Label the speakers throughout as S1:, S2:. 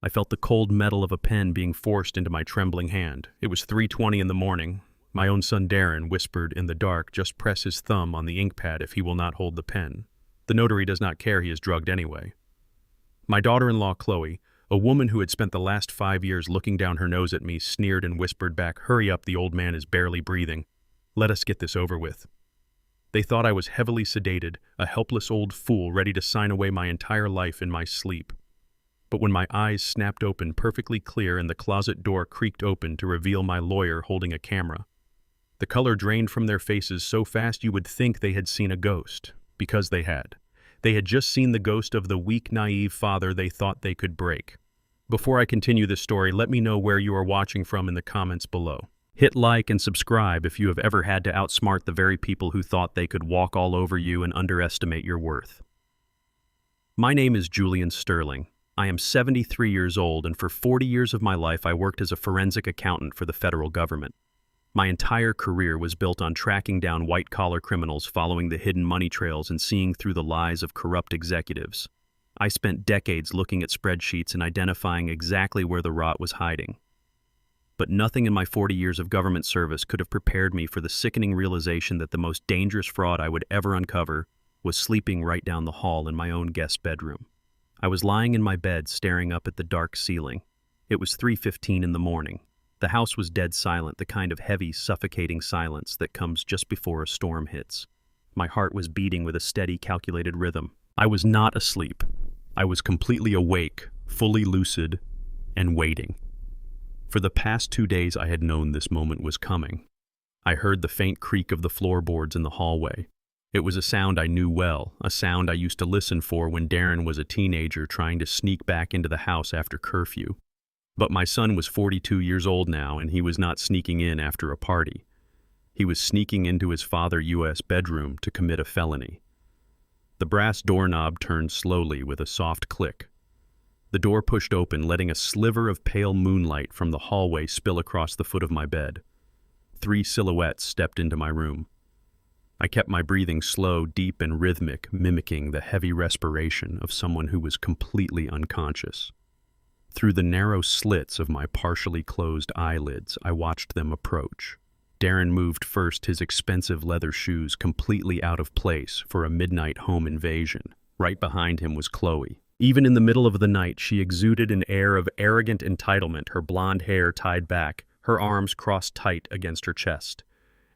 S1: I felt the cold metal of a pen being forced into my trembling hand. It was 3:20 in the morning. My own son Darren whispered in the dark, "Just press his thumb on the ink pad if he will not hold the pen. The notary does not care, he is drugged anyway." My daughter-in-law Chloe, a woman who had spent the last 5 years looking down her nose at me, sneered and whispered back, "Hurry up, the old man is barely breathing. Let us get this over with." They thought I was heavily sedated, a helpless old fool ready to sign away my entire life in my sleep. But when my eyes snapped open perfectly clear and the closet door creaked open to reveal my lawyer holding a camera, the color drained from their faces so fast you would think they had seen a ghost, because they had. They had just seen the ghost of the weak, naive father they thought they could break. Before I continue this story, let me know where you are watching from in the comments below. Hit like and subscribe if you have ever had to outsmart the very people who thought they could walk all over you and underestimate your worth. My name is Julian Sterling. I am 73 years old, and for 40 years of my life I worked as a forensic accountant for the federal government. My entire career was built on tracking down white-collar criminals, following the hidden money trails, and seeing through the lies of corrupt executives. I spent decades looking at spreadsheets and identifying exactly where the rot was hiding. But nothing in my 40 years of government service could have prepared me for the sickening realization that the most dangerous fraud I would ever uncover was sleeping right down the hall in my own guest bedroom. I was lying in my bed staring up at the dark ceiling. It was 3:15 in the morning. The house was dead silent, the kind of heavy, suffocating silence that comes just before a storm hits. My heart was beating with a steady, calculated rhythm. I was not asleep. I was completely awake, fully lucid, and waiting. For the past 2 days I had known this moment was coming. I heard the faint creak of the floorboards in the hallway. It was a sound I knew well, a sound I used to listen for when Darren was a teenager trying to sneak back into the house after curfew. But my son was 42 years old now, and he was not sneaking in after a party. He was sneaking into his father's U.S. bedroom to commit a felony. The brass doorknob turned slowly with a soft click. The door pushed open, letting a sliver of pale moonlight from the hallway spill across the foot of my bed. 3 silhouettes stepped into my room. I kept my breathing slow, deep, and rhythmic, mimicking the heavy respiration of someone who was completely unconscious. Through the narrow slits of my partially closed eyelids, I watched them approach. Darren moved first, his expensive leather shoes completely out of place for a midnight home invasion. Right behind him was Chloe. Even in the middle of the night, she exuded an air of arrogant entitlement, her blonde hair tied back, her arms crossed tight against her chest.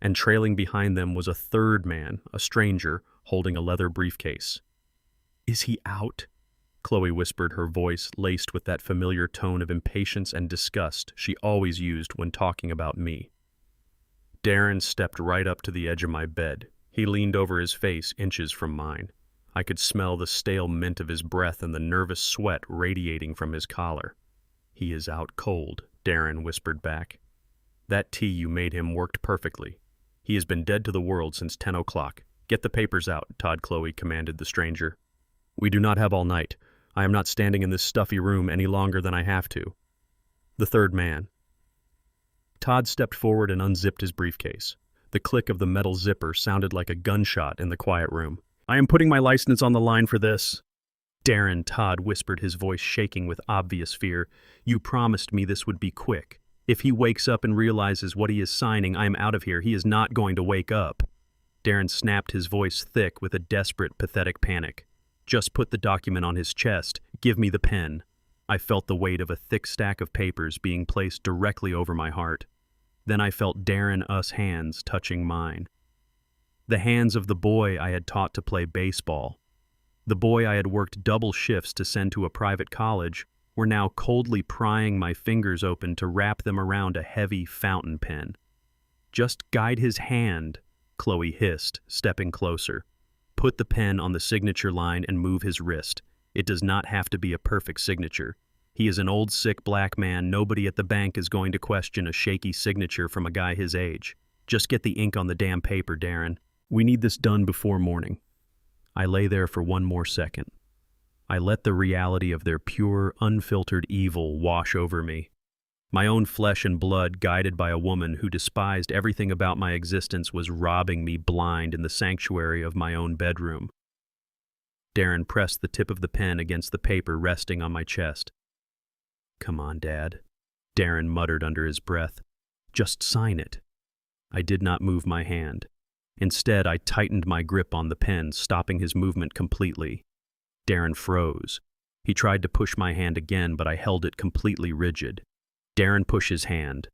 S1: And trailing behind them was a third man, a stranger, holding a leather briefcase. "Is he out?" Chloe whispered, her voice laced with that familiar tone of impatience and disgust she always used when talking about me. Darren stepped right up to the edge of my bed. He leaned over, his face inches from mine. I could smell the stale mint of his breath and the nervous sweat radiating from his collar. "He is out cold," Darren whispered back. "That tea you made him worked perfectly. He has been dead to the world since 10 o'clock. Get the papers out," Todd Chloe commanded the stranger. "We do not have all night. I am not standing in this stuffy room any longer than I have to." The third man. Todd stepped forward and unzipped his briefcase. The click of the metal zipper sounded like a gunshot in the quiet room. "I am putting my license on the line for this." "Darren," Todd whispered, his voice shaking with obvious fear, "you promised me this would be quick. If he wakes up and realizes what he is signing, I am out of here. He is not going to wake up." Darren snapped, his voice thick with a desperate, pathetic panic. "Just put the document on his chest. Give me the pen." I felt the weight of a thick stack of papers being placed directly over my heart. Then I felt Darren's hands touching mine. The hands of the boy I had taught to play baseball. The boy I had worked double shifts to send to a private college were now coldly prying my fingers open to wrap them around a heavy fountain pen. "Just guide his hand," Chloe hissed, stepping closer. "Put the pen on the signature line and move his wrist. It does not have to be a perfect signature. He is an old, sick black man. Nobody at the bank is going to question a shaky signature from a guy his age. Just get the ink on the damn paper, Darren. We need this done before morning." I lay there for one more second. I let the reality of their pure, unfiltered evil wash over me. My own flesh and blood, guided by a woman who despised everything about my existence, was robbing me blind in the sanctuary of my own bedroom. Darren pressed the tip of the pen against the paper resting on my chest. Come on, Dad, Darren muttered under his breath. Just sign it. I did not move my hand. Instead, I tightened my grip on the pen, stopping his movement completely. Darren froze. He tried to push my hand again, but I held it completely rigid. Darren pushed his hand.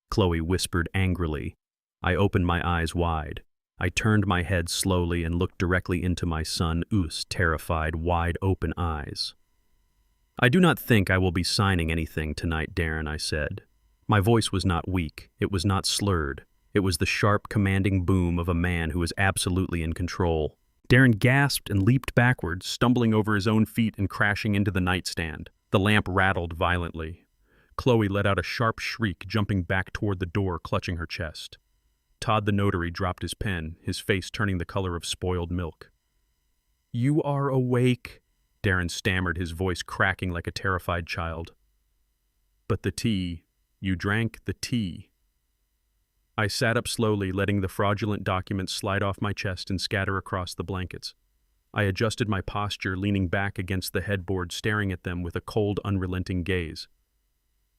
S1: Chloe whispered angrily. I opened my eyes wide. I turned my head slowly and looked directly into my son's terrified, wide-open eyes. I do not think I will be signing anything tonight, Darren, I said. My voice was not weak. It was not slurred. It was the sharp, commanding boom of a man who is absolutely in control. Darren gasped and leaped backwards, stumbling over his own feet and crashing into the nightstand. The lamp rattled violently. Chloe let out a sharp shriek, jumping back toward the door, clutching her chest. Todd the notary dropped his pen, his face turning the color of spoiled milk. "You are awake," Darren stammered, his voice cracking like a terrified child. "But the tea. You drank the tea." I sat up slowly, letting the fraudulent documents slide off my chest and scatter across the blankets. I adjusted my posture, leaning back against the headboard, staring at them with a cold, unrelenting gaze.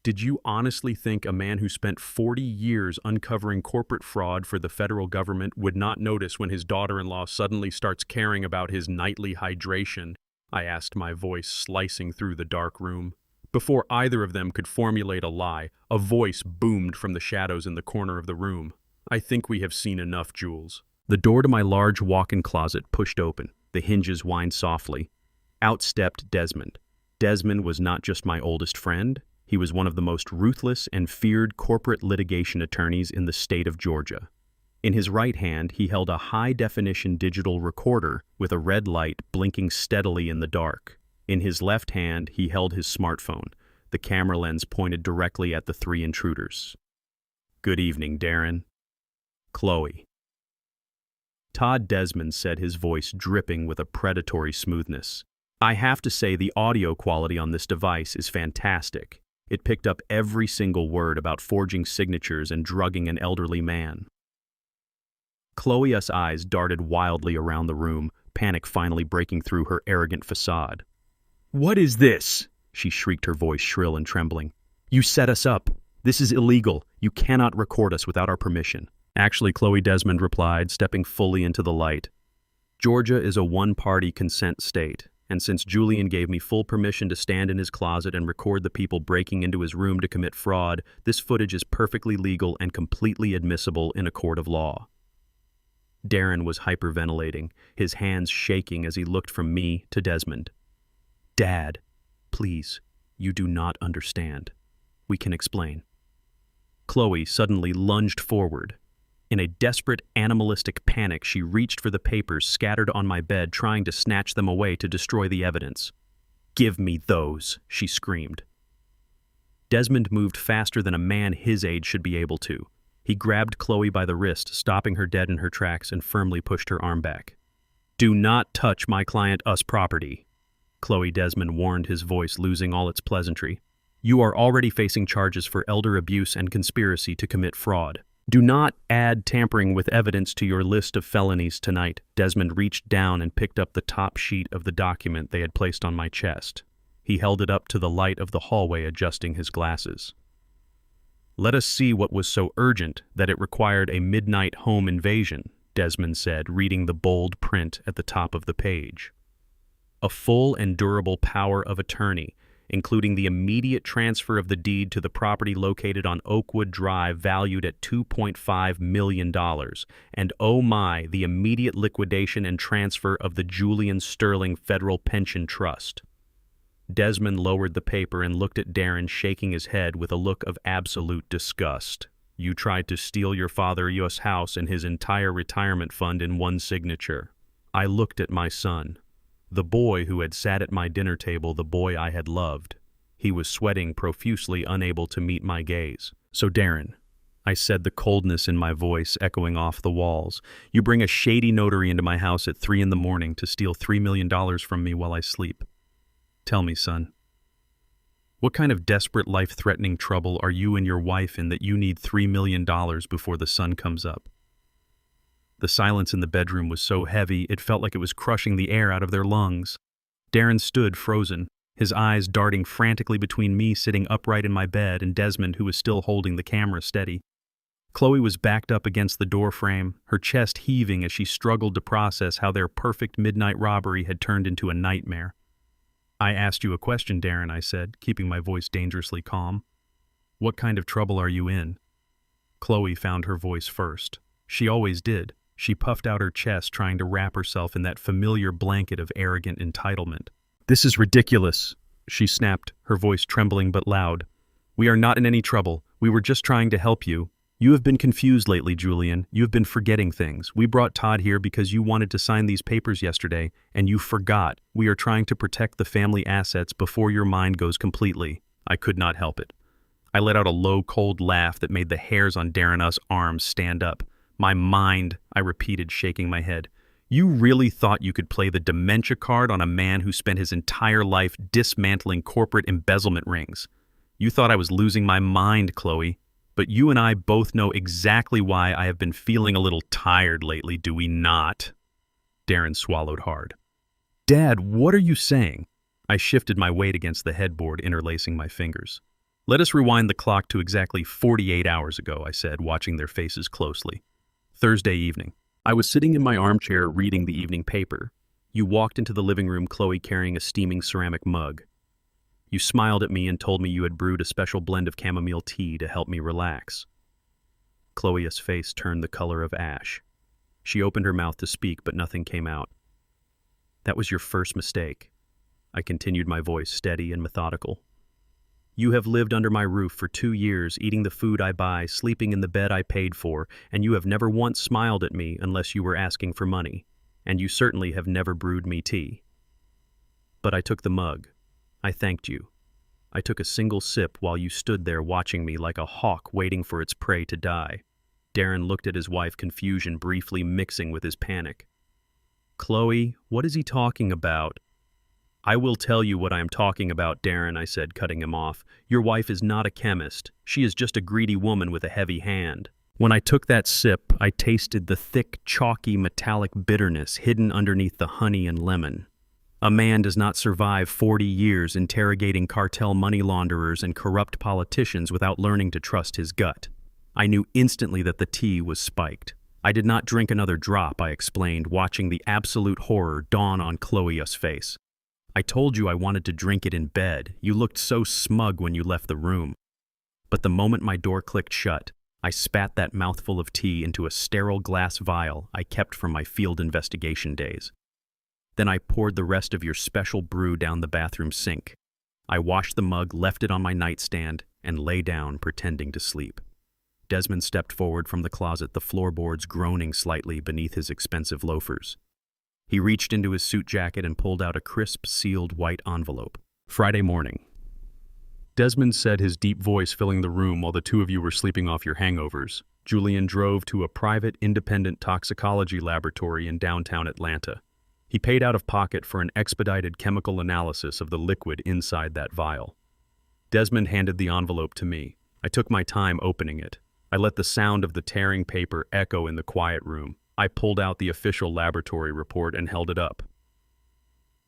S1: Did you honestly think a man who spent 40 years uncovering corporate fraud for the federal government would not notice when his daughter-in-law suddenly starts caring about his nightly hydration? I asked, my voice slicing through the dark room. Before either of them could formulate a lie, a voice boomed from the shadows in the corner of the room. "I think we have seen enough, Jules." The door to my large walk-in closet pushed open. The hinges whined softly. Out stepped Desmond. Desmond was not just my oldest friend. He was one of the most ruthless and feared corporate litigation attorneys in the state of Georgia. In his right hand, he held a high-definition digital recorder with a red light blinking steadily in the dark. In his left hand, he held his smartphone, the camera lens pointed directly at the three intruders. "Good evening, Darren." "Chloe." Todd Desmond said, his voice dripping with a predatory smoothness. "I have to say the audio quality on this device is fantastic. It picked up every single word about forging signatures and drugging an elderly man." Chloe's eyes darted wildly around the room, panic finally breaking through her arrogant facade. "What is this?" she shrieked, her voice shrill and trembling. "You set us up. This is illegal. You cannot record us without our permission." "Actually," Chloe Desmond replied, stepping fully into the light. "Georgia is a one-party consent state, and since Julian gave me full permission to stand in his closet and record the people breaking into his room to commit fraud, this footage is perfectly legal and completely admissible in a court of law." Darren was hyperventilating, his hands shaking as he looked from me to Desmond. "Dad, please, you do not understand. We can explain." Chloe suddenly lunged forward. In a desperate, animalistic panic, she reached for the papers scattered on my bed, trying to snatch them away to destroy the evidence. "Give me those," she screamed. Desmond moved faster than a man his age should be able to. He grabbed Chloe by the wrist, stopping her dead in her tracks, and firmly pushed her arm back. "Do not touch my client's property," Chloe Desmond warned, his voice losing all its pleasantry. "You are already facing charges for elder abuse and conspiracy to commit fraud. Do not add tampering with evidence to your list of felonies tonight." Desmond reached down and picked up the top sheet of the document they had placed on my chest. He held it up to the light of the hallway, adjusting his glasses. "Let us see what was so urgent that it required a midnight home invasion," Desmond said, reading the bold print at the top of the page. "A full and durable power of attorney, including the immediate transfer of the deed to the property located on Oakwood Drive valued at $2.5 million, and oh my, the immediate liquidation and transfer of the Julian Sterling Federal Pension Trust." Desmond lowered the paper and looked at Darren, shaking his head with a look of absolute disgust. "You tried to steal your father's house and his entire retirement fund in one signature." I looked at my son. The boy who had sat at my dinner table, the boy I had loved. He was sweating profusely, unable to meet my gaze. "So Darren," I said, the coldness in my voice echoing off the walls, "you bring a shady notary into my house at 3 a.m. to steal $3 million from me while I sleep. Tell me, son, what kind of desperate, life-threatening trouble are you and your wife in that you need $3 million before the sun comes up?" The silence in the bedroom was so heavy, it felt like it was crushing the air out of their lungs. Darren stood frozen, his eyes darting frantically between me sitting upright in my bed and Desmond, who was still holding the camera steady. Chloe was backed up against the door frame, her chest heaving as she struggled to process how their perfect midnight robbery had turned into a nightmare. "I asked you a question, Darren," I said, keeping my voice dangerously calm. "What kind of trouble are you in?" Chloe found her voice first. She always did. She puffed out her chest, trying to wrap herself in that familiar blanket of arrogant entitlement. "This is ridiculous," she snapped, her voice trembling but loud. "We are not in any trouble. We were just trying to help you. You have been confused lately, Julian. You have been forgetting things. We brought Todd here because you wanted to sign these papers yesterday, and you forgot. We are trying to protect the family assets before your mind goes completely." I could not help it. I let out a low, cold laugh that made the hairs on Darren's arms stand up. "My mind," I repeated, shaking my head. "You really thought you could play the dementia card on a man who spent his entire life dismantling corporate embezzlement rings. You thought I was losing my mind, Chloe. But you and I both know exactly why I have been feeling a little tired lately, do we not?" Darren swallowed hard. "Dad, what are you saying?" I shifted my weight against the headboard, interlacing my fingers. "Let us rewind the clock to exactly 48 hours ago," I said, watching their faces closely. "Thursday evening. I was sitting in my armchair reading the evening paper. You walked into the living room, Chloe, carrying a steaming ceramic mug. You smiled at me and told me you had brewed a special blend of chamomile tea to help me relax." Chloe's face turned the color of ash. She opened her mouth to speak, but nothing came out. "That was your first mistake." I continued, my voice steady and methodical. "You have lived under my roof for 2 years, eating the food I buy, sleeping in the bed I paid for, and you have never once smiled at me unless you were asking for money, and you certainly have never brewed me tea. But I took the mug. I thanked you. I took a single sip while you stood there watching me like a hawk waiting for its prey to die." Darren looked at his wife, confusion briefly mixing with his panic. "Chloe, what is he talking about?" "I will tell you what I am talking about, Darren," I said, cutting him off. "Your wife is not a chemist. She is just a greedy woman with a heavy hand." When I took that sip, I tasted the thick, chalky, metallic bitterness hidden underneath the honey and lemon. A man does not survive 40 years interrogating cartel money launderers and corrupt politicians without learning to trust his gut. I knew instantly that the tea was spiked. I did not drink another drop, I explained, watching the absolute horror dawn on Chloe's face. "I told you I wanted to drink it in bed. You looked so smug when you left the room." But the moment my door clicked shut, I spat that mouthful of tea into a sterile glass vial I kept from my field investigation days. Then I poured the rest of your special brew down the bathroom sink. I washed the mug, left it on my nightstand, and lay down, pretending to sleep. Desmond stepped forward from the closet, the floorboards groaning slightly beneath his expensive loafers. He reached into his suit jacket and pulled out a crisp, sealed white envelope. "Friday morning." Desmond said, his deep voice filling the room while the two of you were sleeping off your hangovers. Julian drove to a private, independent toxicology laboratory in downtown Atlanta. He paid out of pocket for an expedited chemical analysis of the liquid inside that vial. Desmond handed the envelope to me. I took my time opening it. I let the sound of the tearing paper echo in the quiet room. I pulled out the official laboratory report and held it up.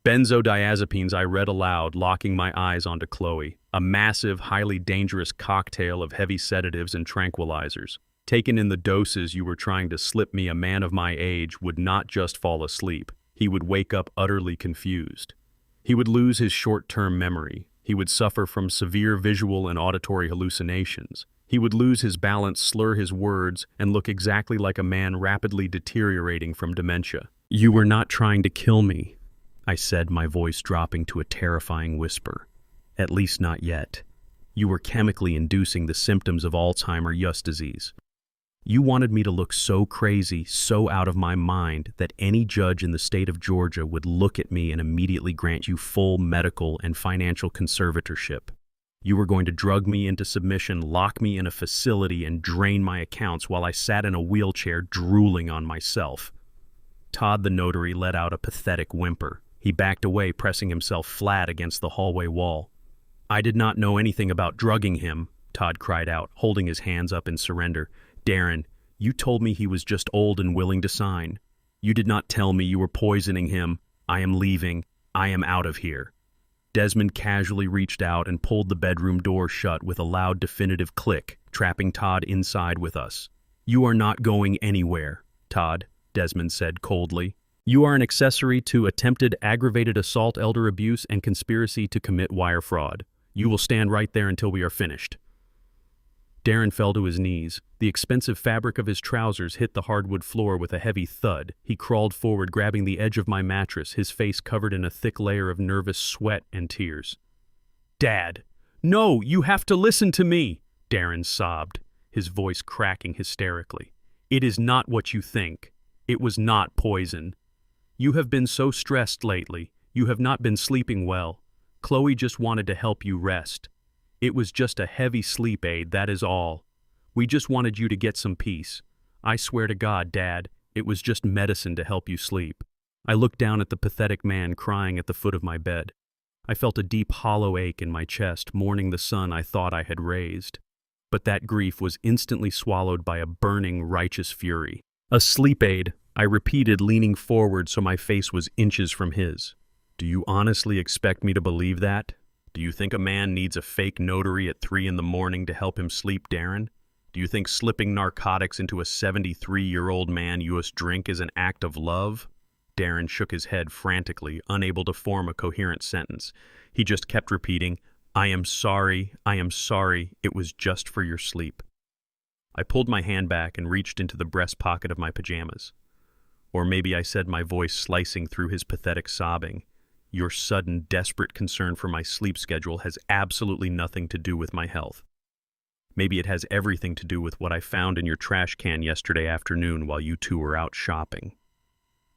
S1: "Benzodiazepines," I read aloud, locking my eyes onto Chloe. "A massive, highly dangerous cocktail of heavy sedatives and tranquilizers. Taken in the doses you were trying to slip me, a man of my age would not just fall asleep. He would wake up utterly confused. He would lose his short-term memory. He would suffer from severe visual and auditory hallucinations. He would lose his balance, slur his words, and look exactly like a man rapidly deteriorating from dementia." "You were not trying to kill me," I said, my voice dropping to a terrifying whisper. "At least not yet. You were chemically inducing the symptoms of Alzheimer's disease. You wanted me to look so crazy, so out of my mind, that any judge in the state of Georgia would look at me and immediately grant you full medical and financial conservatorship. You were going to drug me into submission, lock me in a facility, and drain my accounts while I sat in a wheelchair drooling on myself." Todd the notary let out a pathetic whimper. He backed away, pressing himself flat against the hallway wall. "I did not know anything about drugging him," Todd cried out, holding his hands up in surrender. "Darren, you told me he was just old and willing to sign. You did not tell me you were poisoning him. I am leaving. I am out of here." Desmond casually reached out and pulled the bedroom door shut with a loud, definitive click, trapping Todd inside with us. "You are not going anywhere, Todd," Desmond said coldly. "You are an accessory to attempted aggravated assault, elder abuse, and conspiracy to commit wire fraud. You will stand right there until we are finished." Darren fell to his knees. The expensive fabric of his trousers hit the hardwood floor with a heavy thud. He crawled forward, grabbing the edge of my mattress, his face covered in a thick layer of nervous sweat and tears. "Dad! No, you have to listen to me!" Darren sobbed, his voice cracking hysterically. "It is not what you think. It was not poison. You have been so stressed lately. You have not been sleeping well. Chloe just wanted to help you rest. It was just a heavy sleep aid, that is all. We just wanted you to get some peace. I swear to God, Dad, it was just medicine to help you sleep." I looked down at the pathetic man crying at the foot of my bed. I felt a deep hollow ache in my chest, mourning the son I thought I had raised. But that grief was instantly swallowed by a burning, righteous fury. "A sleep aid," I repeated, leaning forward so my face was inches from his. "Do you honestly expect me to believe that? Do you think a man needs a fake notary at 3 in the morning to help him sleep, Darren? Do you think slipping narcotics into a 73-year-old man U.S. drink is an act of love?" Darren shook his head frantically, unable to form a coherent sentence. He just kept repeating, I am sorry, it was just for your sleep." I pulled my hand back and reached into the breast pocket of my pajamas. Or maybe I said, my voice slicing through his pathetic sobbing, "Your sudden, desperate concern for my sleep schedule has absolutely nothing to do with my health. Maybe it has everything to do with what I found in your trash can yesterday afternoon while you two were out shopping."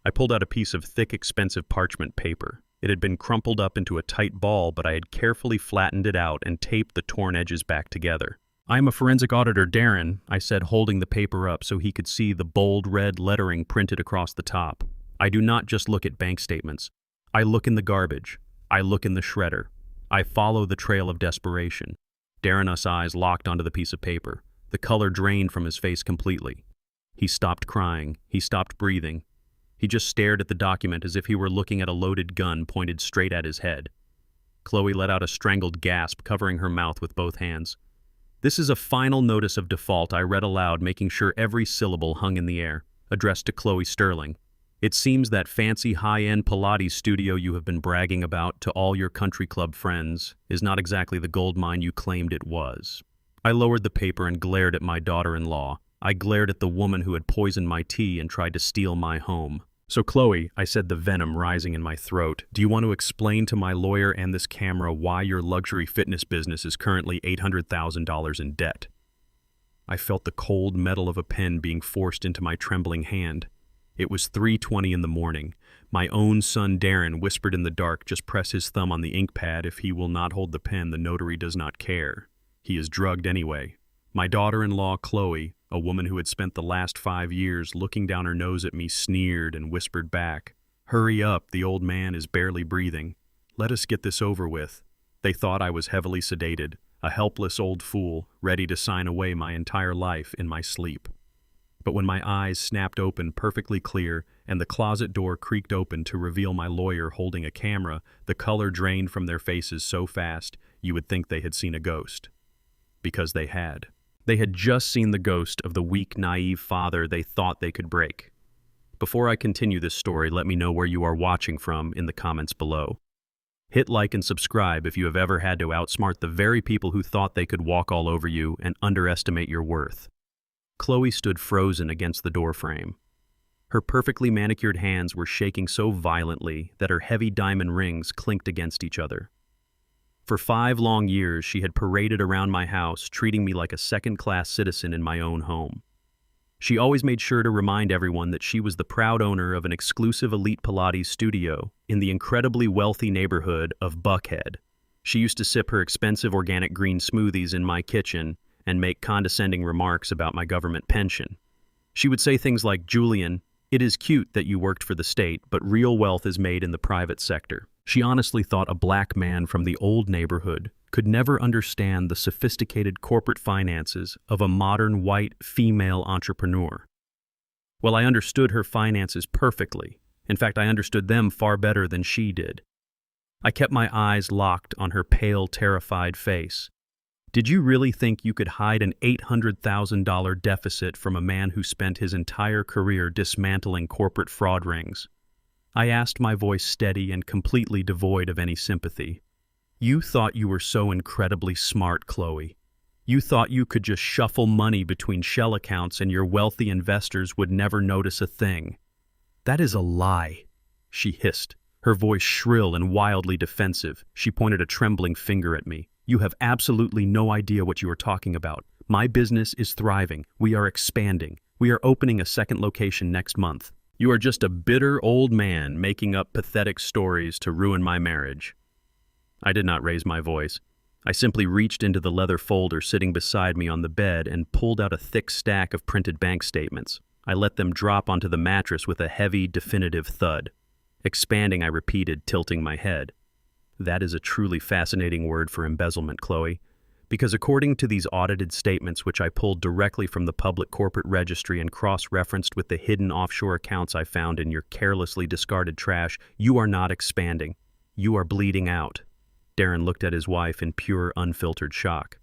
S1: I pulled out a piece of thick, expensive parchment paper. It had been crumpled up into a tight ball, but I had carefully flattened it out and taped the torn edges back together. "I am a forensic auditor, Darren," I said, holding the paper up so he could see the bold red lettering printed across the top. "I do not just look at bank statements. I look in the garbage. I look in the shredder. I follow the trail of desperation." Darren's eyes locked onto the piece of paper. The color drained from his face completely. He stopped crying. He stopped breathing. He just stared at the document as if he were looking at a loaded gun pointed straight at his head. Chloe let out a strangled gasp, covering her mouth with both hands. "This is a final notice of default," I read aloud, making sure every syllable hung in the air. Addressed to Chloe Sterling. "It seems that fancy high-end Pilates studio you have been bragging about to all your country club friends is not exactly the gold mine you claimed it was." I lowered the paper and glared at my daughter-in-law. I glared at the woman who had poisoned my tea and tried to steal my home. "So Chloe," I said, the venom rising in my throat, "do you want to explain to my lawyer and this camera why your luxury fitness business is currently $800,000 in debt?" I felt the cold metal of a pen being forced into my trembling hand. It was 3:20 in the morning. My own son Darren whispered in the dark, "Just press his thumb on the ink pad. If he will not hold the pen, the notary does not care. He is drugged anyway." My daughter-in-law Chloe, a woman who had spent the last 5 years looking down her nose at me, sneered and whispered back, "Hurry up, the old man is barely breathing. Let us get this over with." They thought I was heavily sedated, a helpless old fool, ready to sign away my entire life in my sleep. But when my eyes snapped open perfectly clear and the closet door creaked open to reveal my lawyer holding a camera, the color drained from their faces so fast you would think they had seen a ghost. Because they had. They had just seen the ghost of the weak, naive father they thought they could break. Before I continue this story, let me know where you are watching from in the comments below. Hit like and subscribe if you have ever had to outsmart the very people who thought they could walk all over you and underestimate your worth. Chloe stood frozen against the doorframe. Her perfectly manicured hands were shaking so violently that her heavy diamond rings clinked against each other. For 5 long years, she had paraded around my house, treating me like a second-class citizen in my own home. She always made sure to remind everyone that she was the proud owner of an exclusive elite Pilates studio in the incredibly wealthy neighborhood of Buckhead. She used to sip her expensive organic green smoothies in my kitchen and make condescending remarks about my government pension. She would say things like, "Julian, it is cute that you worked for the state, but real wealth is made in the private sector." She honestly thought a black man from the old neighborhood could never understand the sophisticated corporate finances of a modern white female entrepreneur. Well, I understood her finances perfectly. In fact, I understood them far better than she did. I kept my eyes locked on her pale, terrified face. Did you really think you could hide an $800,000 deficit from a man who spent his entire career dismantling corporate fraud rings? I asked, my voice steady and completely devoid of any sympathy. You thought you were so incredibly smart, Chloe. You thought you could just shuffle money between shell accounts and your wealthy investors would never notice a thing. That is a lie, she hissed, her voice shrill and wildly defensive. She pointed a trembling finger at me. You have absolutely no idea what you are talking about. My business is thriving. We are expanding. We are opening a second location next month. You are just a bitter old man making up pathetic stories to ruin my marriage. I did not raise my voice. I simply reached into the leather folder sitting beside me on the bed and pulled out a thick stack of printed bank statements. I let them drop onto the mattress with a heavy, definitive thud. Expanding, I repeated, tilting my head. That is a truly fascinating word for embezzlement, Chloe, because according to these audited statements, which I pulled directly from the public corporate registry and cross-referenced with the hidden offshore accounts I found in your carelessly discarded trash, you are not expanding. You are bleeding out. Darren looked at his wife in pure, unfiltered shock.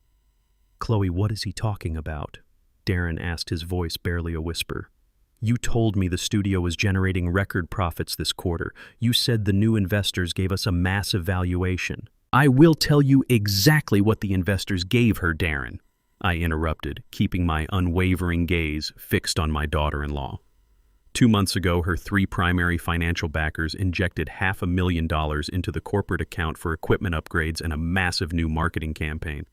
S1: Chloe, what is he talking about? Darren asked, his voice barely a whisper. You told me the studio was generating record profits this quarter. You said the new investors gave us a massive valuation. I will tell you exactly what the investors gave her, Darren, I interrupted, keeping my unwavering gaze fixed on my daughter-in-law. 2 months ago, her 3 primary financial backers injected $500,000 into the corporate account for equipment upgrades and a massive new marketing campaign.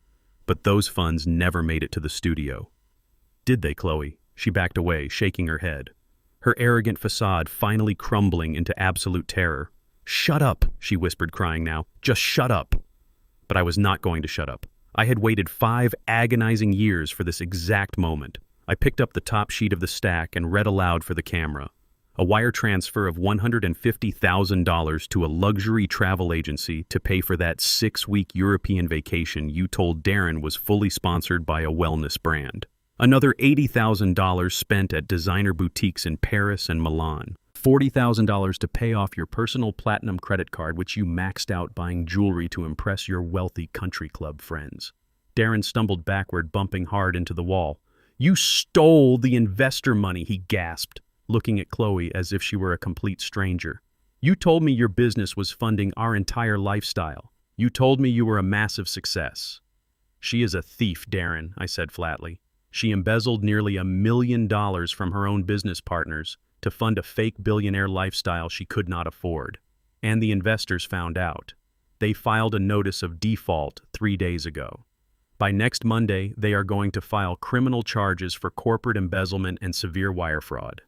S1: But those funds never made it to the studio. Did they, Chloe? She backed away, shaking her head, her arrogant facade finally crumbling into absolute terror. Shut up, she whispered, crying now. Just shut up. But I was not going to shut up. I had waited 5 agonizing years for this exact moment. I picked up the top sheet of the stack and read aloud for the camera. A wire transfer of $150,000 to a luxury travel agency to pay for that 6-week European vacation you told Darren was fully sponsored by a wellness brand. Another $80,000 spent at designer boutiques in Paris and Milan. $40,000 to pay off your personal platinum credit card, which you maxed out buying jewelry to impress your wealthy country club friends. Darren stumbled backward, bumping hard into the wall. You stole the investor money, he gasped, looking at Chloe as if she were a complete stranger. You told me your business was funding our entire lifestyle. You told me you were a massive success. She is a thief, Darren, I said flatly. She embezzled nearly $1 million from her own business partners to fund a fake billionaire lifestyle she could not afford. And the investors found out. They filed a notice of default 3 days ago. By next Monday, they are going to file criminal charges for corporate embezzlement and severe wire fraud.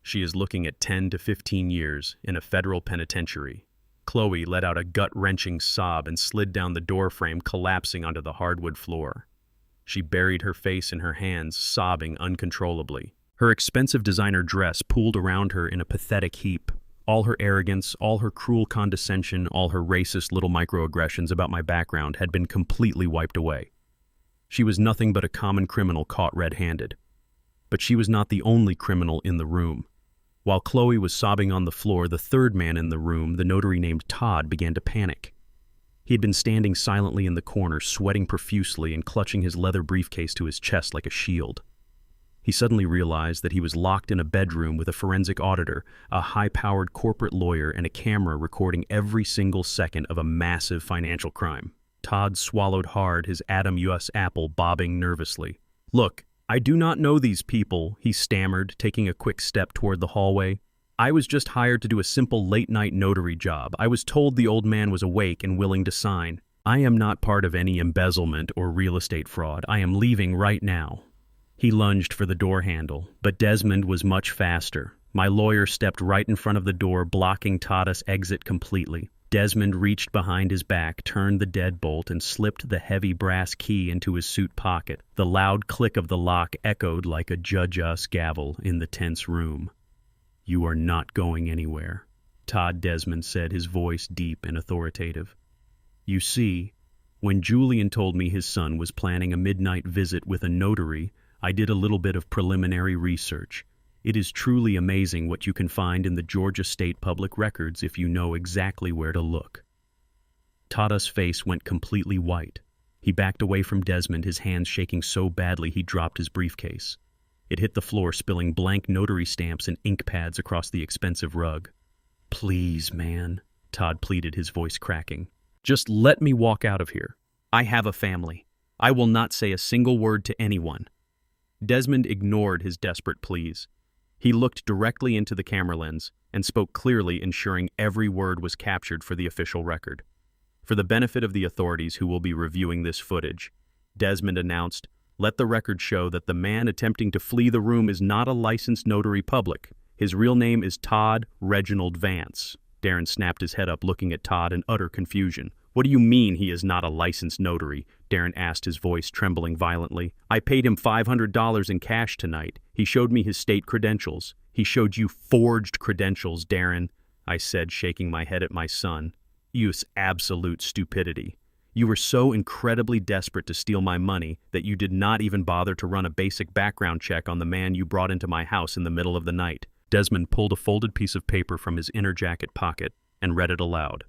S1: She is looking at 10 to 15 years in a federal penitentiary. Chloe let out a gut-wrenching sob and slid down the door frame, collapsing onto the hardwood floor. She buried her face in her hands, sobbing uncontrollably. Her expensive designer dress pooled around her in a pathetic heap. All her arrogance, all her cruel condescension, all her racist little microaggressions about my background had been completely wiped away. She was nothing but a common criminal caught red-handed. But she was not the only criminal in the room. While Chloe was sobbing on the floor, the third man in the room, the notary named Todd, began to panic. He had been standing silently in the corner, sweating profusely and clutching his leather briefcase to his chest like a shield. He suddenly realized that he was locked in a bedroom with a forensic auditor, a high-powered corporate lawyer, and a camera recording every single second of a massive financial crime. Todd swallowed hard, his Adam US apple bobbing nervously. Look, I do not know these people, he stammered, taking a quick step toward the hallway. I was just hired to do a simple late-night notary job. I was told the old man was awake and willing to sign. I am not part of any embezzlement or real estate fraud. I am leaving right now. He lunged for the door handle, but Desmond was much faster. My lawyer stepped right in front of the door, blocking Todd's exit completely. Desmond reached behind his back, turned the deadbolt, and slipped the heavy brass key into his suit pocket. The loud click of the lock echoed like a judge-us gavel in the tense room. You are not going anywhere, Todd Desmond said, his voice deep and authoritative. You see, when Julian told me his son was planning a midnight visit with a notary, I did a little bit of preliminary research. It is truly amazing what you can find in the Georgia State Public Records if you know exactly where to look. Tada's face went completely white. He backed away from Desmond, his hands shaking so badly he dropped his briefcase. It hit the floor, spilling blank notary stamps and ink pads across the expensive rug. "Please, man," Todd pleaded, his voice cracking. "Just let me walk out of here. I have a family. I will not say a single word to anyone." Desmond ignored his desperate pleas. He looked directly into the camera lens and spoke clearly, ensuring every word was captured for the official record. For the benefit of the authorities who will be reviewing this footage, Desmond announced, "Let the record show that the man attempting to flee the room is not a licensed notary public. His real name is Todd Reginald Vance." Darren snapped his head up, looking at Todd in utter confusion. "What do you mean he is not a licensed notary?" Darren asked, his voice trembling violently. "I paid him $500 in cash tonight. He showed me his state credentials." "He showed you forged credentials, Darren," I said, shaking my head at my son. "Use absolute stupidity. You were so incredibly desperate to steal my money that you did not even bother to run a basic background check on the man you brought into my house in the middle of the night." Desmond pulled a folded piece of paper from his inner jacket pocket and read it aloud.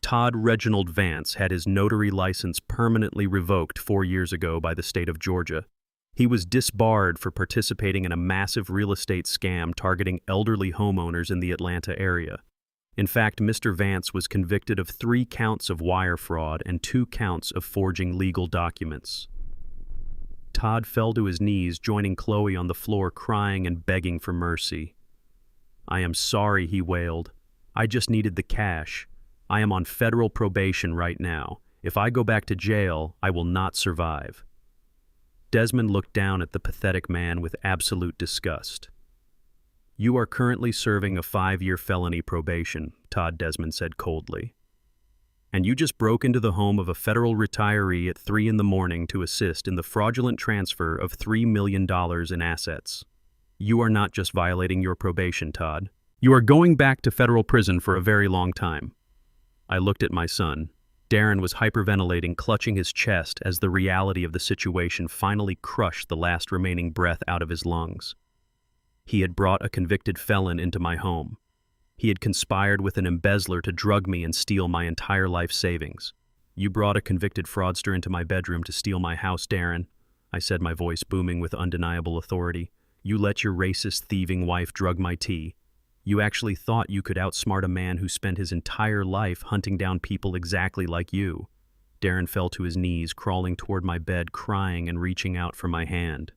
S1: Todd Reginald Vance had his notary license permanently revoked 4 years ago by the state of Georgia. He was disbarred for participating in a massive real estate scam targeting elderly homeowners in the Atlanta area. In fact, Mr. Vance was convicted of 3 counts of wire fraud and 2 counts of forging legal documents. Todd fell to his knees, joining Chloe on the floor, crying and begging for mercy. "I am sorry," he wailed. "I just needed the cash. I am on federal probation right now. If I go back to jail, I will not survive." Desmond looked down at the pathetic man with absolute disgust. "You are currently serving a 5-year felony probation," Todd Desmond said coldly. "And you just broke into the home of a federal retiree at 3 in the morning to assist in the fraudulent transfer of $3 million in assets. You are not just violating your probation, Todd. You are going back to federal prison for a very long time." I looked at my son. Darren was hyperventilating, clutching his chest as the reality of the situation finally crushed the last remaining breath out of his lungs. He had brought a convicted felon into my home. He had conspired with an embezzler to drug me and steal my entire life savings. "You brought a convicted fraudster into my bedroom to steal my house, Darren," I said, my voice booming with undeniable authority. "You let your racist, thieving wife drug my tea. You actually thought you could outsmart a man who spent his entire life hunting down people exactly like you." Darren fell to his knees, crawling toward my bed, crying and reaching out for my hand.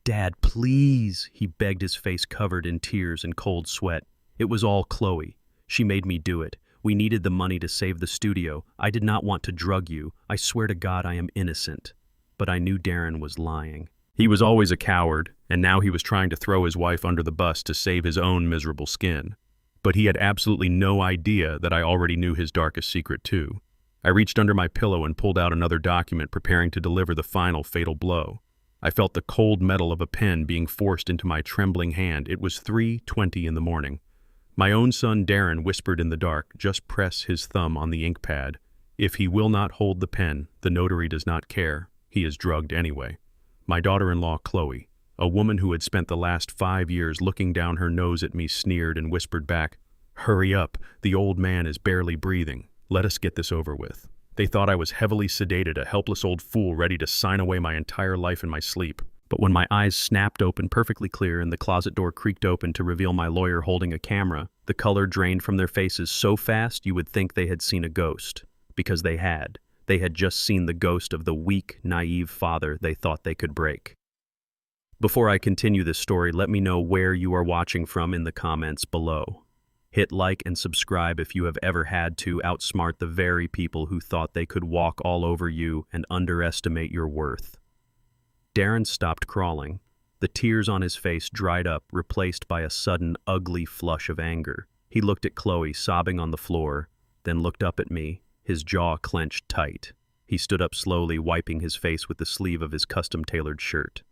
S1: "Dad, please," he begged, his face covered in tears and cold sweat. "It was all Chloe. She made me do it. We needed the money to save the studio. I did not want to drug you. I swear to God I am innocent." But I knew Darren was lying. He was always a coward, and now he was trying to throw his wife under the bus to save his own miserable skin. But he had absolutely no idea that I already knew his darkest secret too. I reached under my pillow and pulled out another document, preparing to deliver the final fatal blow. I felt the cold metal of a pen being forced into my trembling hand. It was 3:20 in the morning. My own son Darren whispered in the dark, "Just press his thumb on the ink pad. If he will not hold the pen, the notary does not care. He is drugged anyway." My daughter-in-law Chloe, a woman who had spent the last 5 years looking down her nose at me, sneered and whispered back, "Hurry up, the old man is barely breathing. Let us get this over with." They thought I was heavily sedated, a helpless old fool ready to sign away my entire life in my sleep. But when my eyes snapped open perfectly clear and the closet door creaked open to reveal my lawyer holding a camera, the color drained from their faces so fast you would think they had seen a ghost. Because they had. They had just seen the ghost of the weak, naive father they thought they could break. Before I continue this story, let me know where you are watching from in the comments below. Hit like and subscribe if you have ever had to outsmart the very people who thought they could walk all over you and underestimate your worth. Darren stopped crawling. The tears on his face dried up, replaced by a sudden, ugly flush of anger. He looked at Chloe, sobbing on the floor, then looked up at me, his jaw clenched tight. He stood up slowly, wiping his face with the sleeve of his custom-tailored shirt.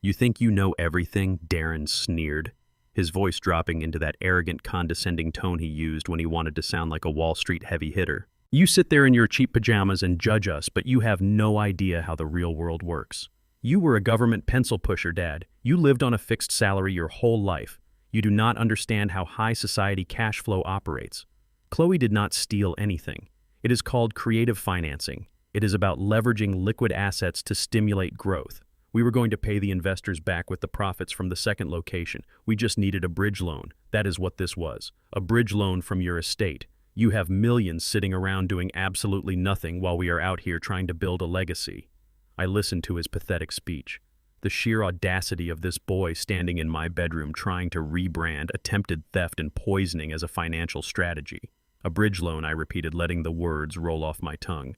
S1: "You think you know everything?" Darren sneered, his voice dropping into that arrogant, condescending tone he used when he wanted to sound like a Wall Street heavy hitter. "You sit there in your cheap pajamas and judge us, but you have no idea how the real world works. You were a government pencil pusher, Dad. You lived on a fixed salary your whole life. You do not understand how high society cash flow operates. Chloe did not steal anything. It is called creative financing. It is about leveraging liquid assets to stimulate growth. We were going to pay the investors back with the profits from the second location. We just needed a bridge loan. That is what this was. A bridge loan from your estate. You have millions sitting around doing absolutely nothing while we are out here trying to build a legacy. I listened to his pathetic speech. The sheer audacity of this boy standing in my bedroom trying to rebrand attempted theft and poisoning as a financial strategy. A bridge loan, I repeated, letting the words roll off my tongue.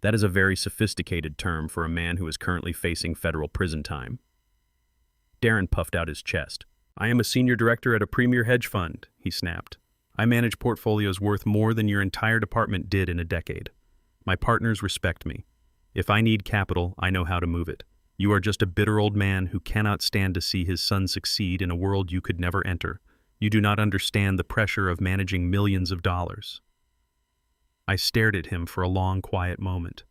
S1: That is a very sophisticated term for a man who is currently facing federal prison time. Darren puffed out his chest. I am a senior director at a premier hedge fund, he snapped. I manage portfolios worth more than your entire department did in a decade. My partners respect me. If I need capital, I know how to move it. You are just a bitter old man who cannot stand to see his son succeed in a world you could never enter. You do not understand the pressure of managing millions of dollars. I stared at him for a long, quiet moment.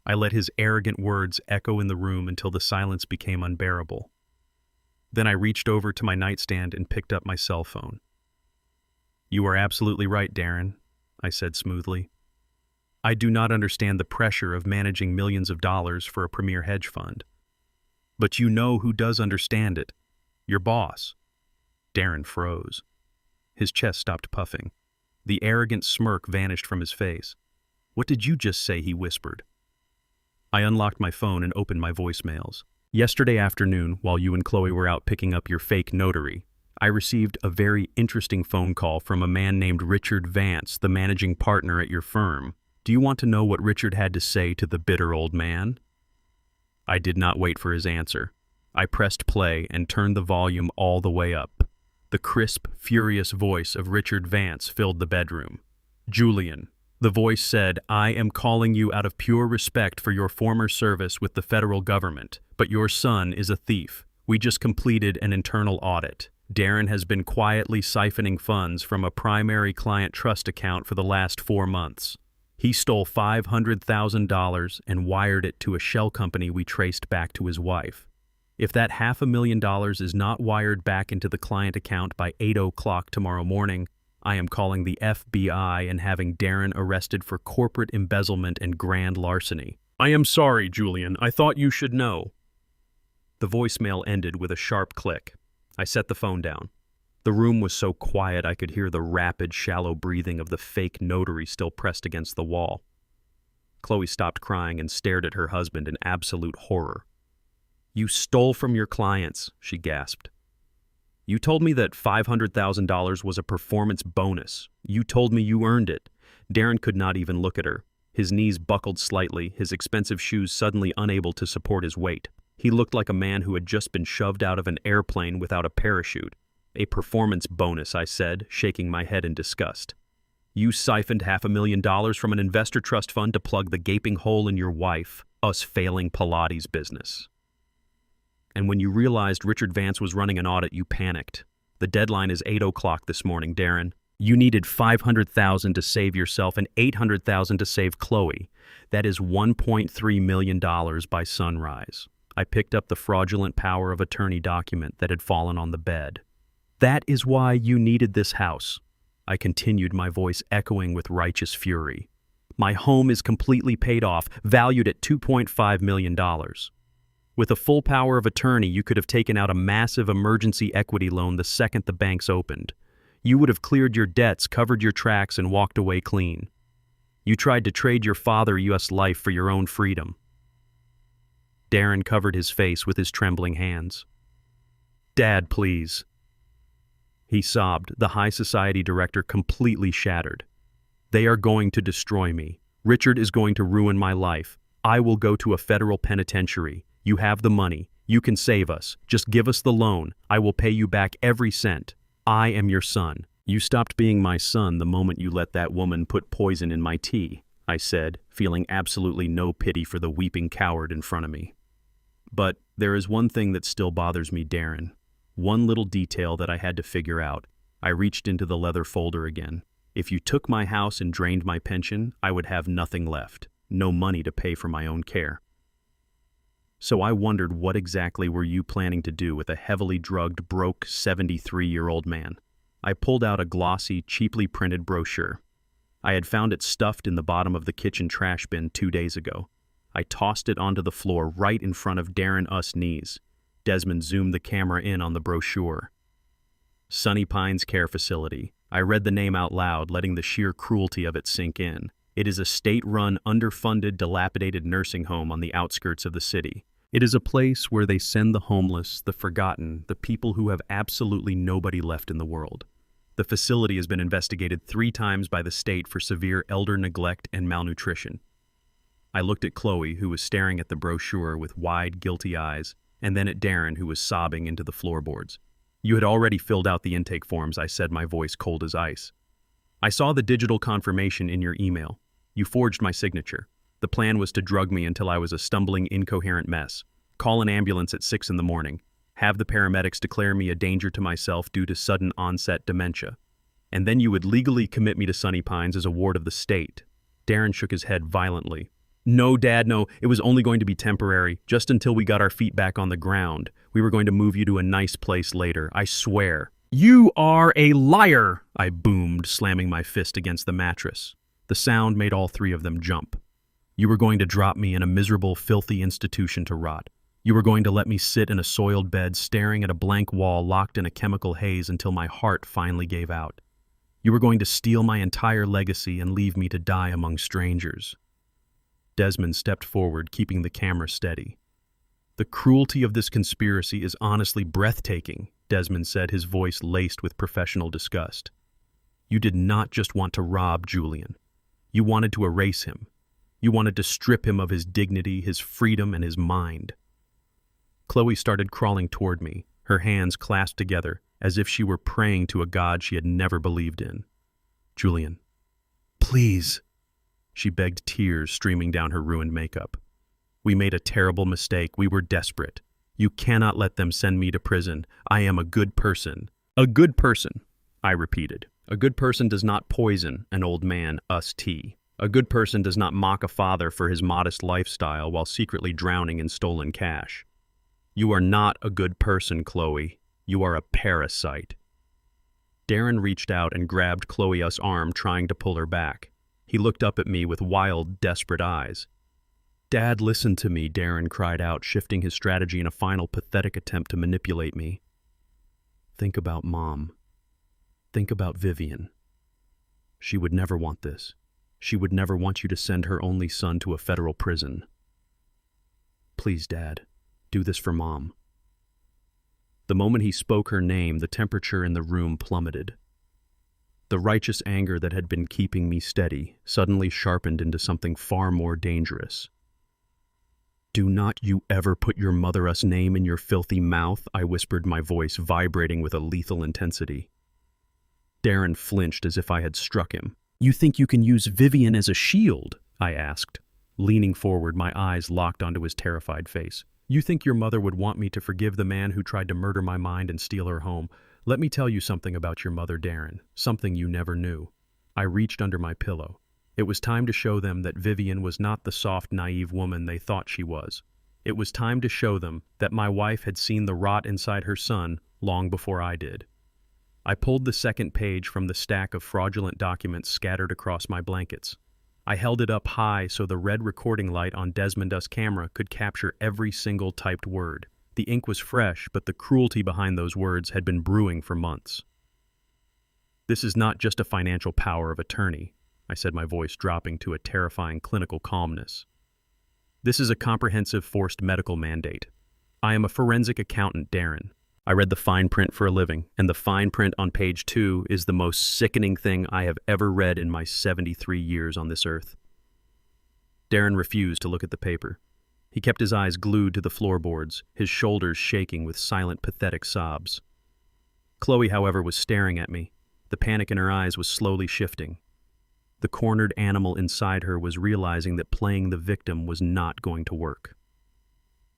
S1: I let his arrogant words echo in the room until the silence became unbearable. Then I reached over to my nightstand and picked up my cell phone. You are absolutely right, Darren, I said smoothly. I do not understand the pressure of managing millions of dollars for a premier hedge fund. But you know who does understand it. Your boss. Darren froze. His chest stopped puffing. The arrogant smirk vanished from his face. What did you just say? He whispered. I unlocked my phone and opened my voicemails. Yesterday afternoon, while you and Chloe were out picking up your fake notary, I received a very interesting phone call from a man named Richard Vance, the managing partner at your firm. Do you want to know what Richard had to say to the bitter old man? I did not wait for his answer. I pressed play and turned the volume all the way up. The crisp, furious voice of Richard Vance filled the bedroom. Julian, the voice said, I am calling you out of pure respect for your former service with the federal government, but your son is a thief. We just completed an internal audit. Darren has been quietly siphoning funds from a primary client trust account for the last 4 months. He stole $500,000 and wired it to a shell company we traced back to his wife. If that $500,000 is not wired back into the client account by 8 o'clock tomorrow morning, I am calling the FBI and having Darren arrested for corporate embezzlement and grand larceny. I am sorry, Julian. I thought you should know. The voicemail ended with a sharp click. I set the phone down. The room was so quiet I could hear the rapid, shallow breathing of the fake notary still pressed against the wall. Chloe stopped crying and stared at her husband in absolute horror. You stole from your clients, she gasped. You told me that $500,000 was a performance bonus. You told me you earned it. Darren could not even look at her. His knees buckled slightly, his expensive shoes suddenly unable to support his weight. He looked like a man who had just been shoved out of an airplane without a parachute. A performance bonus, I said, shaking my head in disgust. You siphoned $500,000 from an investor trust fund to plug the gaping hole in your wife, us failing Pilates business. And when you realized Richard Vance was running an audit, you panicked. The deadline is 8 o'clock this morning, Darren. You needed $500,000 to save yourself and $800,000 to save Chloe. That is $1.3 million by sunrise. I picked up the fraudulent power of attorney document that had fallen on the bed. That is why you needed this house. I continued, my voice echoing with righteous fury. My home is completely paid off, valued at $2.5 million. With a full power of attorney, you could have taken out a massive emergency equity loan the second the banks opened. You would have cleared your debts, covered your tracks, and walked away clean. You tried to trade your father U.S. life for your own freedom. Darren covered his face with his trembling hands. Dad, please. He sobbed, the high society director completely shattered. They are going to destroy me. Richard is going to ruin my life. I will go to a federal penitentiary. You have the money. You can save us. Just give us the loan. I will pay you back every cent. I am your son. You stopped being my son the moment you let that woman put poison in my tea, I said, feeling absolutely no pity for the weeping coward in front of me. But there is one thing that still bothers me, Darren. One little detail that I had to figure out. I reached into the leather folder again. If you took my house and drained my pension, I would have nothing left. No money to pay for my own care. So I wondered, what exactly were you planning to do with a heavily drugged, broke 73-year-old man? I pulled out a glossy, cheaply printed brochure. I had found it stuffed in the bottom of the kitchen trash bin 2 days ago. I tossed it onto the floor right in front of Darren Us knees. Desmond zoomed the camera in on the brochure. Sunny Pines Care Facility. I read the name out loud, letting the sheer cruelty of it sink in. It is a state-run, underfunded, dilapidated nursing home on the outskirts of the city. It is a place where they send the homeless, the forgotten, the people who have absolutely nobody left in the world. The facility has been investigated 3 times by the state for severe elder neglect and malnutrition. I looked at Chloe, who was staring at the brochure with wide, guilty eyes, and then at Darren, who was sobbing into the floorboards. "You had already filled out the intake forms," I said, my voice cold as ice. "I saw the digital confirmation in your email. You forged my signature. The plan was to drug me until I was a stumbling, incoherent mess. Call an ambulance at 6 in the morning. Have the paramedics declare me a danger to myself due to sudden onset dementia. And then you would legally commit me to Sunny Pines as a ward of the state." Darren shook his head violently. "No, Dad, no. It was only going to be temporary, just until we got our feet back on the ground. We were going to move you to a nice place later, I swear." "You are a liar!" I boomed, slamming my fist against the mattress. The sound made all 3 of them jump. "You were going to drop me in a miserable, filthy institution to rot. You were going to let me sit in a soiled bed staring at a blank wall locked in a chemical haze until my heart finally gave out. You were going to steal my entire legacy and leave me to die among strangers." Desmond stepped forward, keeping the camera steady. "The cruelty of this conspiracy is honestly breathtaking," Desmond said, his voice laced with professional disgust. "You did not just want to rob Julian. You wanted to erase him. You wanted to strip him of his dignity, his freedom, and his mind." Chloe started crawling toward me, her hands clasped together, as if she were praying to a God she had never believed in. "Julian, please," she begged, tears streaming down her ruined makeup. "We made a terrible mistake. We were desperate. You cannot let them send me to prison. I am a good person." "A good person," I repeated. "A good person does not poison an old man Us tea. A good person does not mock a father for his modest lifestyle while secretly drowning in stolen cash. You are not a good person, Chloe. You are a parasite." Darren reached out and grabbed Chloe's arm, trying to pull her back. He looked up at me with wild, desperate eyes. "Dad, listen to me," Darren cried out, shifting his strategy in a final pathetic attempt to manipulate me. "Think about Mom. Think about Vivian. She would never want this. She would never want you to send her only son to a federal prison. Please, Dad, do this for Mom." The moment he spoke her name, the temperature in the room plummeted. The righteous anger that had been keeping me steady suddenly sharpened into something far more dangerous. "Do not you ever put your mother-us name in your filthy mouth," I whispered, my voice vibrating with a lethal intensity. Darren flinched as if I had struck him. "You think you can use Vivian as a shield?" I asked, leaning forward, my eyes locked onto his terrified face. "You think your mother would want me to forgive the man who tried to murder my mind and steal her home? Let me tell you something about your mother, Darren, something you never knew." I reached under my pillow. It was time to show them that Vivian was not the soft, naive woman they thought she was. It was time to show them that my wife had seen the rot inside her son long before I did. I pulled the second page from the stack of fraudulent documents scattered across my blankets. I held it up high so the red recording light on Desmond's camera could capture every single typed word. The ink was fresh, but the cruelty behind those words had been brewing for months. "This is not just a financial power of attorney," I said, my voice dropping to a terrifying clinical calmness. "This is a comprehensive forced medical mandate. I am a forensic accountant, Darren. I read the fine print for a living, and the fine print on page 2 is the most sickening thing I have ever read in my 73 years on this earth." Darren refused to look at the paper. He kept his eyes glued to the floorboards, his shoulders shaking with silent, pathetic sobs. Chloe, however, was staring at me. The panic in her eyes was slowly shifting. The cornered animal inside her was realizing that playing the victim was not going to work.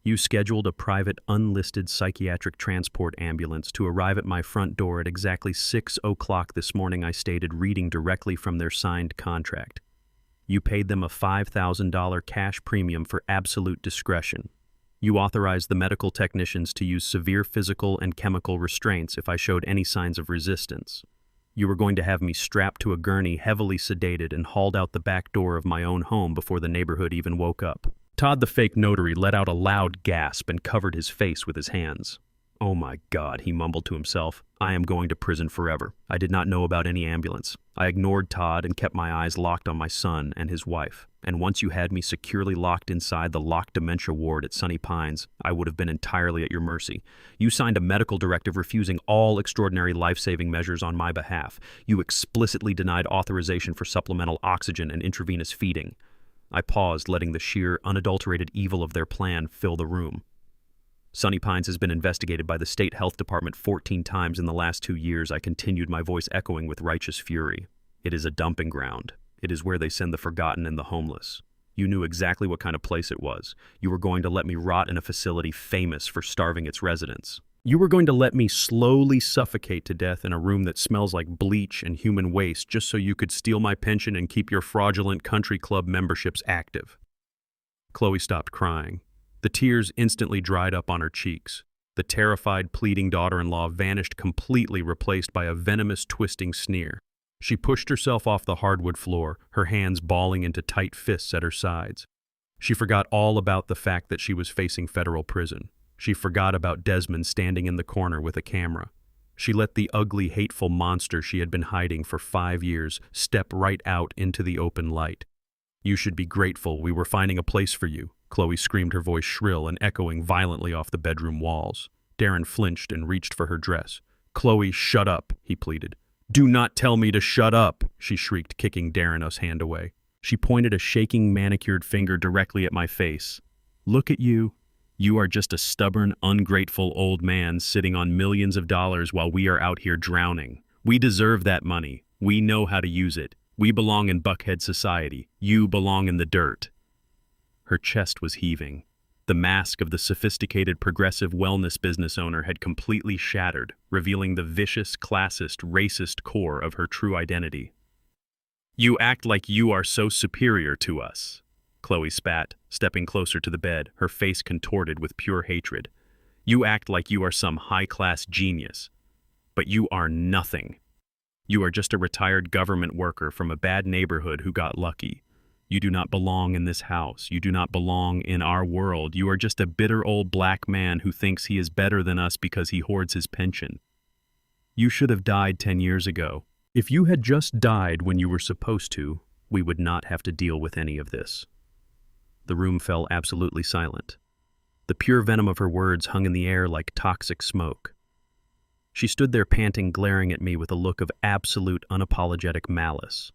S1: "You scheduled a private, unlisted psychiatric transport ambulance to arrive at my front door at exactly 6 o'clock this morning," I stated, reading directly from their signed contract. "You paid them a $5,000 cash premium for absolute discretion. You authorized the medical technicians to use severe physical and chemical restraints if I showed any signs of resistance. You were going to have me strapped to a gurney, heavily sedated, and hauled out the back door of my own home before the neighborhood even woke up. Todd the fake notary let out a loud gasp and covered his face with his hands. Oh my God, he mumbled to himself. I am going to prison forever. I did not know about any ambulance. I ignored Todd and kept my eyes locked on my son and his wife. And once you had me securely locked inside the locked dementia ward at Sunny Pines, I would have been entirely at your mercy. You signed a medical directive refusing all extraordinary life-saving measures on my behalf. You explicitly denied authorization for supplemental oxygen and intravenous feeding. I paused, letting the sheer, unadulterated evil of their plan fill the room. Sunny Pines has been investigated by the state health department 14 times in the last 2 years. I continued, my voice echoing with righteous fury. It is a dumping ground. It is where they send the forgotten and the homeless. You knew exactly what kind of place it was. You were going to let me rot in a facility famous for starving its residents. You were going to let me slowly suffocate to death in a room that smells like bleach and human waste just so you could steal my pension and keep your fraudulent country club memberships active. Chloe stopped crying. The tears instantly dried up on her cheeks. The terrified, pleading daughter-in-law vanished completely, replaced by a venomous, twisting sneer. She pushed herself off the hardwood floor, her hands balling into tight fists at her sides. She forgot all about the fact that she was facing federal prison. She forgot about Desmond standing in the corner with a camera. She let the ugly, hateful monster she had been hiding for 5 years step right out into the open light. You should be grateful we were finding a place for you, Chloe screamed, her voice shrill and echoing violently off the bedroom walls. Darren flinched and reached for her dress. Chloe, shut up, he pleaded. Do not tell me to shut up, she shrieked, kicking Darren's hand away. She pointed a shaking, manicured finger directly at my face. Look at you. You are just a stubborn, ungrateful old man sitting on millions of dollars while we are out here drowning. We deserve that money. We know how to use it. We belong in Buckhead society. You belong in the dirt. Her chest was heaving. The mask of the sophisticated progressive wellness business owner had completely shattered, revealing the vicious, classist, racist core of her true identity. You act like you are so superior to us, Chloe spat, stepping closer to the bed, her face contorted with pure hatred. You act like you are some high-class genius. But you are nothing. You are just a retired government worker from a bad neighborhood who got lucky. You do not belong in this house. You do not belong in our world. You are just a bitter old black man who thinks he is better than us because he hoards his pension. You should have died 10 years ago. If you had just died when you were supposed to, we would not have to deal with any of this. The room fell absolutely silent. The pure venom of her words hung in the air like toxic smoke. She stood there panting, glaring at me with a look of absolute, unapologetic malice.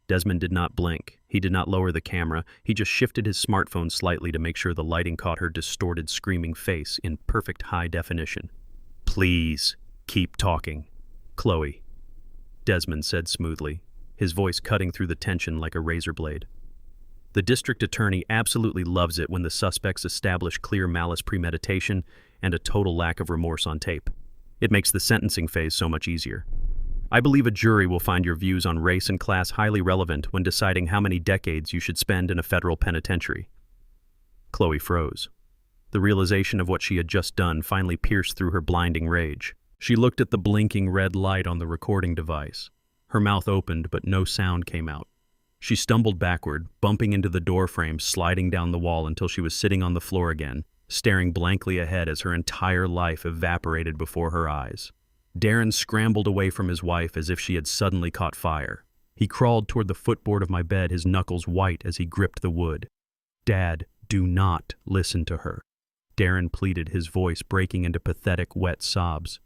S1: Desmond did not blink. He did not lower the camera. He just shifted his smartphone slightly to make sure the lighting caught her distorted, screaming face in perfect high definition. Please, keep talking, Chloe, Desmond said smoothly, his voice cutting through the tension like a razor blade. The district attorney absolutely loves it when the suspects establish clear malice, premeditation, and a total lack of remorse on tape. It makes the sentencing phase so much easier. I believe a jury will find your views on race and class highly relevant when deciding how many decades you should spend in a federal penitentiary. Chloe froze. The realization of what she had just done finally pierced through her blinding rage. She looked at the blinking red light on the recording device. Her mouth opened, but no sound came out. She stumbled backward, bumping into the doorframe, sliding down the wall until she was sitting on the floor again, staring blankly ahead as her entire life evaporated before her eyes. Darren scrambled away from his wife as if she had suddenly caught fire. He crawled toward the footboard of my bed, his knuckles white as he gripped the wood. Dad, do not listen to her, Darren pleaded, his voice breaking into pathetic, wet sobs.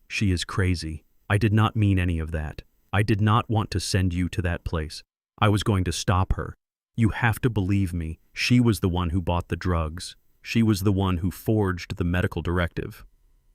S1: She is crazy. I did not mean any of that. I did not want to send you to that place. I was going to stop her. You have to believe me. She was the one who bought the drugs. She was the one who forged the medical directive.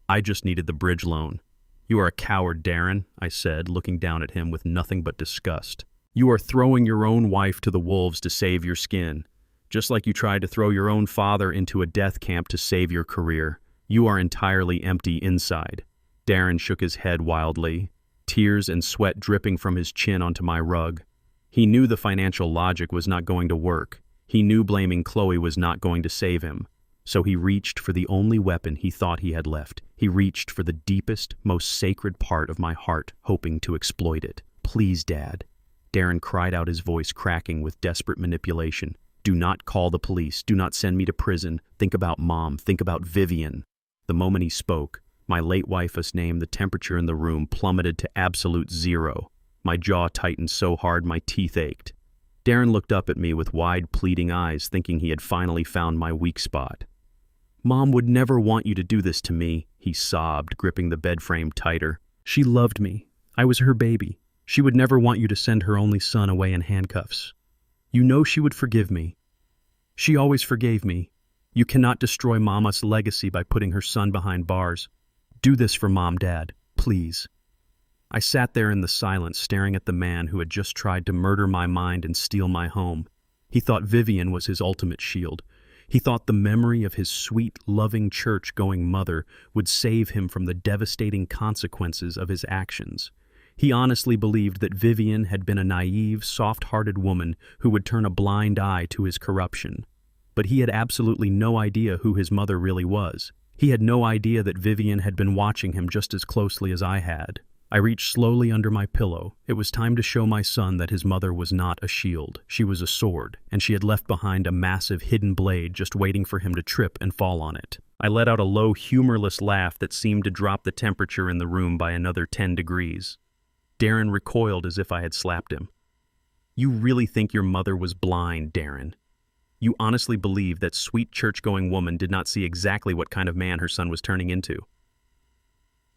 S1: I just needed the bridge loan. You are a coward, Darren, I said, looking down at him with nothing but disgust. You are throwing your own wife to the wolves to save your skin, just like you tried to throw your own father into a death camp to save your career. You are entirely empty inside. Darren shook his head wildly, tears and sweat dripping from his chin onto my rug. He knew the financial logic was not going to work. He knew blaming Chloe was not going to save him. So he reached for the only weapon he thought he had left. He reached for the deepest, most sacred part of my heart, hoping to exploit it. "Please, Dad." Darren cried out, his voice cracking with desperate manipulation. "Do not call the police. Do not send me to prison. Think about Mom. Think about Vivian." The moment he spoke, my late wife's name, the temperature in the room plummeted to absolute zero. My jaw tightened so hard my teeth ached. Darren looked up at me with wide, pleading eyes, thinking he had finally found my weak spot. "Mom would never want you to do this to me," he sobbed, gripping the bed frame tighter. "She loved me. I was her baby. She would never want you to send her only son away in handcuffs. You know she would forgive me. She always forgave me. You cannot destroy Mama's legacy by putting her son behind bars. Do this for Mom, Dad, please." I sat there in the silence, staring at the man who had just tried to murder my mind and steal my home. He thought Vivian was his ultimate shield. He thought the memory of his sweet, loving, church-going mother would save him from the devastating consequences of his actions. He honestly believed that Vivian had been a naive, soft-hearted woman who would turn a blind eye to his corruption. But he had absolutely no idea who his mother really was. He had no idea that Vivian had been watching him just as closely as I had. I reached slowly under my pillow. It was time to show my son that his mother was not a shield. She was a sword, and she had left behind a massive hidden blade just waiting for him to trip and fall on it. I let out a low, humorless laugh that seemed to drop the temperature in the room by another 10 degrees. Darren recoiled as if I had slapped him. "You really think your mother was blind, Darren? You honestly believe that sweet church-going woman did not see exactly what kind of man her son was turning into?"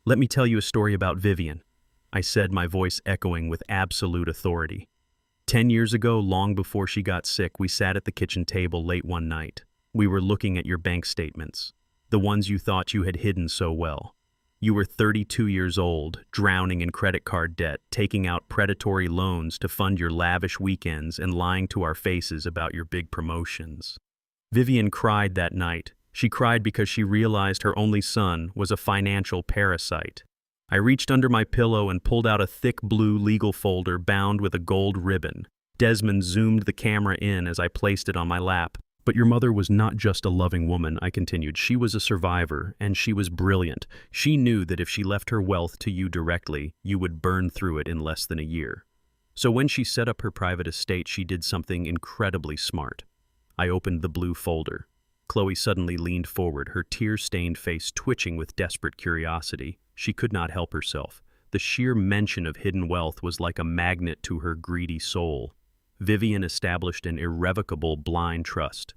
S1: "Let me tell you a story about Vivian," I said, my voice echoing with absolute authority. 10 years ago, long before she got sick, we sat at the kitchen table late one night. We were looking at your bank statements, the ones you thought you had hidden so well. You were 32 years old, drowning in credit card debt, taking out predatory loans to fund your lavish weekends and lying to our faces about your big promotions. Vivian cried that night. She cried because she realized her only son was a financial parasite. I reached under my pillow and pulled out a thick blue legal folder bound with a gold ribbon. Desmond zoomed the camera in as I placed it on my lap. "But your mother was not just a loving woman," I continued. "She was a survivor, and she was brilliant. She knew that if she left her wealth to you directly, you would burn through it in less than a year. So when she set up her private estate, she did something incredibly smart." I opened the blue folder. Chloe suddenly leaned forward, her tear-stained face twitching with desperate curiosity. She could not help herself. The sheer mention of hidden wealth was like a magnet to her greedy soul. Vivian established an irrevocable blind trust.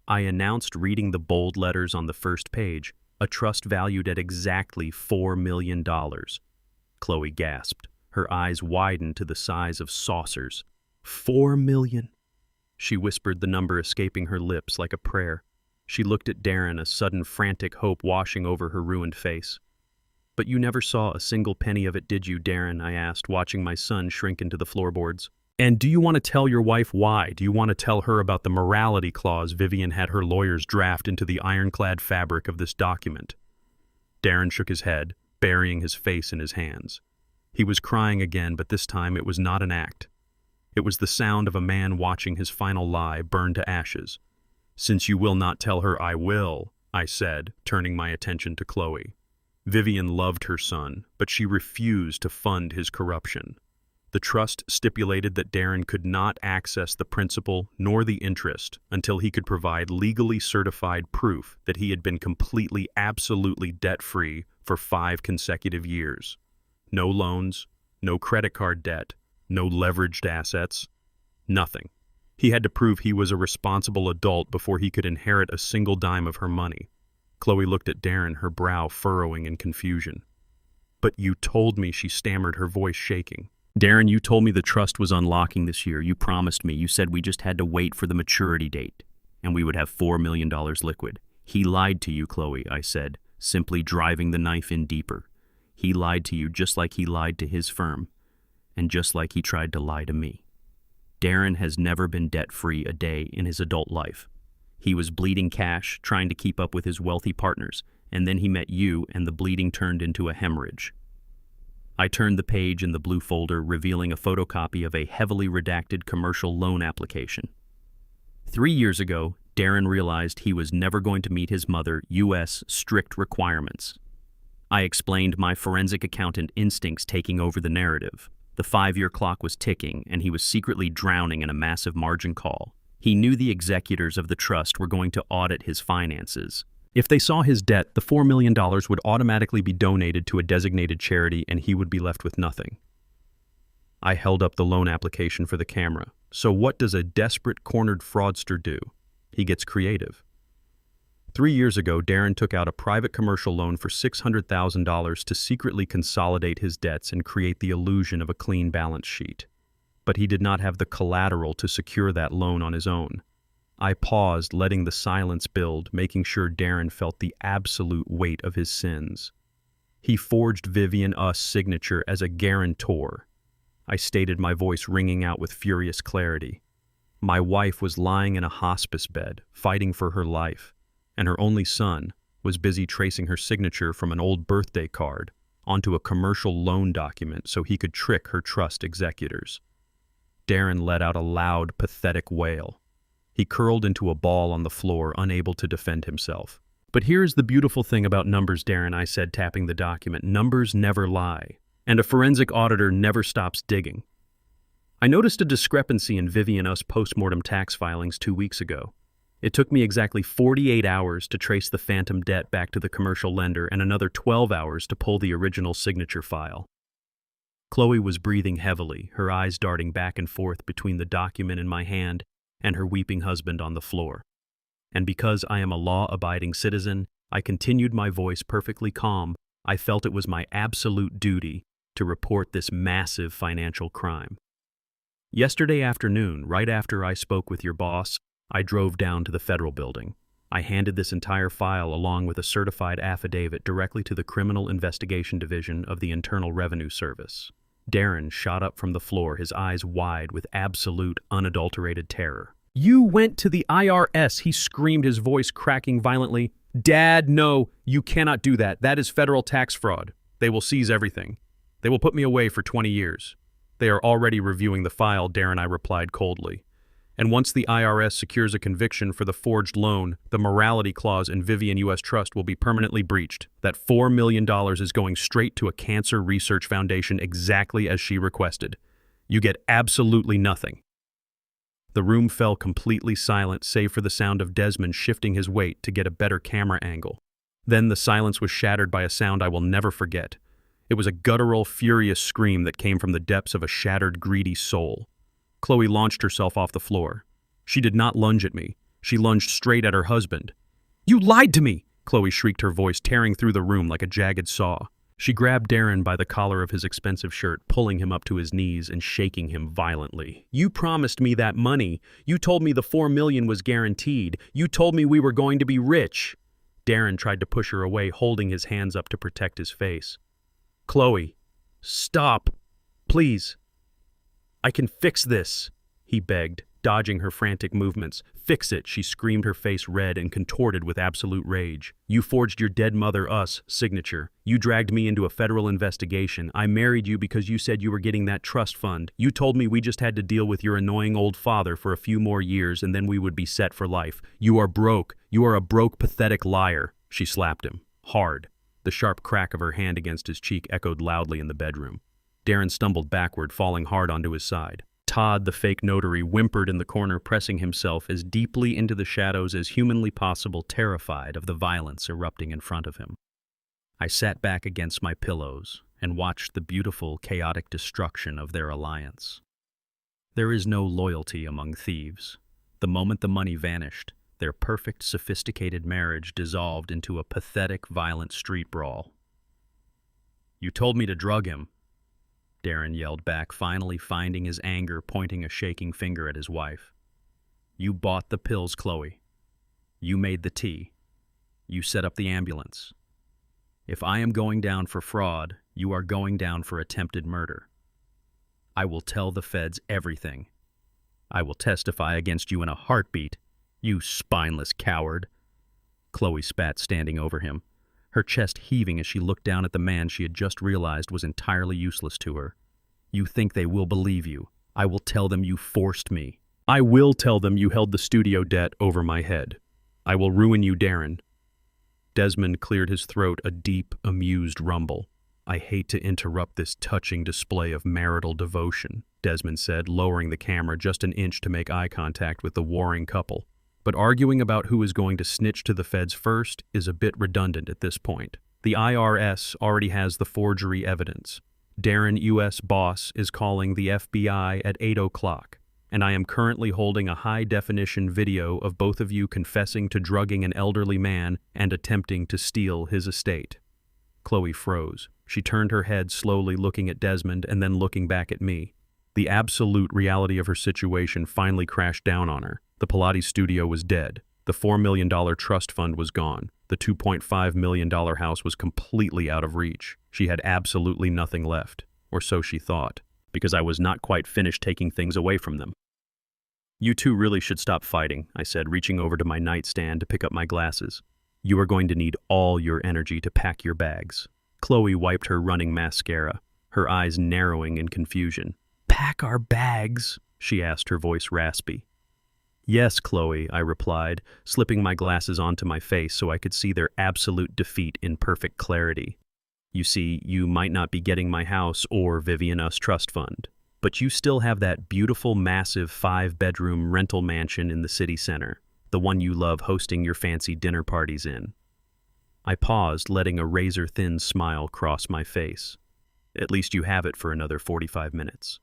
S1: I announced, reading the bold letters on the first page, a trust valued at exactly $4 million. Chloe gasped. Her eyes widened to the size of saucers. $4 million? She whispered, the number escaping her lips like a prayer. She looked at Darren, a sudden frantic hope washing over her ruined face. "But you never saw a single penny of it, did you, Darren?" I asked, watching my son shrink into the floorboards. "And do you want to tell your wife why? Do you want to tell her about the morality clause Vivian had her lawyers draft into the ironclad fabric of this document?" Darren shook his head, burying his face in his hands. He was crying again, but this time it was not an act. It was the sound of a man watching his final lie burn to ashes. "Since you will not tell her, I will," I said, turning my attention to Chloe. Vivian loved her son, but she refused to fund his corruption. The trust stipulated that Darren could not access the principal nor the interest until he could provide legally certified proof that he had been completely, absolutely debt-free for 5 consecutive years. No loans, no credit card debt, no leveraged assets, nothing. He had to prove he was a responsible adult before he could inherit a single dime of her money. Chloe looked at Darren, her brow furrowing in confusion. "But you told me," she stammered, her voice shaking. "Darren, you told me the trust was unlocking this year. You promised me. You said we just had to wait for the maturity date, and we would have $4 million liquid." "He lied to you, Chloe," I said, simply driving the knife in deeper. "He lied to you just like he lied to his firm, and just like he tried to lie to me. Darren has never been debt-free a day in his adult life. He was bleeding cash, trying to keep up with his wealthy partners, and then he met you, and the bleeding turned into a hemorrhage." I turned the page in the blue folder, revealing a photocopy of a heavily redacted commercial loan application. 3 years ago, Darren realized he was never going to meet his mother U.S. strict requirements. I explained, my forensic accountant instincts taking over the narrative. The 5-year clock was ticking, and he was secretly drowning in a massive margin call. He knew the executors of the trust were going to audit his finances. If they saw his debt, the $4 million would automatically be donated to a designated charity and he would be left with nothing. I held up the loan application for the camera. So what does a desperate, cornered fraudster do? He gets creative. 3 years ago, Darren took out a private commercial loan for $600,000 to secretly consolidate his debts and create the illusion of a clean balance sheet. But he did not have the collateral to secure that loan on his own. I paused, letting the silence build, making sure Darren felt the absolute weight of his sins. He forged Vivian Us' signature as a guarantor. I stated, my voice ringing out with furious clarity. My wife was lying in a hospice bed, fighting for her life, and her only son was busy tracing her signature from an old birthday card onto a commercial loan document so he could trick her trust executors. Darren let out a loud, pathetic wail. He curled into a ball on the floor, unable to defend himself. But here's the beautiful thing about numbers, Darren, I said, tapping the document. Numbers never lie, and a forensic auditor never stops digging. I noticed a discrepancy in Vivian Us' postmortem tax filings 2 weeks ago. It took me exactly 48 hours to trace the phantom debt back to the commercial lender and another 12 hours to pull the original signature file. Chloe was breathing heavily, her eyes darting back and forth between the document in my hand and her weeping husband on the floor. And because I am a law-abiding citizen, I continued, my voice perfectly calm. I felt it was my absolute duty to report this massive financial crime. Yesterday afternoon, right after I spoke with your boss, I drove down to the federal building. I handed this entire file along with a certified affidavit directly to the Criminal Investigation Division of the Internal Revenue Service. Darren shot up from the floor, his eyes wide with absolute, unadulterated terror. You went to the IRS, he screamed, his voice cracking violently. Dad, no, you cannot do that. That is federal tax fraud. They will seize everything. They will put me away for 20 years. They are already reviewing the file, Darren, I replied coldly. And once the IRS secures a conviction for the forged loan, the morality clause in Vivian U.S. Trust will be permanently breached. That $4 million is going straight to a cancer research foundation exactly as she requested. You get absolutely nothing. The room fell completely silent, save for the sound of Desmond shifting his weight to get a better camera angle. Then the silence was shattered by a sound I will never forget. It was a guttural, furious scream that came from the depths of a shattered, greedy soul. Chloe launched herself off the floor. She did not lunge at me. She lunged straight at her husband. You lied to me! Chloe shrieked, her voice tearing through the room like a jagged saw. She grabbed Darren by the collar of his expensive shirt, pulling him up to his knees and shaking him violently. You promised me that money. You told me the $4 million was guaranteed. You told me we were going to be rich. Darren tried to push her away, holding his hands up to protect his face. Chloe, stop. Please. I can fix this, he begged, dodging her frantic movements. Fix it, she screamed, her face red and contorted with absolute rage. You forged your dead mother, Us, signature. You dragged me into a federal investigation. I married you because you said you were getting that trust fund. You told me we just had to deal with your annoying old father for a few more years and then we would be set for life. You are broke. You are a broke, pathetic liar. She slapped him, hard. The sharp crack of her hand against his cheek echoed loudly in the bedroom. Darren stumbled backward, falling hard onto his side. Todd, the fake notary, whimpered in the corner, pressing himself as deeply into the shadows as humanly possible, terrified of the violence erupting in front of him. I sat back against my pillows and watched the beautiful, chaotic destruction of their alliance. There is no loyalty among thieves. The moment the money vanished, their perfect, sophisticated marriage dissolved into a pathetic, violent street brawl. You told me to drug him, Darren yelled back, finally finding his anger, pointing a shaking finger at his wife. You bought the pills, Chloe. You made the tea. You set up the ambulance. If I am going down for fraud, you are going down for attempted murder. I will tell the feds everything. I will testify against you in a heartbeat, you spineless coward. Chloe spat, standing over him, her chest heaving as she looked down at the man she had just realized was entirely useless to her. You think they will believe you. I will tell them you forced me. I will tell them you held the studio debt over my head. I will ruin you, Darren. Desmond cleared his throat, a deep, amused rumble. I hate to interrupt this touching display of marital devotion, Desmond said, lowering the camera just an inch to make eye contact with the warring couple. But arguing about who is going to snitch to the feds first is a bit redundant at this point. The IRS already has the forgery evidence. Darren, U.S. boss, is calling the FBI at 8 o'clock, and I am currently holding a high-definition video of both of you confessing to drugging an elderly man and attempting to steal his estate. Chloe froze. She turned her head slowly, looking at Desmond and then looking back at me. The absolute reality of her situation finally crashed down on her. The Pilates studio was dead. The $4 million trust fund was gone. The $2.5 million house was completely out of reach. She had absolutely nothing left, or so she thought, because I was not quite finished taking things away from them. You two really should stop fighting, I said, reaching over to my nightstand to pick up my glasses. You are going to need all your energy to pack your bags. Chloe wiped her running mascara, her eyes narrowing in confusion. Pack our bags? She asked, her voice raspy. Yes, Chloe, I replied, slipping my glasses onto my face so I could see their absolute defeat in perfect clarity. You see, you might not be getting my house or Vivian Us trust fund, but you still have that beautiful, massive 5-bedroom rental mansion in the city center, the one you love hosting your fancy dinner parties in. I paused, letting a razor-thin smile cross my face. At least you have it for another 45 minutes.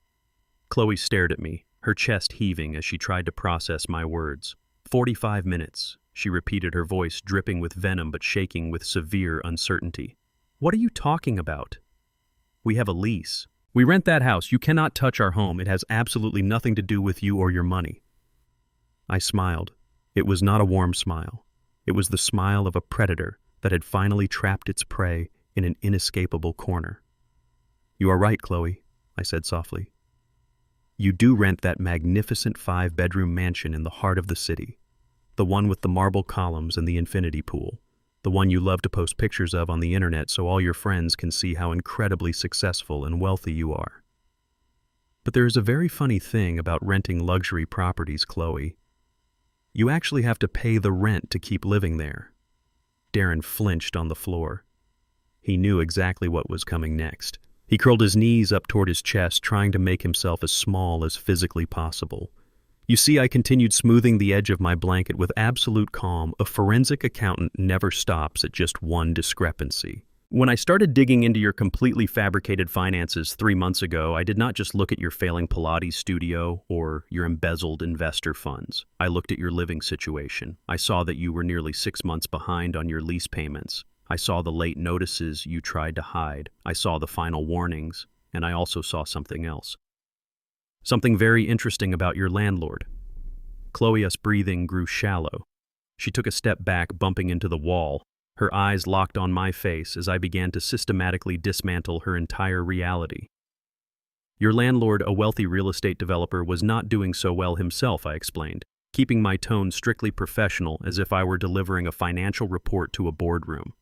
S1: Chloe stared at me, her chest heaving as she tried to process my words. 45 minutes, she repeated, her voice dripping with venom but shaking with severe uncertainty. What are you talking about? We have a lease. We rent that house. You cannot touch our home. It has absolutely nothing to do with you or your money. I smiled. It was not a warm smile. It was the smile of a predator that had finally trapped its prey in an inescapable corner. You are right, Chloe, I said softly. You do rent that magnificent 5-bedroom mansion in the heart of the city, the one with the marble columns and the infinity pool, the one you love to post pictures of on the internet so all your friends can see how incredibly successful and wealthy you are. But there is a very funny thing about renting luxury properties, Chloe. You actually have to pay the rent to keep living there. Darren flinched on the floor. He knew exactly what was coming next. He curled his knees up toward his chest, trying to make himself as small as physically possible. You see, I continued, smoothing the edge of my blanket with absolute calm. A forensic accountant never stops at just one discrepancy. When I started digging into your completely fabricated finances 3 months ago, I did not just look at your failing Pilates studio or your embezzled investor funds. I looked at your living situation. I saw that you were nearly 6 months behind on your lease payments. I saw the late notices you tried to hide. I saw the final warnings, and I also saw something else. Something very interesting about your landlord. Chloe's breathing grew shallow. She took a step back, bumping into the wall. Her eyes locked on my face as I began to systematically dismantle her entire reality. Your landlord, a wealthy real estate developer, was not doing so well himself, I explained, keeping my tone strictly professional as if I were delivering a financial report to a boardroom.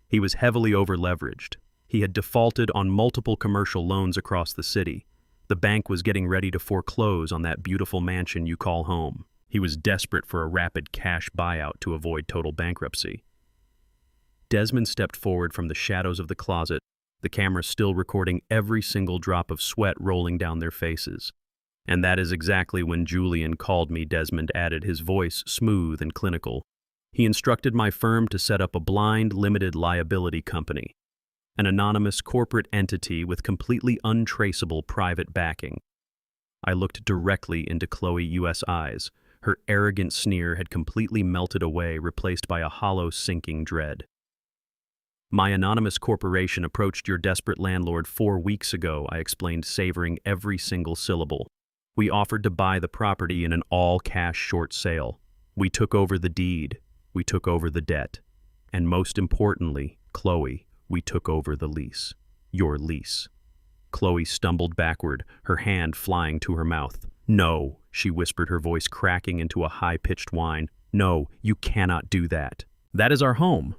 S1: He was heavily over-leveraged. He had defaulted on multiple commercial loans across the city. The bank was getting ready to foreclose on that beautiful mansion you call home. He was desperate for a rapid cash buyout to avoid total bankruptcy. Desmond stepped forward from the shadows of the closet, the camera still recording every single drop of sweat rolling down their faces. And that is exactly when Julian called me, Desmond added, his voice smooth and clinical. He instructed my firm to set up a blind, limited liability company, an anonymous corporate entity with completely untraceable private backing. I looked directly into Chloe U.S. eyes. Her arrogant sneer had completely melted away, replaced by a hollow, sinking dread. My anonymous corporation approached your desperate landlord 4 weeks ago, I explained, savoring every single syllable. We offered to buy the property in an all-cash short sale. We took over the deed. We took over the debt. And most importantly, Chloe, we took over the lease. Your lease. Chloe stumbled backward, her hand flying to her mouth. No, she whispered, her voice cracking into a high-pitched whine. No, you cannot do that. That is our home.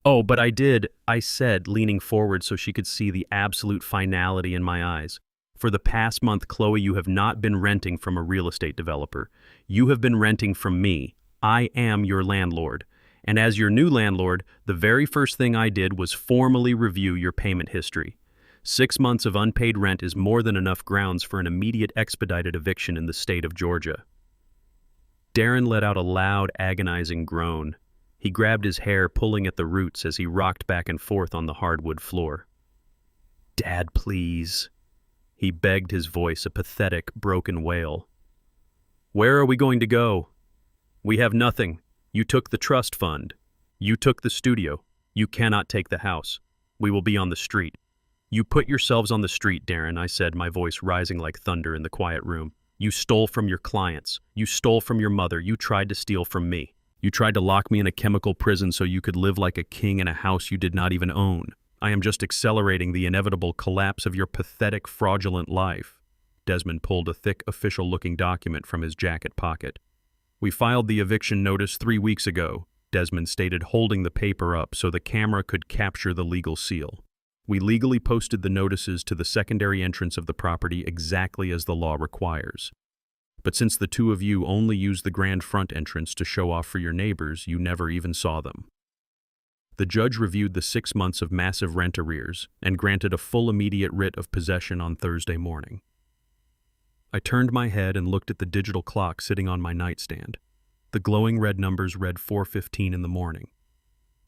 S1: Oh, but I said, leaning forward so she could see the absolute finality in my eyes. For the past month, Chloe, you have not been renting from a real estate developer. You have been renting from me. I am your landlord. And as your new landlord, the very first thing I did was formally review your payment history. 6 months of unpaid rent is more than enough grounds for an immediate expedited eviction in the state of Georgia." Darren let out a loud, agonizing groan. He grabbed his hair, pulling at the roots as he rocked back and forth on the hardwood floor. "Dad, please." He begged, his voice a pathetic, broken wail. "Where are we going to go? We have nothing. You took the trust fund. You took the studio. You cannot take the house. We will be on the street." "You put yourselves on the street, Darren," I said, my voice rising like thunder in the quiet room. "You stole from your clients. You stole from your mother. You tried to steal from me. You tried to lock me in a chemical prison so you could live like a king in a house you did not even own. I am just accelerating the inevitable collapse of your pathetic, fraudulent life." Desmond pulled a thick, official-looking document from his jacket pocket. "We filed the eviction notice 3 weeks ago," Desmond stated, holding the paper up so the camera could capture the legal seal. "We legally posted the notices to the secondary entrance of the property exactly as the law requires. But since the two of you only used the grand front entrance to show off for your neighbors, you never even saw them." The judge reviewed the 6 months of massive rent arrears and granted a full immediate writ of possession on Thursday morning. I turned my head and looked at the digital clock sitting on my nightstand. The glowing red numbers read 4:15 in the morning.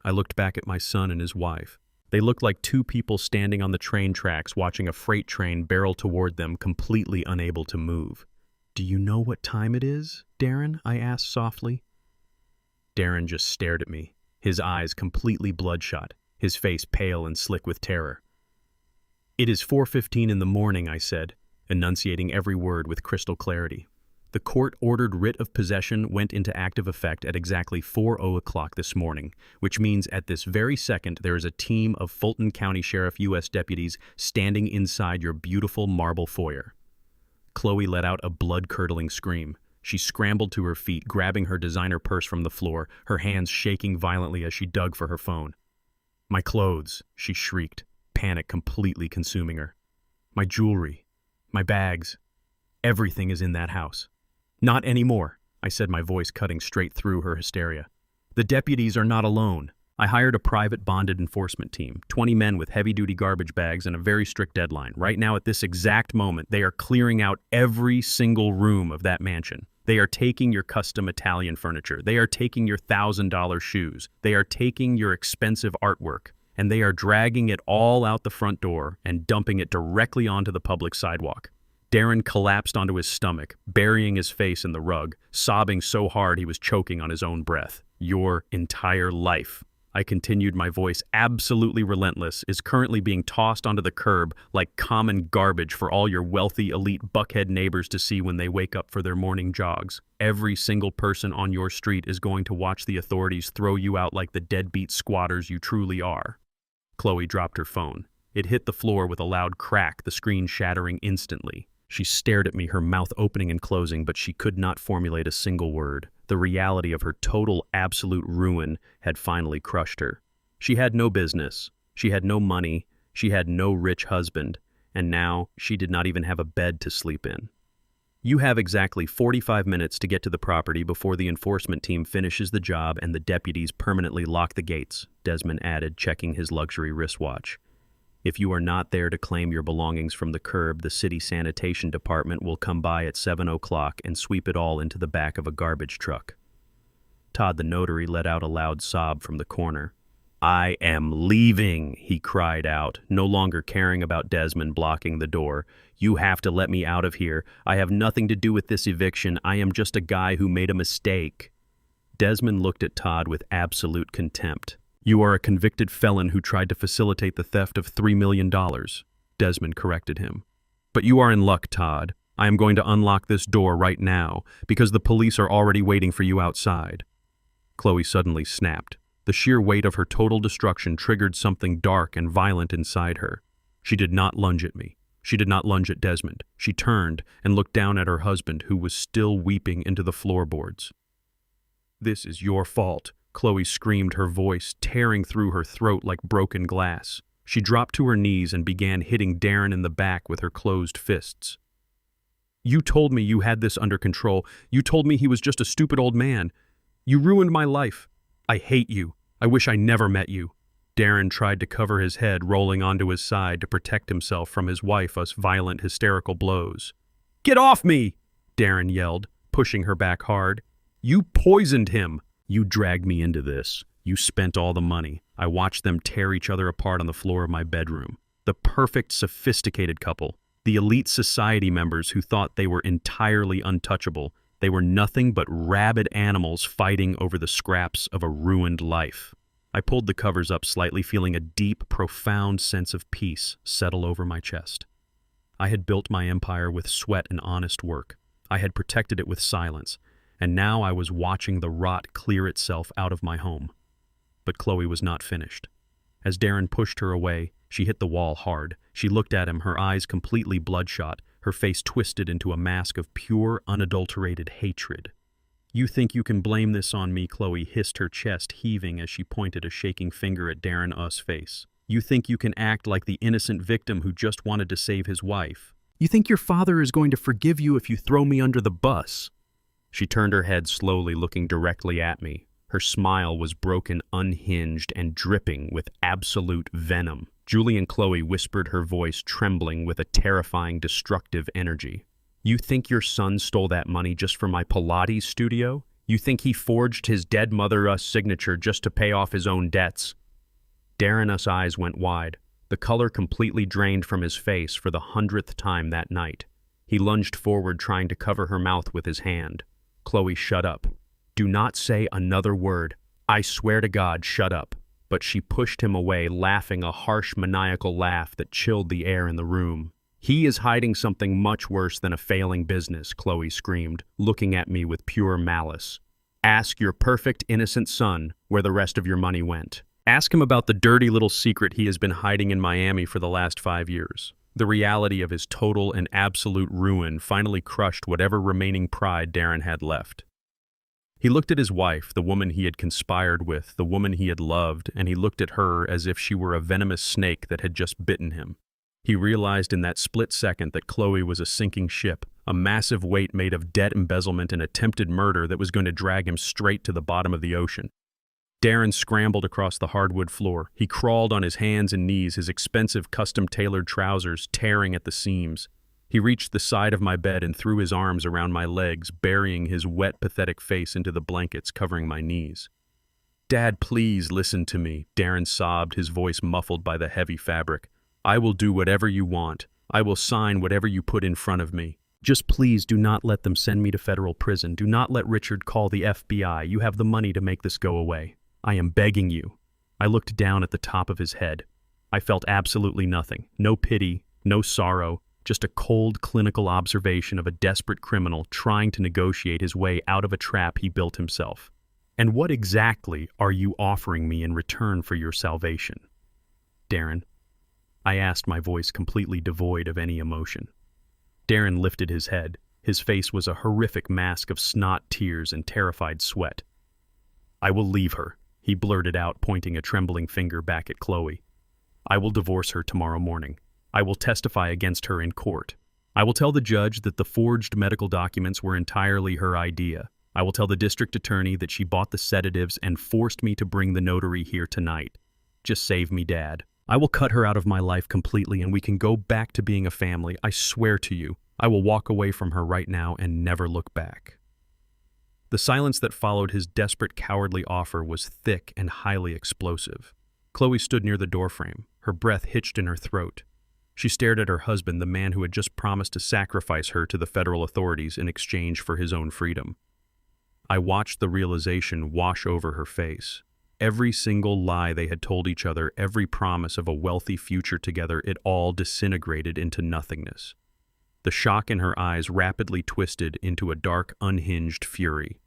S1: I looked back at my son and his wife. They looked like two people standing on the train tracks watching a freight train barrel toward them, completely unable to move. "Do you know what time it is, Darren?" I asked softly. Darren just stared at me, his eyes completely bloodshot, his face pale and slick with terror. "It is 4:15 in the morning," I said, enunciating every word with crystal clarity. "The court-ordered writ of possession went into active effect at exactly 4:00 o'clock this morning, which means at this very second there is a team of Fulton County Sheriff U.S. deputies standing inside your beautiful marble foyer." Chloe let out a blood-curdling scream. She scrambled to her feet, grabbing her designer purse from the floor, her hands shaking violently as she dug for her phone. "My clothes," she shrieked, panic completely consuming her. "My jewelry, my bags, everything is in that house." "Not anymore," I said, my voice cutting straight through her hysteria. "The deputies are not alone. I hired a private bonded enforcement team, 20 men with heavy-duty garbage bags and a very strict deadline. Right now, at this exact moment, they are clearing out every single room of that mansion. They are taking your custom Italian furniture. They are taking your $1,000 shoes. They are taking your expensive artwork. And they are dragging it all out the front door and dumping it directly onto the public sidewalk." Darren collapsed onto his stomach, burying his face in the rug, sobbing so hard he was choking on his own breath. "Your entire life," I continued, my voice absolutely relentless, "is currently being tossed onto the curb like common garbage for all your wealthy, elite buckhead neighbors to see when they wake up for their morning jogs. Every single person on your street is going to watch the authorities throw you out like the deadbeat squatters you truly are." Chloe dropped her phone. It hit the floor with a loud crack, the screen shattering instantly. She stared at me, her mouth opening and closing, but she could not formulate a single word. The reality of her total, absolute ruin had finally crushed her. She had no business. She had no money. She had no rich husband. And now she did not even have a bed to sleep in. "You have exactly 45 minutes to get to the property before the enforcement team finishes the job and the deputies permanently lock the gates," Desmond added, checking his luxury wristwatch. "If you are not there to claim your belongings from the curb, the city sanitation department will come by at 7 o'clock and sweep it all into the back of a garbage truck." Todd the notary let out a loud sob from the corner. "I am leaving," he cried out, no longer caring about Desmond blocking the door. "You have to let me out of here. I have nothing to do with this eviction. I am just a guy who made a mistake." Desmond looked at Todd with absolute contempt. "You are a convicted felon who tried to facilitate the theft of $3 million, Desmond corrected him. "But you are in luck, Todd. I am going to unlock this door right now, because the police are already waiting for you outside." Chloe suddenly snapped. The sheer weight of her total destruction triggered something dark and violent inside her. She did not lunge at me. She did not lunge at Desmond. She turned and looked down at her husband, who was still weeping into the floorboards. "This is your fault," Chloe screamed, her voice tearing through her throat like broken glass. She dropped to her knees and began hitting Darren in the back with her closed fists. "You told me you had this under control. You told me he was just a stupid old man. You ruined my life. I hate you. I wish I never met you." Darren tried to cover his head, rolling onto his side to protect himself from his wife's violent, hysterical blows. "Get off me!" Darren yelled, pushing her back hard. "You poisoned him. You dragged me into this. You spent all the money." I watched them tear each other apart on the floor of my bedroom. The perfect, sophisticated couple. The elite society members who thought they were entirely untouchable. They were nothing but rabid animals fighting over the scraps of a ruined life. I pulled the covers up slightly, feeling a deep, profound sense of peace settle over my chest. I had built my empire with sweat and honest work. I had protected it with silence, and now I was watching the rot clear itself out of my home. But Chloe was not finished. As Darren pushed her away, she hit the wall hard. She looked at him, her eyes completely bloodshot, her face twisted into a mask of pure, unadulterated hatred. "You think you can blame this on me?" Chloe hissed, her chest heaving as she pointed a shaking finger at Darren's face. "You think you can act like the innocent victim who just wanted to save his wife? You think your father is going to forgive you if you throw me under the bus?" She turned her head slowly, looking directly at me. Her smile was broken, unhinged, and dripping with absolute venom. Julie and Chloe whispered, her voice trembling with a terrifying, destructive energy. "You think your son stole that money just for my Pilates studio? You think he forged his dead mother's signature just to pay off his own debts?" Darren's eyes went wide. The color completely drained from his face for the 100th time that night. He lunged forward, trying to cover her mouth with his hand. "Chloe, shut up. Do not say another word. I swear to God, shut up." But she pushed him away, laughing a harsh, maniacal laugh that chilled the air in the room. "He is hiding something much worse than a failing business," Chloe screamed, looking at me with pure malice. "Ask your perfect, innocent son where the rest of your money went. Ask him about the dirty little secret he has been hiding in Miami for the last 5 years. The reality of his total and absolute ruin finally crushed whatever remaining pride Darren had left." He looked at his wife, the woman he had conspired with, the woman he had loved, and he looked at her as if she were a venomous snake that had just bitten him. He realized in that split second that Chloe was a sinking ship, a massive weight made of debt embezzlement and attempted murder that was going to drag him straight to the bottom of the ocean. Darren scrambled across the hardwood floor. He crawled on his hands and knees, his expensive custom-tailored trousers tearing at the seams. He reached the side of my bed and threw his arms around my legs, burying his wet, pathetic face into the blankets covering my knees. "Dad, please listen to me," Darren sobbed, his voice muffled by the heavy fabric. "I will do whatever you want. I will sign whatever you put in front of me. Just please do not let them send me to federal prison. Do not let Richard call the FBI. You have the money to make this go away. I am begging you." I looked down at the top of his head. I felt absolutely nothing. No pity, no sorrow, just a cold, clinical observation of a desperate criminal trying to negotiate his way out of a trap he built himself. "And what exactly are you offering me in return for your salvation, Darren?" I asked, my voice completely devoid of any emotion. Darren lifted his head. His face was a horrific mask of snot, tears, and terrified sweat. "I will leave her," he blurted out, pointing a trembling finger back at Chloe. "I will divorce her tomorrow morning. I will testify against her in court. I will tell the judge that the forged medical documents were entirely her idea. I will tell the district attorney that she bought the sedatives and forced me to bring the notary here tonight. Just save me, Dad. I will cut her out of my life completely and we can go back to being a family. I swear to you, I will walk away from her right now and never look back." The silence that followed his desperate, cowardly offer was thick and highly explosive. Chloe stood near the doorframe, her breath hitched in her throat. She stared at her husband, the man who had just promised to sacrifice her to the federal authorities in exchange for his own freedom. I watched the realization wash over her face. Every single lie they had told each other, every promise of a wealthy future together, it all disintegrated into nothingness. The shock in her eyes rapidly twisted into a dark, unhinged fury.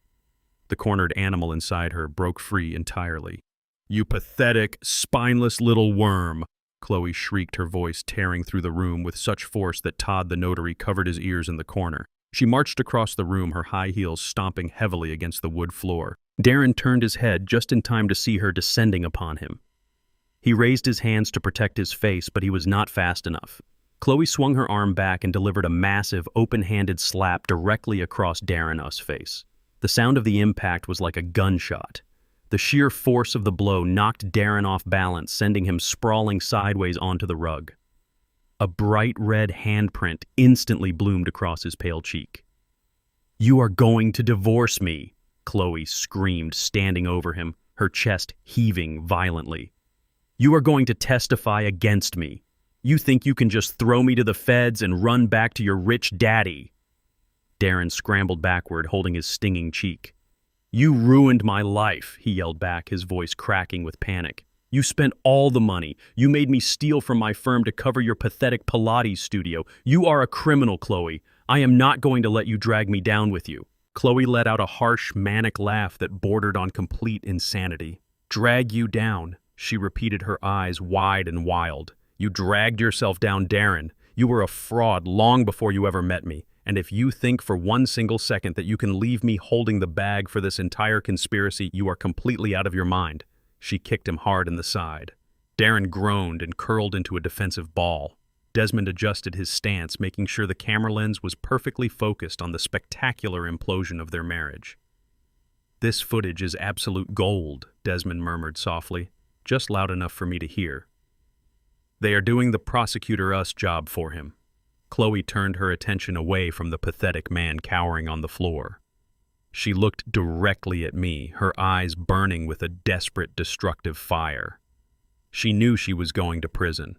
S1: The cornered animal inside her broke free entirely. "You pathetic, spineless little worm!" Chloe shrieked, her voice tearing through the room with such force that Todd the notary covered his ears in the corner. She marched across the room, her high heels stomping heavily against the wood floor. Darren turned his head just in time to see her descending upon him. He raised his hands to protect his face, but he was not fast enough. Chloe swung her arm back and delivered a massive, open-handed slap directly across Darren's face. The sound of the impact was like a gunshot. The sheer force of the blow knocked Darren off balance, sending him sprawling sideways onto the rug. A bright red handprint instantly bloomed across his pale cheek. "You are going to divorce me," Chloe screamed, standing over him, her chest heaving violently. "You are going to testify against me. You think you can just throw me to the feds and run back to your rich daddy?" Darren scrambled backward, holding his stinging cheek. "You ruined my life," he yelled back, his voice cracking with panic. "You spent all the money. You made me steal from my firm to cover your pathetic Pilates studio. You are a criminal, Chloe. I am not going to let you drag me down with you." Chloe let out a harsh, manic laugh that bordered on complete insanity. "Drag you down," she repeated, her eyes wide and wild. "You dragged yourself down, Darren. You were a fraud long before you ever met me. And if you think for one single second that you can leave me holding the bag for this entire conspiracy, you are completely out of your mind." She kicked him hard in the side. Darren groaned and curled into a defensive ball. Desmond adjusted his stance, making sure the camera lens was perfectly focused on the spectacular implosion of their marriage. "This footage is absolute gold," Desmond murmured softly, just loud enough for me to hear. "They are doing the prosecutor-us job for him." Chloe turned her attention away from the pathetic man cowering on the floor. She looked directly at me, her eyes burning with a desperate, destructive fire. She knew she was going to prison.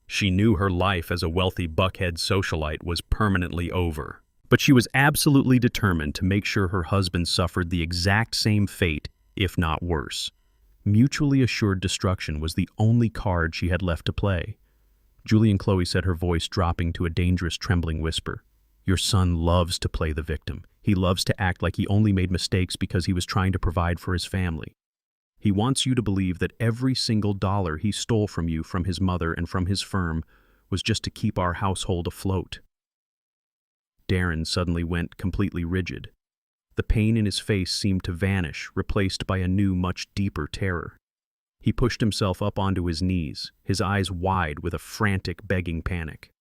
S1: She knew her life as a wealthy Buckhead socialite was permanently over. But she was absolutely determined to make sure her husband suffered the exact same fate, if not worse. Mutually assured destruction was the only card she had left to play. Julie, Chloe said, her voice dropping to a dangerous, trembling whisper. "Your son loves to play the victim. He loves to act like he only made mistakes because he was trying to provide for his family. He wants you to believe that every single dollar he stole from you, from his mother, and from his firm was just to keep our household afloat." Darren suddenly went completely rigid. The pain in his face seemed to vanish, replaced by a new, much deeper terror. He pushed himself up onto his knees, his eyes wide with a frantic, begging panic.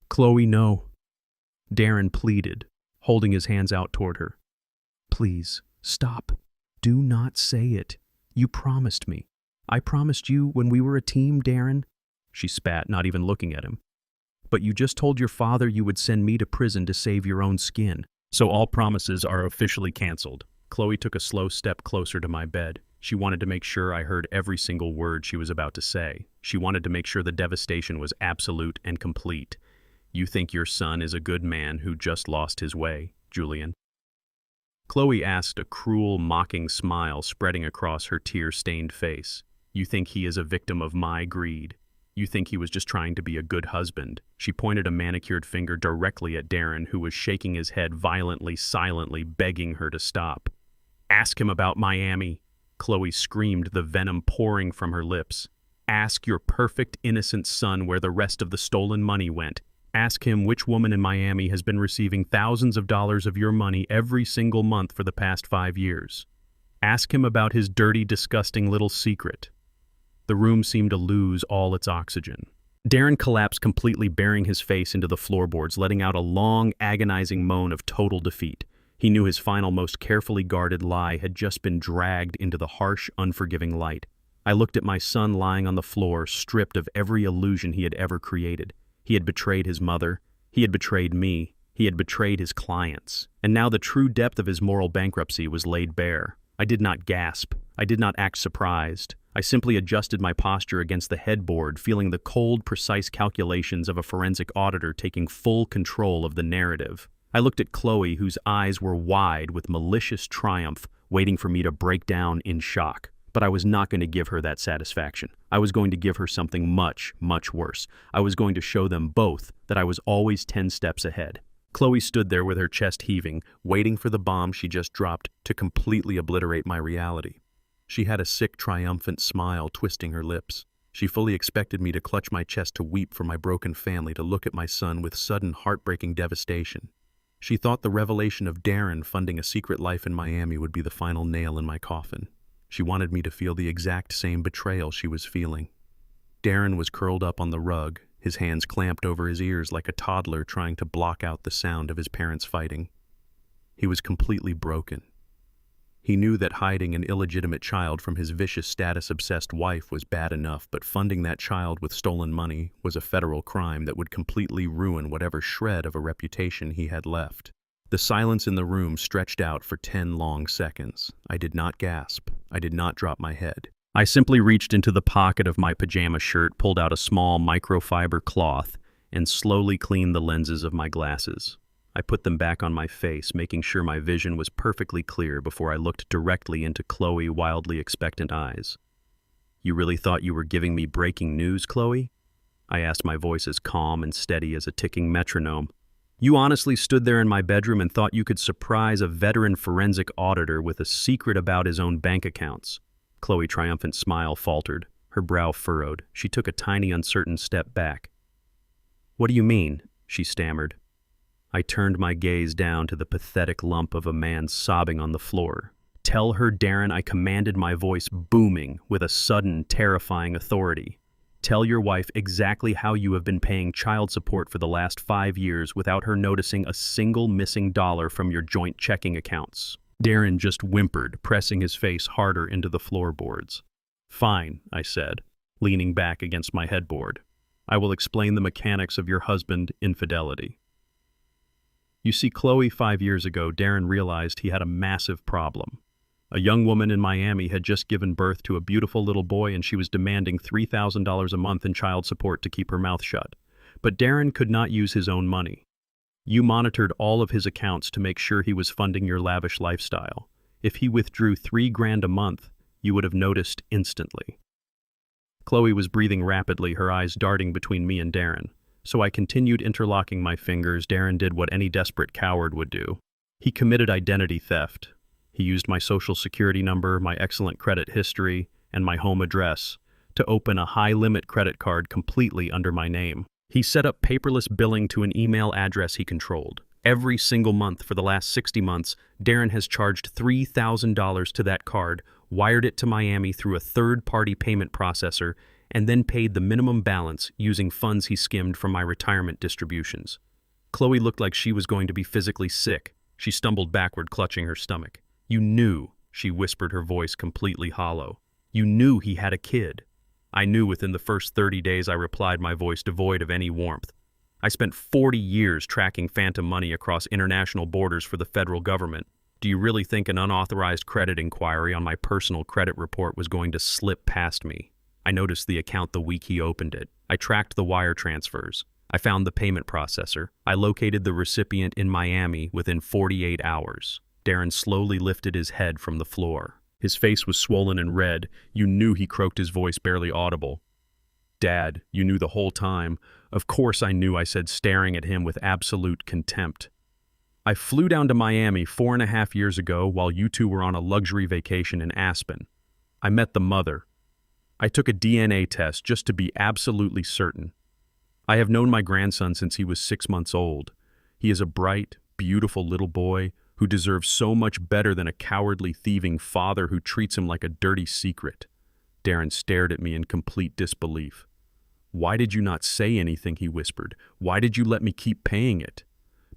S1: "Chloe, no," Darren pleaded, holding his hands out toward her. "Please, stop. Do not say it. You promised me. I promised you when we were a team, Darren." She spat, not even looking at him. "But you just told your father you would send me to prison to save your own skin. So all promises are officially canceled." Chloe took a slow step closer to my bed. She wanted to make sure I heard every single word she was about to say. She wanted to make sure the devastation was absolute and complete. "You think your son is a good man who just lost his way, Julian?" Chloe asked, a cruel, mocking smile spreading across her tear-stained face. "You think he is a victim of my greed? You think he was just trying to be a good husband?" She pointed a manicured finger directly at Darren, who was shaking his head violently, silently, begging her to stop. "Ask him about Miami," Chloe screamed, the venom pouring from her lips. "Ask your perfect, innocent son where the rest of the stolen money went. Ask him which woman in Miami has been receiving thousands of dollars of your money every single month for the past 5 years. Ask him about his dirty, disgusting little secret." The room seemed to lose all its oxygen. Darren collapsed completely, burying his face into the floorboards, letting out a long, agonizing moan of total defeat. He knew his final, most carefully guarded lie had just been dragged into the harsh, unforgiving light. I looked at my son lying on the floor, stripped of every illusion he had ever created. He had betrayed his mother. He had betrayed me. He had betrayed his clients. And now the true depth of his moral bankruptcy was laid bare. I did not gasp. I did not act surprised. I simply adjusted my posture against the headboard, feeling the cold, precise calculations of a forensic auditor taking full control of the narrative. I looked at Chloe, whose eyes were wide with malicious triumph, waiting for me to break down in shock. But I was not going to give her that satisfaction. I was going to give her something much, much worse. I was going to show them both that I was always 10 steps ahead. Chloe stood there with her chest heaving, waiting for the bomb she just dropped to completely obliterate my reality. She had a sick, triumphant smile twisting her lips. She fully expected me to clutch my chest, to weep for my broken family, to look at my son with sudden, heartbreaking devastation. She thought the revelation of Darren funding a secret life in Miami would be the final nail in my coffin. She wanted me to feel the exact same betrayal she was feeling. Darren was curled up on the rug, his hands clamped over his ears like a toddler trying to block out the sound of his parents fighting. He was completely broken. He knew that hiding an illegitimate child from his vicious status-obsessed wife was bad enough, but funding that child with stolen money was a federal crime that would completely ruin whatever shred of a reputation he had left. The silence in the room stretched out for 10 long seconds. I did not gasp. I did not drop my head. I simply reached into the pocket of my pajama shirt, pulled out a small microfiber cloth, and slowly cleaned the lenses of my glasses. I put them back on my face, making sure my vision was perfectly clear before I looked directly into Chloe's wildly expectant eyes. "You really thought you were giving me breaking news, Chloe?" I asked, my voice as calm and steady as a ticking metronome. "You honestly stood there in my bedroom and thought you could surprise a veteran forensic auditor with a secret about his own bank accounts?" Chloe's triumphant smile faltered, her brow furrowed. She took a tiny, uncertain step back. "What do you mean?" she stammered. I turned my gaze down to the pathetic lump of a man sobbing on the floor. "Tell her, Darren," I commanded, my voice booming with a sudden, terrifying authority. "Tell your wife exactly how you have been paying child support for the last 5 years without her noticing a single missing dollar from your joint checking accounts." Darren just whimpered, pressing his face harder into the floorboards. "Fine," I said, leaning back against my headboard. "I will explain the mechanics of your husband's infidelity." You see, Chloe, 5 years ago, Darren realized he had a massive problem. A young woman in Miami had just given birth to a beautiful little boy, and she was demanding $3,000 a month in child support to keep her mouth shut. But Darren could not use his own money. You monitored all of his accounts to make sure he was funding your lavish lifestyle. If he withdrew $3,000 a month, you would have noticed instantly. Chloe was breathing rapidly, her eyes darting between me and Darren. So I continued interlocking my fingers. Darren did what any desperate coward would do. He committed identity theft. He used my social security number, my excellent credit history, and my home address to open a high-limit credit card completely under my name. He set up paperless billing to an email address he controlled. Every single month for the last 60 months, Darren has charged $3,000 to that card, wired it to Miami through a third-party payment processor, and then paid the minimum balance using funds he skimmed from my retirement distributions. Chloe looked like she was going to be physically sick. She stumbled backward, clutching her stomach. "You knew," she whispered, her voice completely hollow. "You knew he had a kid." I knew within the first 30 days, I replied, my voice devoid of any warmth. "I spent 40 years tracking phantom money across international borders for the federal government. Do you really think an unauthorized credit inquiry on my personal credit report was going to slip past me?" I noticed the account the week he opened it. I tracked the wire transfers. I found the payment processor. I located the recipient in Miami within 48 hours. Darren slowly lifted his head from the floor. His face was swollen and red. You knew, he croaked, his voice barely audible. "Dad, you knew the whole time." "Of course I knew," I said, staring at him with absolute contempt. "I flew down to Miami 4.5 years ago while you two were on a luxury vacation in Aspen. I met the mother. I took a DNA test just to be absolutely certain. I have known my grandson since he was 6 months old. He is a bright, beautiful little boy who deserves so much better than a cowardly, thieving father who treats him like a dirty secret." Darren stared at me in complete disbelief. "Why did you not say anything?" he whispered. "Why did you let me keep paying it?"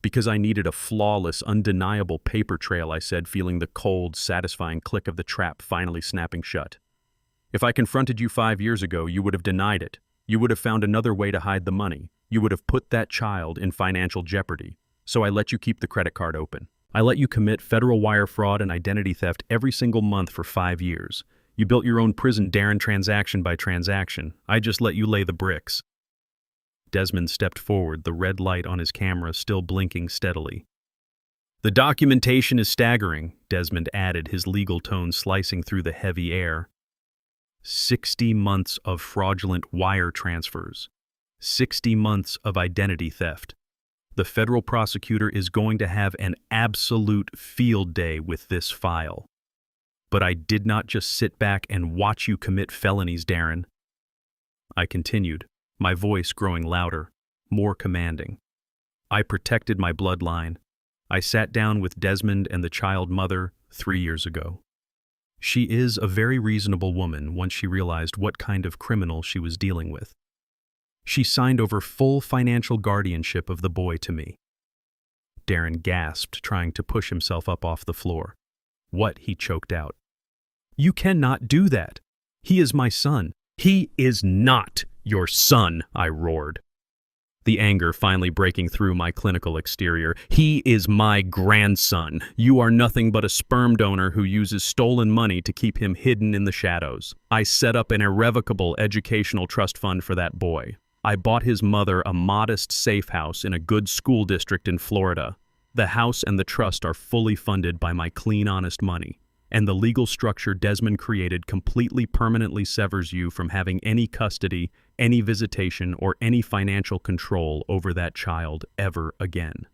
S1: "Because I needed a flawless, undeniable paper trail," I said, feeling the cold, satisfying click of the trap finally snapping shut. "If I confronted you 5 years ago, you would have denied it. You would have found another way to hide the money. You would have put that child in financial jeopardy. So I let you keep the credit card open. I let you commit federal wire fraud and identity theft every single month for 5 years. You built your own prison, Darren, transaction by transaction. I just let you lay the bricks." Desmond stepped forward, the red light on his camera still blinking steadily. "The documentation is staggering," Desmond added, his legal tone slicing through the heavy air. 60 months of fraudulent wire transfers. 60 months of identity theft. The federal prosecutor is going to have an absolute field day with this file. But I did not just sit back and watch you commit felonies, Darren. I continued, my voice growing louder, more commanding. I protected my bloodline. I sat down with Desmond and the child mother 3 years ago. She is a very reasonable woman once she realized what kind of criminal she was dealing with. She signed over full financial guardianship of the boy to me. Darren gasped, trying to push himself up off the floor. What? He choked out. You cannot do that. He is my son. He is not your son, I roared, the anger finally breaking through my clinical exterior. He is my grandson. You are nothing but a sperm donor who uses stolen money to keep him hidden in the shadows. I set up an irrevocable educational trust fund for that boy. I bought his mother a modest safe house in a good school district in Florida. The house and the trust are fully funded by my clean, honest money. And the legal structure Desmond created completely permanently severs you from having any custody, any visitation, or any financial control over that child ever again.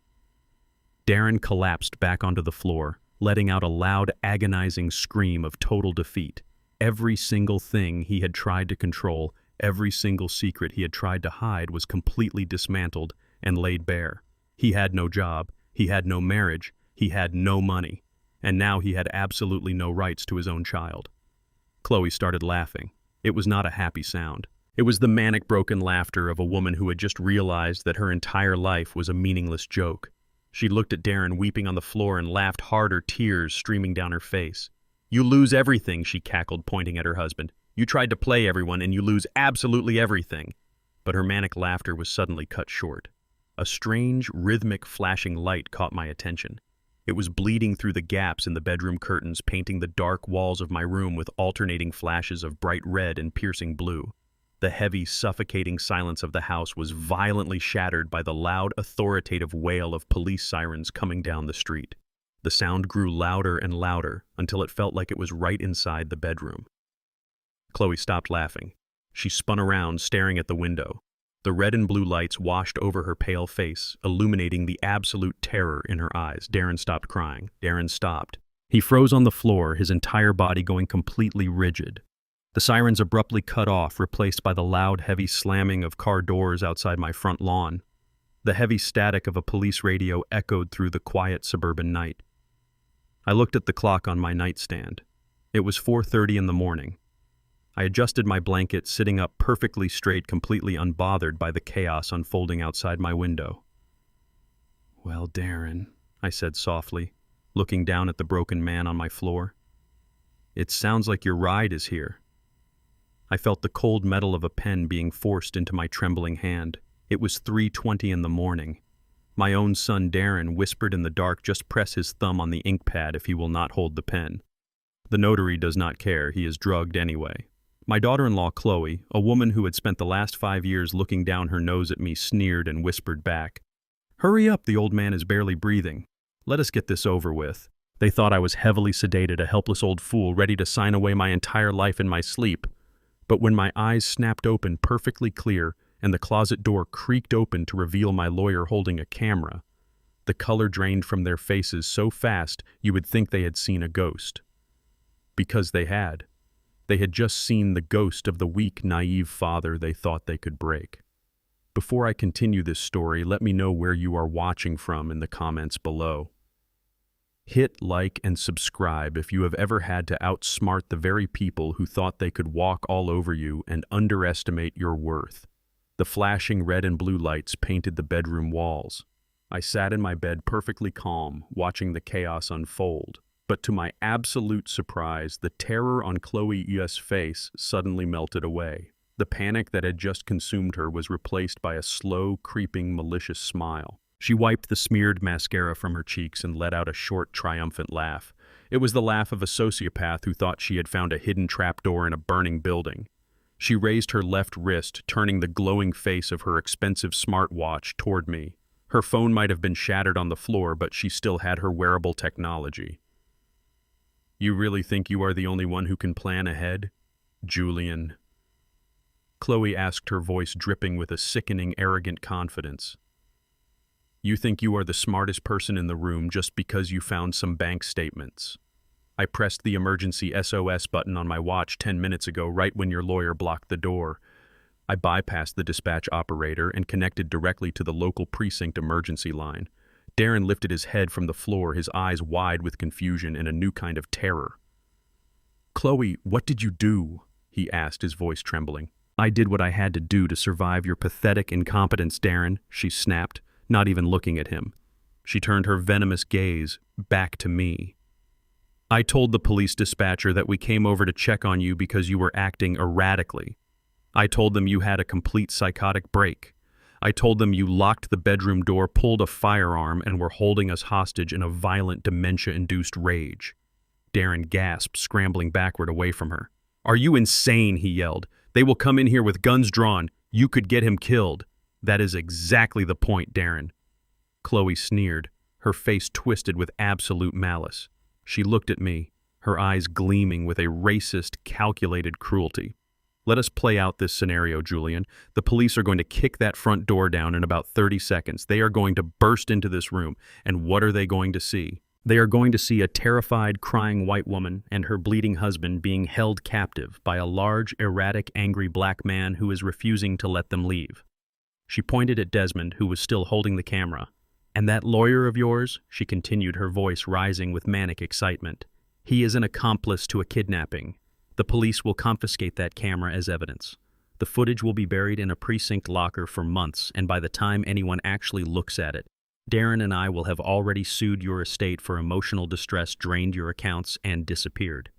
S1: Darren collapsed back onto the floor, letting out a loud, agonizing scream of total defeat. Every single thing he had tried to control, every single secret he had tried to hide was completely dismantled and laid bare. He had no job, he had no marriage, he had no money. And now he had absolutely no rights to his own child. Chloe started laughing. It was not a happy sound. It was the manic, broken laughter of a woman who had just realized that her entire life was a meaningless joke. She looked at Darren weeping on the floor and laughed harder, tears streaming down her face. You lose everything, she cackled, pointing at her husband. You tried to play everyone and you lose absolutely everything. But her manic laughter was suddenly cut short. A strange, rhythmic, flashing light caught my attention. It was bleeding through the gaps in the bedroom curtains, painting the dark walls of my room with alternating flashes of bright red and piercing blue. The heavy, suffocating silence of the house was violently shattered by the loud, authoritative wail of police sirens coming down the street. The sound grew louder and louder until it felt like it was right inside the bedroom. Chloe stopped laughing. She spun around, staring at the window. The red and blue lights washed over her pale face, illuminating the absolute terror in her eyes. Darren stopped crying. Darren stopped. He froze on the floor, his entire body going completely rigid. The sirens abruptly cut off, replaced by the loud, heavy slamming of car doors outside my front lawn. The heavy static of a police radio echoed through the quiet suburban night. I looked at the clock on my nightstand. It was 4:30 in the morning. I adjusted my blanket, sitting up perfectly straight, completely unbothered by the chaos unfolding outside my window. Well, Darren, I said softly, looking down at the broken man on my floor. It sounds like your ride is here. I felt the cold metal of a pen being forced into my trembling hand. It was 3:20 in the morning. My own son Darren whispered in the dark, just press his thumb on the ink pad if he will not hold the pen. The notary does not care, he is drugged anyway. My daughter-in-law, Chloe, a woman who had spent the last 5 years looking down her nose at me, sneered and whispered back, Hurry up, the old man is barely breathing. Let us get this over with. They thought I was heavily sedated, a helpless old fool, ready to sign away my entire life in my sleep. But when my eyes snapped open perfectly clear and the closet door creaked open to reveal my lawyer holding a camera, the color drained from their faces so fast you would think they had seen a ghost. Because they had. They had just seen the ghost of the weak, naive father they thought they could break. Before I continue this story, let me know where you are watching from in the comments below. Hit like and subscribe if you have ever had to outsmart the very people who thought they could walk all over you and underestimate your worth. The flashing red and blue lights painted the bedroom walls. I sat in my bed perfectly calm, watching the chaos unfold. But to my absolute surprise, the terror on Chloe's face suddenly melted away. The panic that had just consumed her was replaced by a slow, creeping, malicious smile. She wiped the smeared mascara from her cheeks and let out a short, triumphant laugh. It was the laugh of a sociopath who thought she had found a hidden trapdoor in a burning building. She raised her left wrist, turning the glowing face of her expensive smartwatch toward me. Her phone might have been shattered on the floor, but she still had her wearable technology. You really think you are the only one who can plan ahead? Julian. Chloe asked, her voice dripping with a sickening, arrogant confidence. You think you are the smartest person in the room just because you found some bank statements. I pressed the emergency SOS button on my watch 10 minutes ago, right when your lawyer blocked the door. I bypassed the dispatch operator and connected directly to the local precinct emergency line. Darren lifted his head from the floor, his eyes wide with confusion and a new kind of terror. Chloe, what did you do? He asked, his voice trembling. I did what I had to do to survive your pathetic incompetence, Darren, she snapped, not even looking at him. She turned her venomous gaze back to me. I told the police dispatcher that we came over to check on you because you were acting erratically. I told them you had a complete psychotic break. I told them you locked the bedroom door, pulled a firearm, and were holding us hostage in a violent dementia-induced rage. Darren gasped, scrambling backward away from her. Are you insane? He yelled. They will come in here with guns drawn. You could get him killed. That is exactly the point, Darren. Chloe sneered, her face twisted with absolute malice. She looked at me, her eyes gleaming with a racist, calculated cruelty. Let us play out this scenario, Julian. The police are going to kick that front door down in about 30 seconds. They are going to burst into this room, and what are they going to see? They are going to see a terrified, crying white woman and her bleeding husband being held captive by a large, erratic, angry black man who is refusing to let them leave. She pointed at Desmond, who was still holding the camera. And that lawyer of yours, she continued, her voice rising with manic excitement. He is an accomplice to a kidnapping. The police will confiscate that camera as evidence. The footage will be buried in a precinct locker for months, and by the time anyone actually looks at it, Darren and I will have already sued your estate for emotional distress, drained your accounts, and disappeared.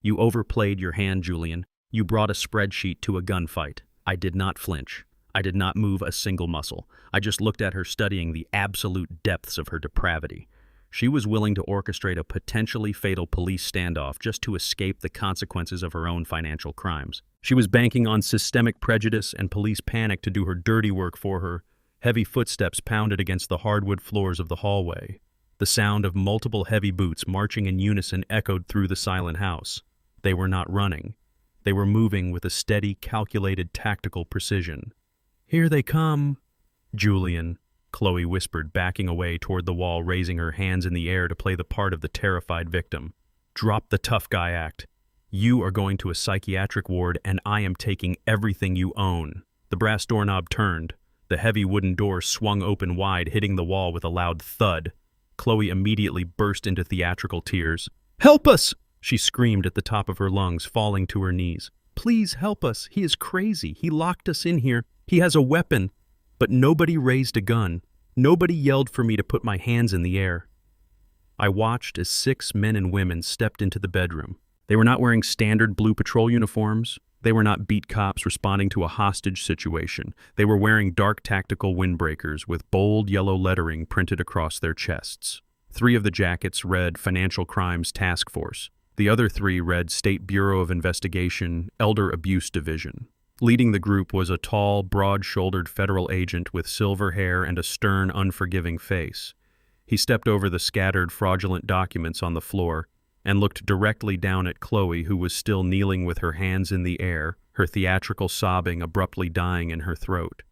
S1: You overplayed your hand, Julian. You brought a spreadsheet to a gunfight. I did not flinch. I did not move a single muscle. I just looked at her, studying the absolute depths of her depravity. She was willing to orchestrate a potentially fatal police standoff just to escape the consequences of her own financial crimes. She was banking on systemic prejudice and police panic to do her dirty work for her. Heavy footsteps pounded against the hardwood floors of the hallway. The sound of multiple heavy boots marching in unison echoed through the silent house. They were not running. They were moving with a steady, calculated, tactical precision. Here they come, Julian, Chloe whispered, backing away toward the wall, raising her hands in the air to play the part of the terrified victim. Drop the tough guy act. You are going to a psychiatric ward, and I am taking everything you own. The brass doorknob turned. The heavy wooden door swung open wide, hitting the wall with a loud thud. Chloe immediately burst into theatrical tears. Help us! She screamed at the top of her lungs, falling to her knees. Please help us. He is crazy. He locked us in here. He has a weapon. But nobody raised a gun. Nobody yelled for me to put my hands in the air. I watched as 6 men and women stepped into the bedroom. They were not wearing standard blue patrol uniforms. They were not beat cops responding to a hostage situation. They were wearing dark tactical windbreakers with bold yellow lettering printed across their chests. 3 of the jackets read Financial Crimes Task Force. The other 3 read State Bureau of Investigation, Elder Abuse Division. Leading the group was a tall, broad-shouldered federal agent with silver hair and a stern, unforgiving face. He stepped over the scattered, fraudulent documents on the floor and looked directly down at Chloe, who was still kneeling with her hands in the air, her theatrical sobbing abruptly dying in her throat.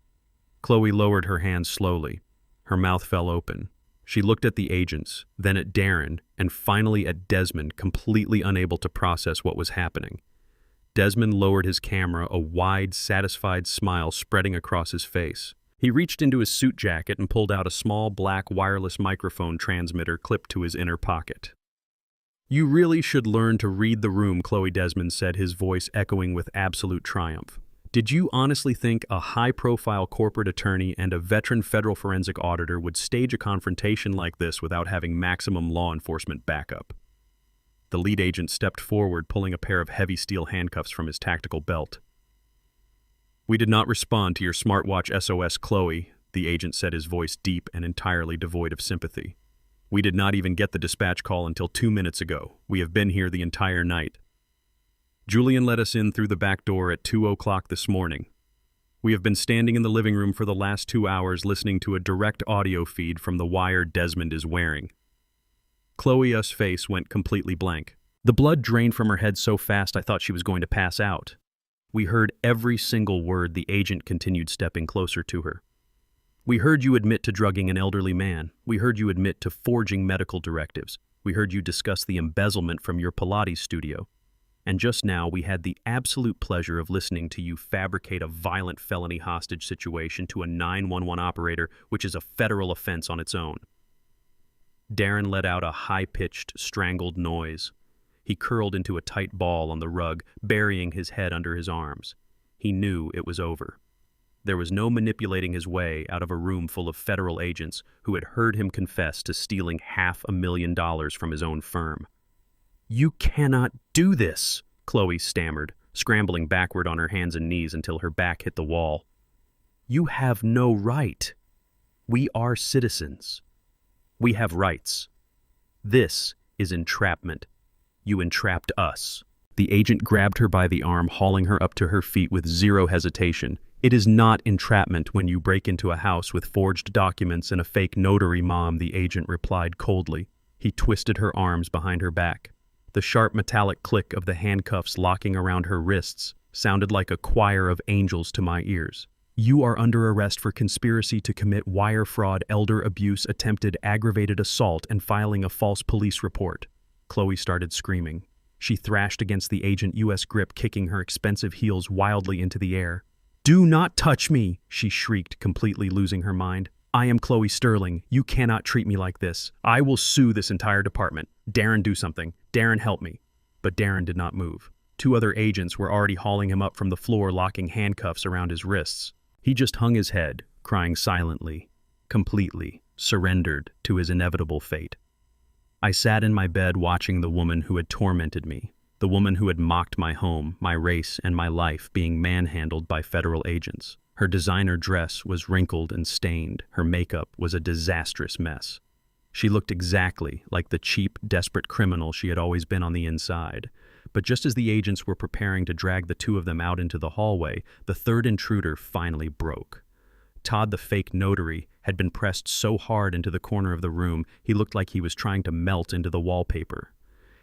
S1: Chloe lowered her hands slowly. Her mouth fell open. She looked at the agents, then at Darren, and finally at Desmond, completely unable to process what was happening. Desmond lowered his camera, a wide, satisfied smile spreading across his face. He reached into his suit jacket and pulled out a small black wireless microphone transmitter clipped to his inner pocket. You really should learn to read the room, Chloe, Desmond said, his voice echoing with absolute triumph. Did you honestly think a high-profile corporate attorney and a veteran federal forensic auditor would stage a confrontation like this without having maximum law enforcement backup? The lead agent stepped forward, pulling a pair of heavy steel handcuffs from his tactical belt. We did not respond to your smartwatch SOS, Chloe, the agent said, his voice deep and entirely devoid of sympathy. We did not even get the dispatch call until 2 minutes ago. We have been here the entire night. Julian let us in through the back door at 2 o'clock this morning. We have been standing in the living room for the last 2 hours listening to a direct audio feed from the wire Desmond is wearing. Chloe's face went completely blank. The blood drained from her head so fast I thought she was going to pass out. We heard every single word. The agent continued, stepping closer to her. We heard you admit to drugging an elderly man. We heard you admit to forging medical directives. We heard you discuss the embezzlement from your Pilates studio. And just now we had the absolute pleasure of listening to you fabricate a violent felony hostage situation to a 911 operator, which is a federal offense on its own. Darren let out a high-pitched, strangled noise. He curled into a tight ball on the rug, burying his head under his arms. He knew it was over. There was no manipulating his way out of a room full of federal agents who had heard him confess to stealing $500,000 from his own firm. "You cannot do this," Chloe stammered, scrambling backward on her hands and knees until her back hit the wall. "You have no right. We are citizens. We have rights. This is entrapment. You entrapped us." The agent grabbed her by the arm, hauling her up to her feet with zero hesitation. "It is not entrapment when you break into a house with forged documents and a fake notary, Mom," the agent replied coldly. He twisted her arms behind her back. The sharp metallic click of the handcuffs locking around her wrists sounded like a choir of angels to my ears. "You are under arrest for conspiracy to commit wire fraud, elder abuse, attempted aggravated assault, and filing a false police report." Chloe started screaming. She thrashed against the agent U.S. grip, kicking her expensive heels wildly into the air. "Do not touch me!" she shrieked, completely losing her mind. "I am Chloe Sterling. You cannot treat me like this. I will sue this entire department. Darren, do something. Darren, help me." But Darren did not move. Two other agents were already hauling him up from the floor, locking handcuffs around his wrists. He just hung his head, crying silently, completely surrendered to his inevitable fate. I sat in my bed watching the woman who had tormented me, the woman who had mocked my home, my race, and my life being manhandled by federal agents. Her designer dress was wrinkled and stained. Her makeup was a disastrous mess. She looked exactly like the cheap, desperate criminal she had always been on the inside. But just as the agents were preparing to drag the two of them out into the hallway, the third intruder finally broke. Todd, the fake notary, had been pressed so hard into the corner of the room, he looked like he was trying to melt into the wallpaper.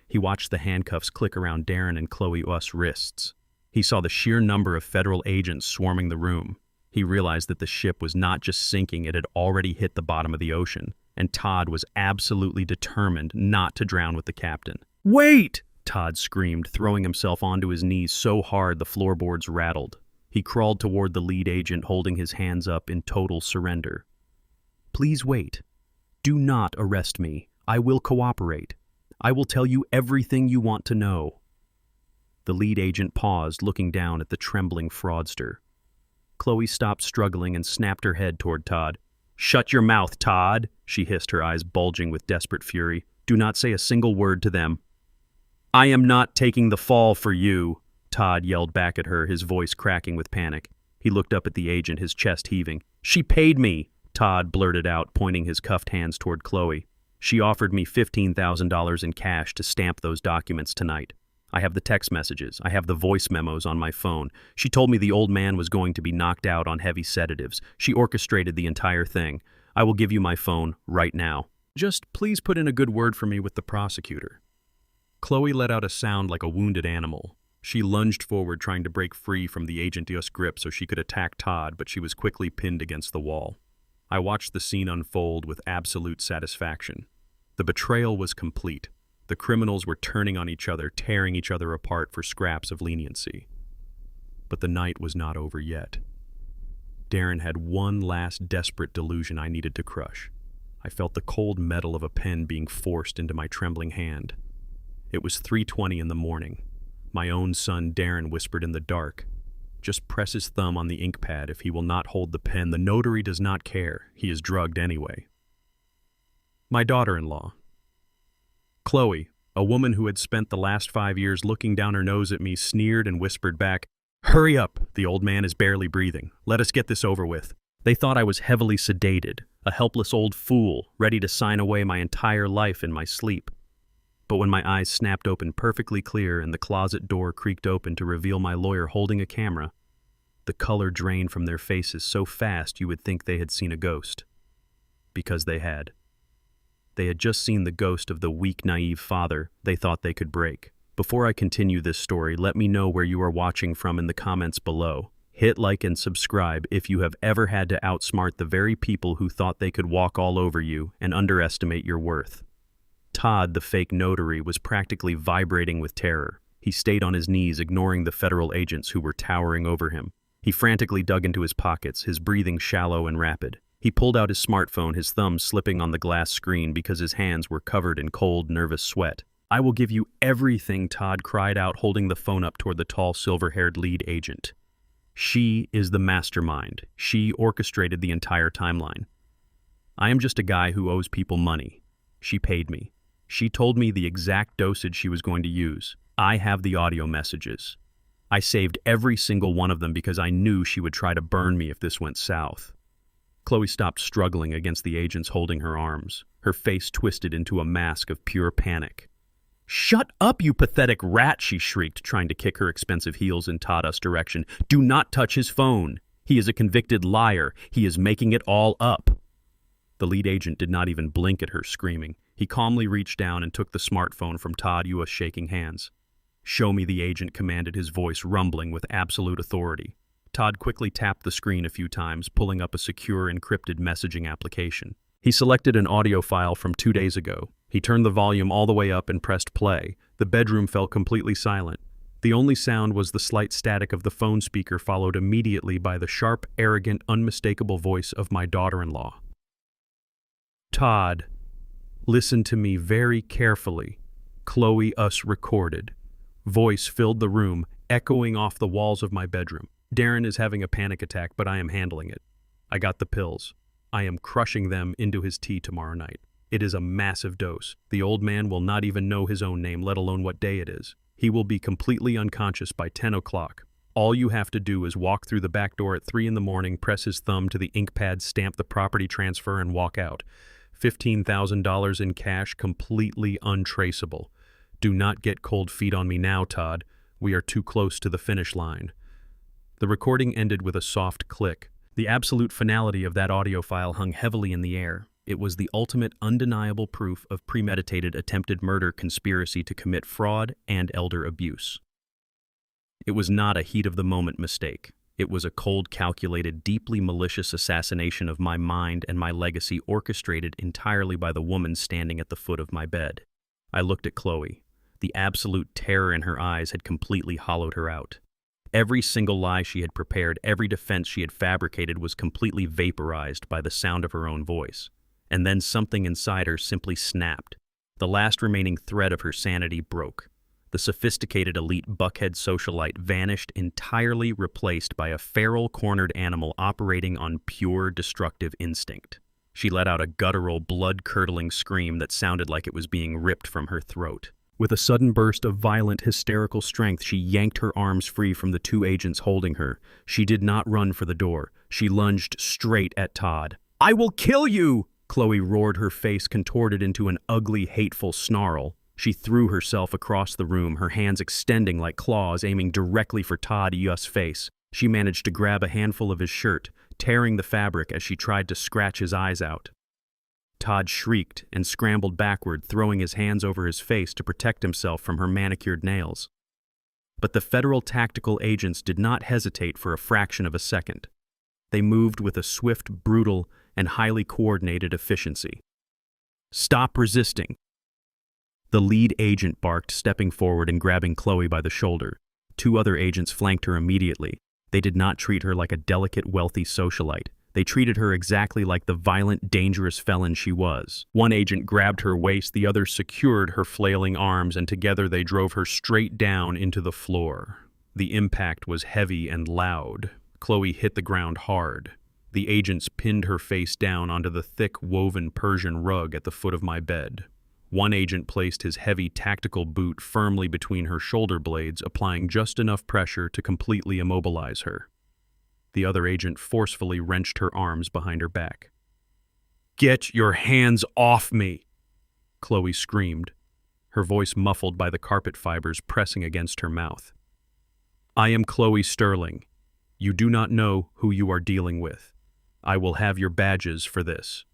S1: He watched the handcuffs click around Darren and Chloe's wrists. He saw the sheer number of federal agents swarming the room. He realized that the ship was not just sinking, it had already hit the bottom of the ocean, and Todd was absolutely determined not to drown with the captain. "Wait!" Todd screamed, throwing himself onto his knees so hard the floorboards rattled. He crawled toward the lead agent, holding his hands up in total surrender. "Please wait. Do not arrest me. I will cooperate. I will tell you everything you want to know." The lead agent paused, looking down at the trembling fraudster. Chloe stopped struggling and snapped her head toward Todd. "Shut your mouth, Todd," she hissed, her eyes bulging with desperate fury. "Do not say a single word to them." "I am not taking the fall for you," Todd yelled back at her, his voice cracking with panic. He looked up at the agent, his chest heaving. "She paid me," Todd blurted out, pointing his cuffed hands toward Chloe. "She offered me $15,000 in cash to stamp those documents tonight. I have the text messages. I have the voice memos on my phone. She told me the old man was going to be knocked out on heavy sedatives. She orchestrated the entire thing. I will give you my phone right now. Just please put in a good word for me with the prosecutor." Chloe let out a sound like a wounded animal. She lunged forward, trying to break free from the agent's grip so she could attack Todd, but she was quickly pinned against the wall. I watched the scene unfold with absolute satisfaction. The betrayal was complete. The criminals were turning on each other, tearing each other apart for scraps of leniency. But the night was not over yet. Darren had one last desperate delusion I needed to crush. I felt the cold metal of a pen being forced into my trembling hand. It was 3:20 in the morning. My own son Darren whispered in the dark, "Just press his thumb on the ink pad if he will not hold the pen. The notary does not care. He is drugged anyway." My daughter-in-law. Chloe, a woman who had spent the last 5 years looking down her nose at me, sneered and whispered back, "Hurry up, the old man is barely breathing. Let us get this over with." They thought I was heavily sedated, a helpless old fool, ready to sign away my entire life in my sleep. But when my eyes snapped open perfectly clear and the closet door creaked open to reveal my lawyer holding a camera, the color drained from their faces so fast you would think they had seen a ghost. Because they had. They had just seen the ghost of the weak, naive father they thought they could break. Before I continue this story, let me know where you are watching from in the comments below. Hit like and subscribe if you have ever had to outsmart the very people who thought they could walk all over you and underestimate your worth. Todd, the fake notary, was practically vibrating with terror. He stayed on his knees, ignoring the federal agents who were towering over him. He frantically dug into his pockets, his breathing shallow and rapid. He pulled out his smartphone, his thumb slipping on the glass screen because his hands were covered in cold, nervous sweat. "I will give you everything," Todd cried out, holding the phone up toward the tall, silver-haired lead agent. "She is the mastermind. She orchestrated the entire timeline. I am just a guy who owes people money. She paid me. She told me the exact dosage she was going to use. I have the audio messages. I saved every single one of them because I knew she would try to burn me if this went south. Chloe stopped struggling against the agents holding her arms, her face twisted into a mask of pure panic. "Shut up, you pathetic rat," she shrieked, trying to kick her expensive heels in Tada's direction. "Do not touch his phone. He is a convicted liar. He is making it all up." The lead agent did not even blink at her, screaming. He calmly reached down and took the smartphone from Todd Yua's shaking hands. "Show me," the agent commanded, his voice rumbling with absolute authority. Todd quickly tapped the screen a few times, pulling up a secure encrypted messaging application. He selected an audio file from 2 days ago. He turned the volume all the way up and pressed play. The bedroom fell completely silent. The only sound was the slight static of the phone speaker, followed immediately by the sharp, arrogant, unmistakable voice of my daughter-in-law. "Todd, listen to me very carefully. Chloe us recorded." Voice filled the room, echoing off the walls of my bedroom. "Darren is having a panic attack, but I am handling it. I got the pills. I am crushing them into his tea tomorrow night. It is a massive dose. The old man will not even know his own name, let alone what day it is. He will be completely unconscious by 10 o'clock. All you have to do is walk through the back door at 3 in the morning, press his thumb to the ink pad, stamp the property transfer, and walk out. $15,000 in cash, completely untraceable. Do not get cold feet on me now, Todd. We are too close to the finish line." The recording ended with a soft click. The absolute finality of that audio file hung heavily in the air. It was the ultimate undeniable proof of premeditated attempted murder, conspiracy to commit fraud, and elder abuse. It was not a heat-of-the-moment mistake. It was a cold, calculated, deeply malicious assassination of my mind and my legacy, orchestrated entirely by the woman standing at the foot of my bed. I looked at Chloe. The absolute terror in her eyes had completely hollowed her out. Every single lie she had prepared, every defense she had fabricated was completely vaporized by the sound of her own voice. And then something inside her simply snapped. The last remaining thread of her sanity broke. The sophisticated elite buckhead socialite vanished, entirely replaced by a feral cornered animal operating on pure destructive instinct. She let out a guttural, blood-curdling scream that sounded like it was being ripped from her throat. With a sudden burst of violent, hysterical strength, she yanked her arms free from the 2 agents holding her. She did not run for the door. She lunged straight at Todd. "I will kill you!" Chloe roared, her face contorted into an ugly, hateful snarl. She threw herself across the room, her hands extending like claws, aiming directly for Todd Yu's face. She managed to grab a handful of his shirt, tearing the fabric as she tried to scratch his eyes out. Todd shrieked and scrambled backward, throwing his hands over his face to protect himself from her manicured nails. But the federal tactical agents did not hesitate for a fraction of a second. They moved with a swift, brutal, and highly coordinated efficiency. "Stop resisting!" The lead agent barked, stepping forward and grabbing Chloe by the shoulder. 2 other agents flanked her immediately. They did not treat her like a delicate, wealthy socialite. They treated her exactly like the violent, dangerous felon she was. One agent grabbed her waist, the other secured her flailing arms, and together they drove her straight down into the floor. The impact was heavy and loud. Chloe hit the ground hard. The agents pinned her face down onto the thick, woven Persian rug at the foot of my bed. One agent placed his heavy tactical boot firmly between her shoulder blades, applying just enough pressure to completely immobilize her. The other agent forcefully wrenched her arms behind her back. "Get your hands off me!" Chloe screamed, her voice muffled by the carpet fibers pressing against her mouth. "I am Chloe Sterling. You do not know who you are dealing with. I will have your badges for this."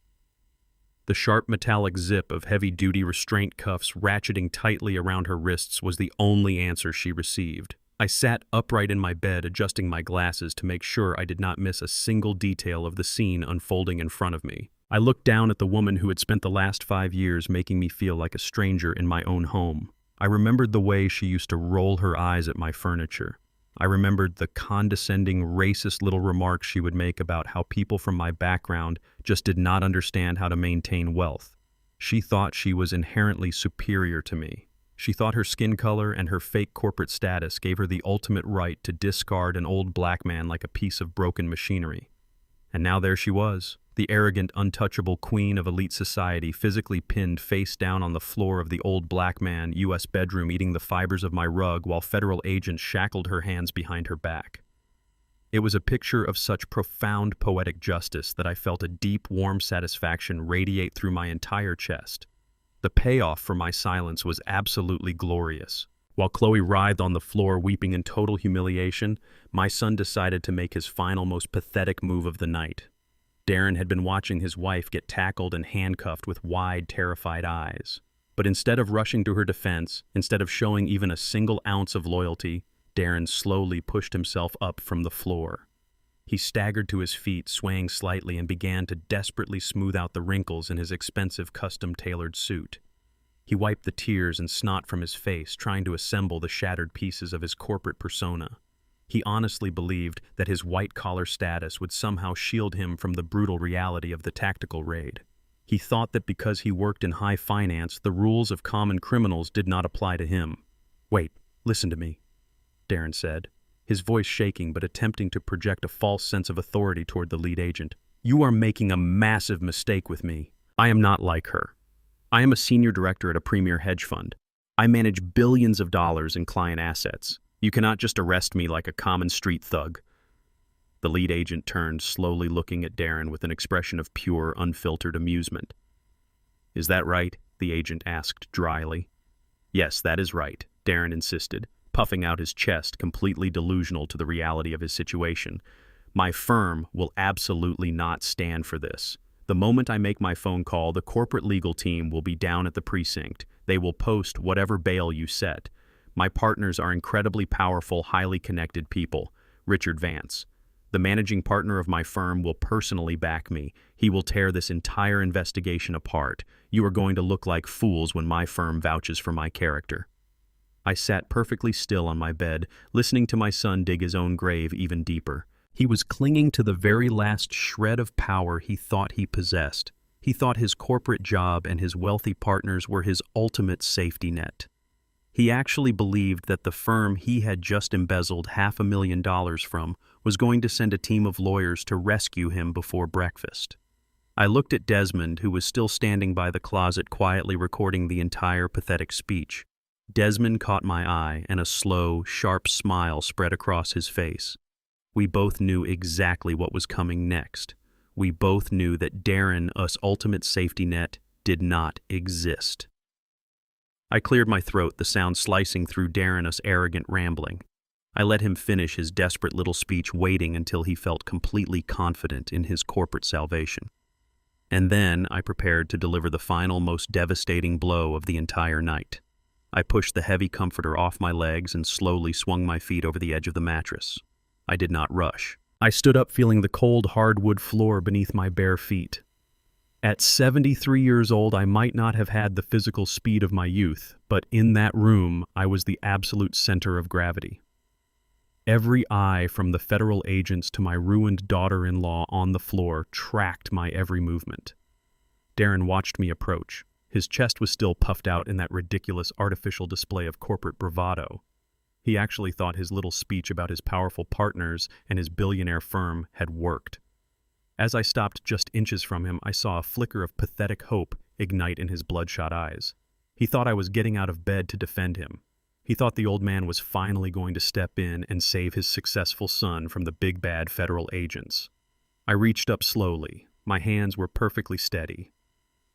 S1: The sharp metallic zip of heavy-duty restraint cuffs ratcheting tightly around her wrists was the only answer she received. I sat upright in my bed, adjusting my glasses to make sure I did not miss a single detail of the scene unfolding in front of me. I looked down at the woman who had spent the last 5 years making me feel like a stranger in my own home. I remembered the way she used to roll her eyes at my furniture. I remembered the condescending, racist little remarks she would make about how people from my background just did not understand how to maintain wealth. She thought she was inherently superior to me. She thought her skin color and her fake corporate status gave her the ultimate right to discard an old black man like a piece of broken machinery. And now there she was, the arrogant, untouchable queen of elite society, physically pinned face down on the floor of the old black man U.S. bedroom, eating the fibers of my rug while federal agents shackled her hands behind her back. It was a picture of such profound poetic justice that I felt a deep, warm satisfaction radiate through my entire chest. The payoff for my silence was absolutely glorious. While Chloe writhed on the floor, weeping in total humiliation, my son decided to make his final, most pathetic move of the night. Darren had been watching his wife get tackled and handcuffed with wide, terrified eyes. But instead of rushing to her defense, instead of showing even a single ounce of loyalty, Darren slowly pushed himself up from the floor. He staggered to his feet, swaying slightly, and began to desperately smooth out the wrinkles in his expensive custom-tailored suit. He wiped the tears and snot from his face, trying to assemble the shattered pieces of his corporate persona. He honestly believed that his white-collar status would somehow shield him from the brutal reality of the tactical raid. He thought that because he worked in high finance, the rules of common criminals did not apply to him. "Wait, listen to me," Darren said, his voice shaking but attempting to project a false sense of authority toward the lead agent. "You are making a massive mistake with me. I am not like her. I am a senior director at a premier hedge fund. I manage billions of dollars in client assets. You cannot just arrest me like a common street thug." The lead agent turned, slowly looking at Darren with an expression of pure, unfiltered amusement. "Is that right?" the agent asked dryly. "Yes, that is right," Darren insisted, puffing out his chest, completely delusional to the reality of his situation. "My firm will absolutely not stand for this. The moment I make my phone call, the corporate legal team will be down at the precinct. They will post whatever bail you set. My partners are incredibly powerful, highly connected people. Richard Vance, the managing partner of my firm, will personally back me. He will tear this entire investigation apart. You are going to look like fools when my firm vouches for my character." I sat perfectly still on my bed, listening to my son dig his own grave even deeper. He was clinging to the very last shred of power he thought he possessed. He thought his corporate job and his wealthy partners were his ultimate safety net. He actually believed that the firm he had just embezzled $500,000 from was going to send a team of lawyers to rescue him before breakfast. I looked at Desmond, who was still standing by the closet quietly recording the entire pathetic speech. Desmond caught my eye, and a slow, sharp smile spread across his face. We both knew exactly what was coming next. We both knew that Darren, us ultimate safety net, did not exist. I cleared my throat, the sound slicing through Darren, us arrogant rambling. I let him finish his desperate little speech, waiting until he felt completely confident in his corporate salvation. And then I prepared to deliver the final, most devastating blow of the entire night. I pushed the heavy comforter off my legs and slowly swung my feet over the edge of the mattress. I did not rush. I stood up, feeling the cold hardwood floor beneath my bare feet. At 73 years old, I might not have had the physical speed of my youth, but in that room, I was the absolute center of gravity. Every eye, from the federal agents to my ruined daughter-in-law on the floor, tracked my every movement. Darren watched me approach. His chest was still puffed out in that ridiculous artificial display of corporate bravado. He actually thought his little speech about his powerful partners and his billionaire firm had worked. As I stopped just inches from him, I saw a flicker of pathetic hope ignite in his bloodshot eyes. He thought I was getting out of bed to defend him. He thought the old man was finally going to step in and save his successful son from the big bad federal agents. I reached up slowly. My hands were perfectly steady.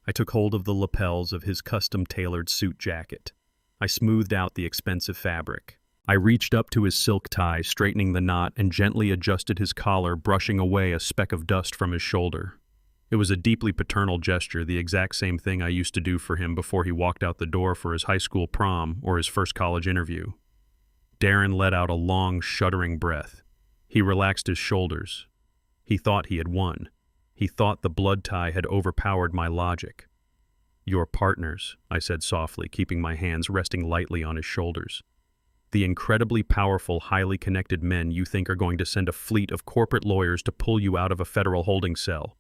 S1: I took hold of the lapels of his custom-tailored suit jacket. I smoothed out the expensive fabric. I reached up to his silk tie, straightening the knot, and gently adjusted his collar, brushing away a speck of dust from his shoulder. It was a deeply paternal gesture, the exact same thing I used to do for him before he walked out the door for his high school prom or his first college interview. Darren let out a long, shuddering breath. He relaxed his shoulders. He thought he had won. He thought the blood tie had overpowered my logic. "Your partners," I said softly, keeping my hands resting lightly on his shoulders. "The incredibly powerful, highly connected men you think are going to send a fleet of corporate lawyers to pull you out of a federal holding cell."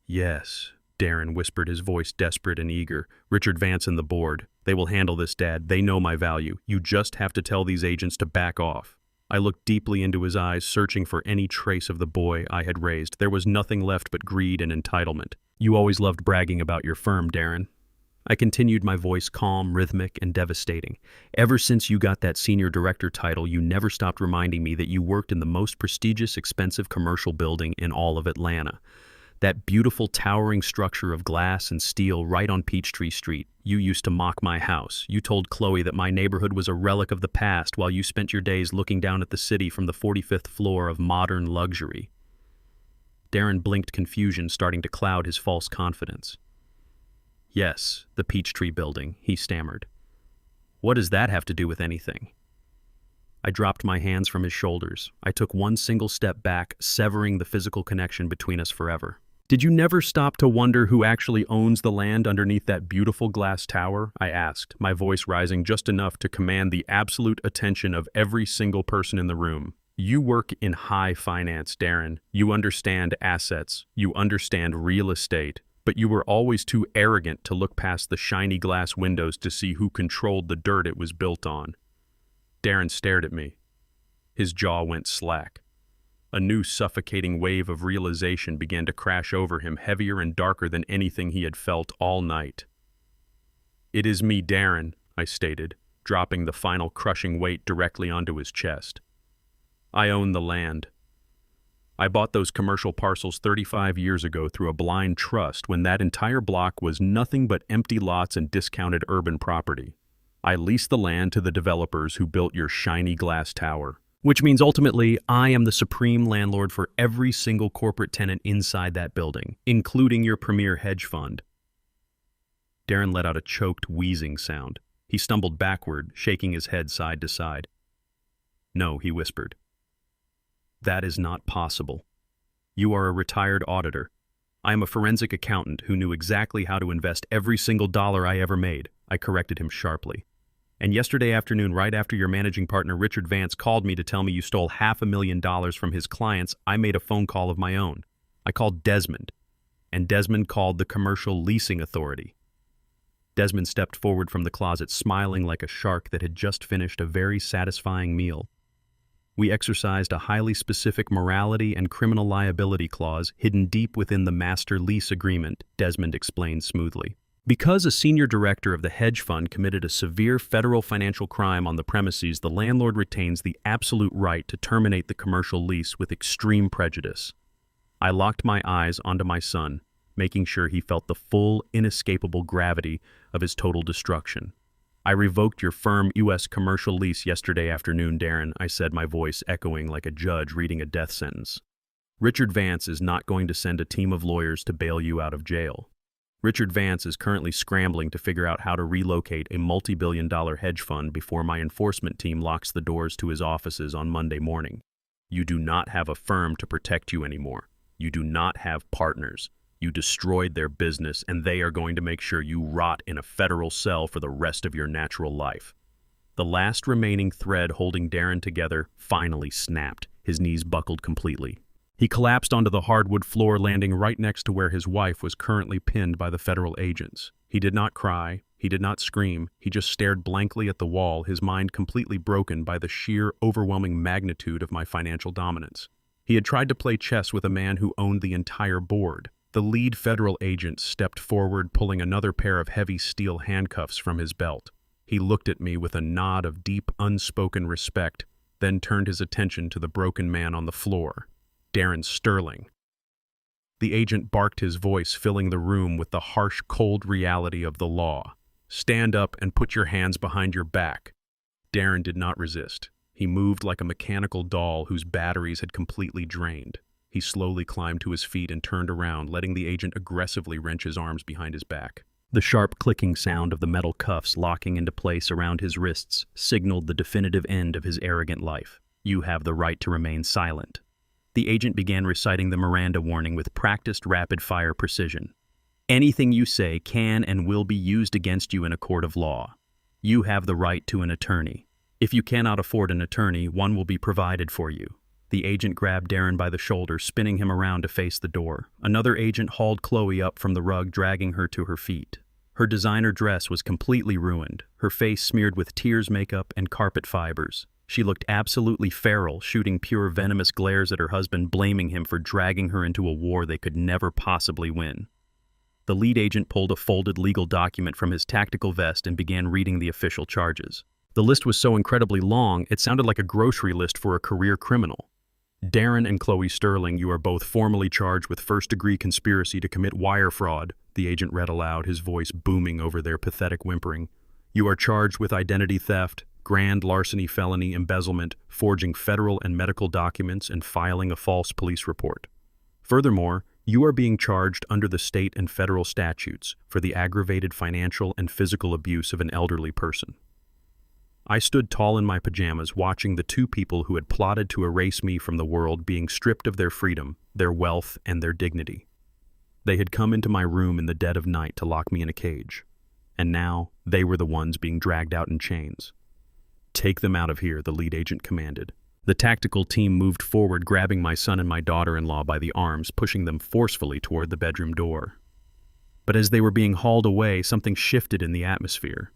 S1: "Yes," Darren whispered, his voice desperate and eager. "Richard Vance and the board. They will handle this, Dad. They know my value. You just have to tell these agents to back off." I looked deeply into his eyes, searching for any trace of the boy I had raised. There was nothing left but greed and entitlement. You always loved bragging about your firm, Darren. I continued, my voice calm, rhythmic, and devastating. Ever since you got that senior director title, you never stopped reminding me that you worked in the most prestigious, expensive commercial building in all of Atlanta. That beautiful, towering structure of glass and steel right on Peachtree Street. You used to mock my house. You told Chloe that my neighborhood was a relic of the past while you spent your days looking down at the city from the 45th floor of modern luxury. Darren blinked, confusion starting to cloud his false confidence. Yes, the Peachtree building, he stammered. What does that have to do with anything? I dropped my hands from his shoulders. I took one single step back, severing the physical connection between us forever. Did you never stop to wonder who actually owns the land underneath that beautiful glass tower? I asked, my voice rising just enough to command the absolute attention of every single person in the room. You work in high finance, Darren. You understand assets. You understand real estate. But you were always too arrogant to look past the shiny glass windows to see who controlled the dirt it was built on. Darren stared at me. His jaw went slack. A new suffocating wave of realization began to crash over him, heavier and darker than anything he had felt all night. It is me, Darren, I stated, dropping the final crushing weight directly onto his chest. I own the land. I bought those commercial parcels 35 years ago through a blind trust when that entire block was nothing but empty lots and discounted urban property. I leased the land to the developers who built your shiny glass tower. Which means ultimately, I am the supreme landlord for every single corporate tenant inside that building, including your premier hedge fund. Darren let out a choked, wheezing sound. He stumbled backward, shaking his head side to side. No, he whispered. That is not possible. You are a retired auditor. I am a forensic accountant who knew exactly how to invest every single dollar I ever made. I corrected him sharply. And yesterday afternoon, right after your managing partner Richard Vance called me to tell me you stole $500,000 from his clients, I made a phone call of my own. I called Desmond, and Desmond called the Commercial Leasing Authority. Desmond stepped forward from the closet, smiling like a shark that had just finished a very satisfying meal. We exercised a highly specific morality and criminal liability clause hidden deep within the master lease agreement, Desmond explained smoothly. Because a senior director of the hedge fund committed a severe federal financial crime on the premises, the landlord retains the absolute right to terminate the commercial lease with extreme prejudice. I locked my eyes onto my son, making sure he felt the full, inescapable gravity of his total destruction. I revoked your firm U.S. commercial lease yesterday afternoon, Darren, I said, my voice echoing like a judge reading a death sentence. Richard Vance is not going to send a team of lawyers to bail you out of jail. Richard Vance is currently scrambling to figure out how to relocate a multi-billion-dollar hedge fund before my enforcement team locks the doors to his offices on Monday morning. You do not have a firm to protect you anymore. You do not have partners. You destroyed their business, and they are going to make sure you rot in a federal cell for the rest of your natural life. The last remaining thread holding Darren together finally snapped. His knees buckled completely. He collapsed onto the hardwood floor, landing right next to where his wife was currently pinned by the federal agents. He did not cry. He did not scream. He just stared blankly at the wall, his mind completely broken by the sheer, overwhelming magnitude of my financial dominance. He had tried to play chess with a man who owned the entire board. The lead federal agent stepped forward, pulling another pair of heavy steel handcuffs from his belt. He looked at me with a nod of deep, unspoken respect, then turned his attention to the broken man on the floor. Darren Sterling. The agent barked, his voice filling the room with the harsh, cold reality of the law. Stand up and put your hands behind your back. Darren did not resist. He moved like a mechanical doll whose batteries had completely drained. He slowly climbed to his feet and turned around, letting the agent aggressively wrench his arms behind his back. The sharp clicking sound of the metal cuffs locking into place around his wrists signaled the definitive end of his arrogant life. You have the right to remain silent. The agent began reciting the Miranda warning with practiced rapid-fire precision. Anything you say can and will be used against you in a court of law. You have the right to an attorney. If you cannot afford an attorney, one will be provided for you. The agent grabbed Darren by the shoulder, spinning him around to face the door. Another agent hauled Chloe up from the rug, dragging her to her feet. Her designer dress was completely ruined, her face smeared with tears, makeup, and carpet fibers. She looked absolutely feral, shooting pure venomous glares at her husband, blaming him for dragging her into a war they could never possibly win. The lead agent pulled a folded legal document from his tactical vest and began reading the official charges. The list was so incredibly long, it sounded like a grocery list for a career criminal. Darren and Chloe Sterling, you are both formally charged with first-degree conspiracy to commit wire fraud, the agent read aloud, his voice booming over their pathetic whimpering. You are charged with identity theft, grand larceny felony, embezzlement, forging federal and medical documents, and filing a false police report. Furthermore, you are being charged under the state and federal statutes for the aggravated financial and physical abuse of an elderly person. I stood tall in my pajamas watching the two people who had plotted to erase me from the world being stripped of their freedom, their wealth, and their dignity. They had come into my room in the dead of night to lock me in a cage, and now they were the ones being dragged out in chains. Take them out of here, the lead agent commanded. The tactical team moved forward, grabbing my son and my daughter-in-law by the arms, pushing them forcefully toward the bedroom door. But as they were being hauled away, something shifted in the atmosphere.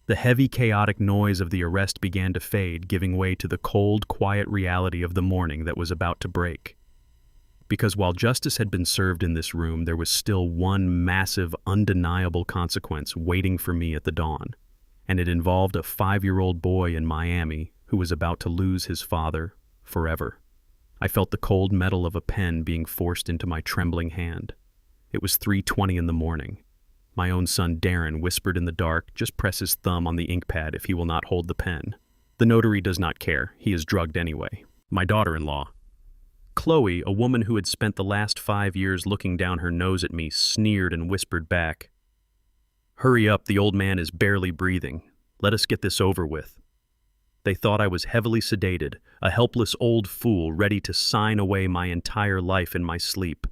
S1: The heavy, chaotic noise of the arrest began to fade, giving way to the cold, quiet reality of the morning that was about to break. Because while justice had been served in this room, there was still one massive, undeniable consequence waiting for me at the dawn, and it involved a 5-year-old boy in Miami who was about to lose his father forever. I felt the cold metal of a pen being forced into my trembling hand. It was 3:20 in the morning. My own son Darren whispered in the dark, "Just press his thumb on the ink pad if he will not hold the pen. The notary does not care. He is drugged anyway." My daughter-in-law, Chloe, a woman who had spent the last 5 years looking down her nose at me, sneered and whispered back, "Hurry up, the old man is barely breathing. Let us get this over with." They thought I was heavily sedated, a helpless old fool ready to sign away my entire life in my sleep.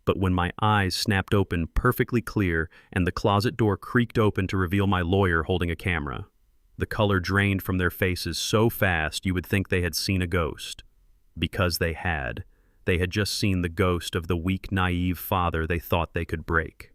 S1: But when my eyes snapped open perfectly clear and the closet door creaked open to reveal my lawyer holding a camera, the color drained from their faces so fast you would think they had seen a ghost. Because they had. They had just seen the ghost of the weak, naive father they thought they could break.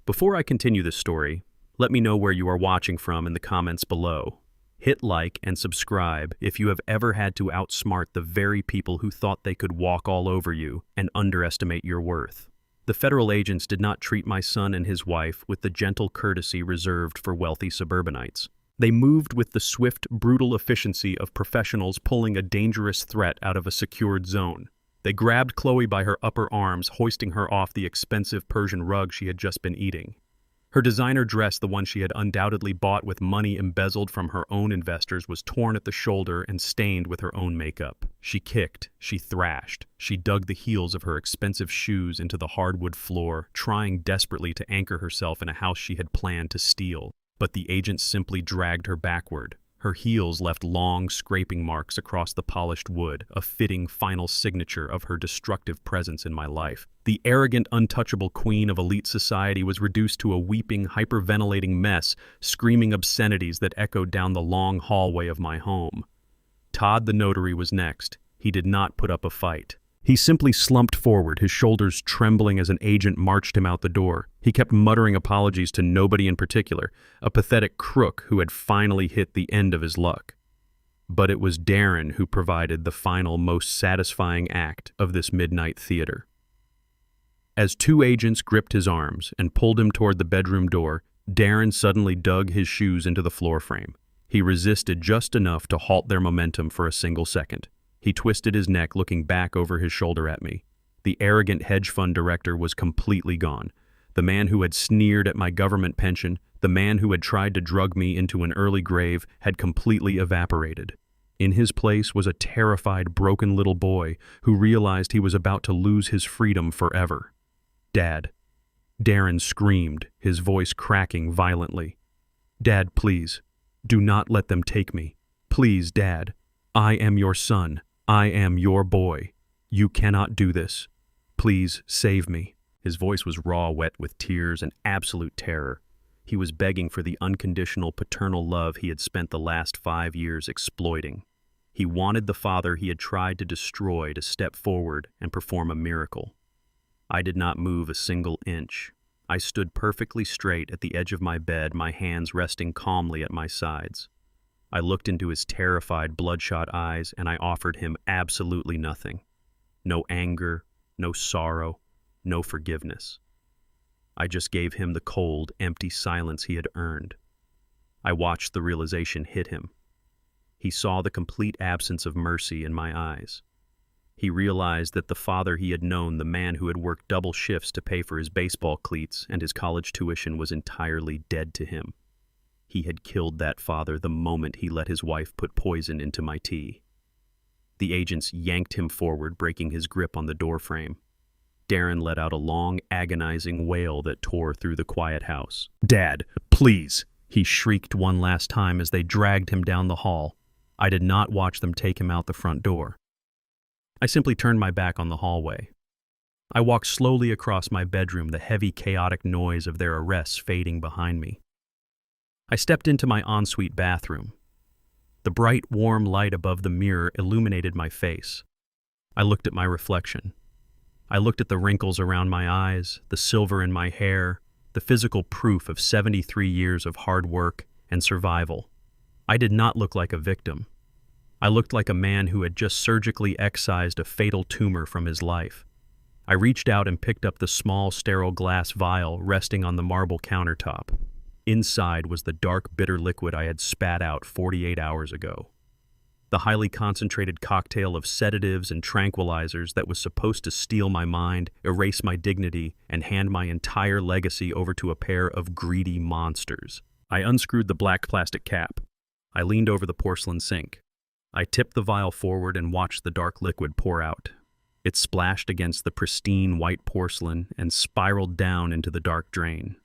S1: Before I continue this story, let me know where you are watching from in the comments below. Hit like and subscribe if you have ever had to outsmart the very people who thought they could walk all over you and underestimate your worth. The federal agents did not treat my son and his wife with the gentle courtesy reserved for wealthy suburbanites. They moved with the swift, brutal efficiency of professionals pulling a dangerous threat out of a secured zone. They grabbed Chloe by her upper arms, hoisting her off the expensive Persian rug she had just been eating. Her designer dress, the one she had undoubtedly bought with money embezzled from her own investors, was torn at the shoulder and stained with her own makeup. She kicked, she thrashed, she dug the heels of her expensive shoes into the hardwood floor, trying desperately to anchor herself in a house she had planned to steal. But the agents simply dragged her backward. Her heels left long, scraping marks across the polished wood, a fitting final signature of her destructive presence in my life. The arrogant, untouchable queen of elite society was reduced to a weeping, hyperventilating mess, screaming obscenities that echoed down the long hallway of my home. Todd the notary was next. He did not put up a fight. He simply slumped forward, his shoulders trembling as an agent marched him out the door. He kept muttering apologies to nobody in particular, a pathetic crook who had finally hit the end of his luck. But it was Darren who provided the final, most satisfying act of this midnight theater. As two agents gripped his arms and pulled him toward the bedroom door, Darren suddenly dug his shoes into the floor frame. He resisted just enough to halt their momentum for a single second. He twisted his neck, looking back over his shoulder at me. The arrogant hedge fund director was completely gone. The man who had sneered at my government pension, the man who had tried to drug me into an early grave, had completely evaporated. In his place was a terrified, broken little boy who realized he was about to lose his freedom forever. "Dad." Darren screamed, his voice cracking violently. "Dad, please. Do not let them take me. Please, Dad. I am your son. I am your boy. You cannot do this. Please save me." His voice was raw, wet with tears and absolute terror. He was begging for the unconditional paternal love he had spent the last 5 years exploiting. He wanted the father he had tried to destroy to step forward and perform a miracle. I did not move a single inch. I stood perfectly straight at the edge of my bed, my hands resting calmly at my sides. I looked into his terrified, bloodshot eyes, and I offered him absolutely nothing. No anger, no sorrow, no forgiveness. I just gave him the cold, empty silence he had earned. I watched the realization hit him. He saw the complete absence of mercy in my eyes. He realized that the father he had known, the man who had worked double shifts to pay for his baseball cleats and his college tuition, was entirely dead to him. He had killed that father the moment he let his wife put poison into my tea. The agents yanked him forward, breaking his grip on the doorframe. Darren let out a long, agonizing wail that tore through the quiet house. "Dad, please!" he shrieked one last time as they dragged him down the hall. I did not watch them take him out the front door. I simply turned my back on the hallway. I walked slowly across my bedroom, the heavy, chaotic noise of their arrests fading behind me. I stepped into my ensuite bathroom. The bright, warm light above the mirror illuminated my face. I looked at my reflection. I looked at the wrinkles around my eyes, the silver in my hair, the physical proof of 73 years of hard work and survival. I did not look like a victim. I looked like a man who had just surgically excised a fatal tumor from his life. I reached out and picked up the small, sterile glass vial resting on the marble countertop. Inside was the dark, bitter liquid I had spat out 48 hours ago. The highly concentrated cocktail of sedatives and tranquilizers that was supposed to steal my mind, erase my dignity, and hand my entire legacy over to a pair of greedy monsters. I unscrewed the black plastic cap. I leaned over the porcelain sink. I tipped the vial forward and watched the dark liquid pour out. It splashed against the pristine white porcelain and spiraled down into the dark drain.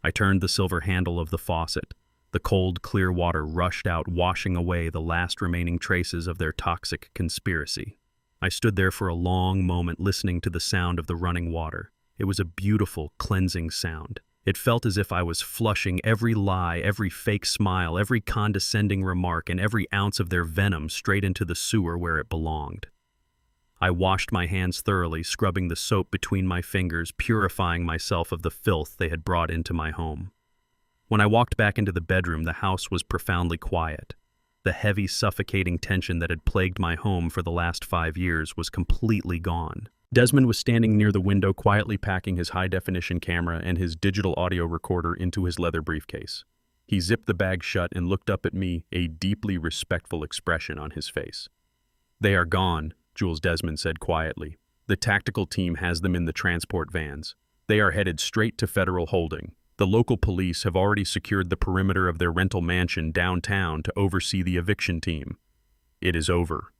S1: I turned the silver handle of the faucet. The cold, clear water rushed out, washing away the last remaining traces of their toxic conspiracy. I stood there for a long moment, listening to the sound of the running water. It was a beautiful, cleansing sound. It felt as if I was flushing every lie, every fake smile, every condescending remark, and every ounce of their venom straight into the sewer where it belonged. I washed my hands thoroughly, scrubbing the soap between my fingers, purifying myself of the filth they had brought into my home. When I walked back into the bedroom, the house was profoundly quiet. The heavy, suffocating tension that had plagued my home for the last 5 years was completely gone. Desmond was standing near the window, quietly packing his high-definition camera and his digital audio recorder into his leather briefcase. He zipped the bag shut and looked up at me, a deeply respectful expression on his face. "They are gone," Jules Desmond said quietly. "The tactical team has them in the transport vans. They are headed straight to Federal Holding. The local police have already secured the perimeter of their rental mansion downtown to oversee the eviction team. It is over.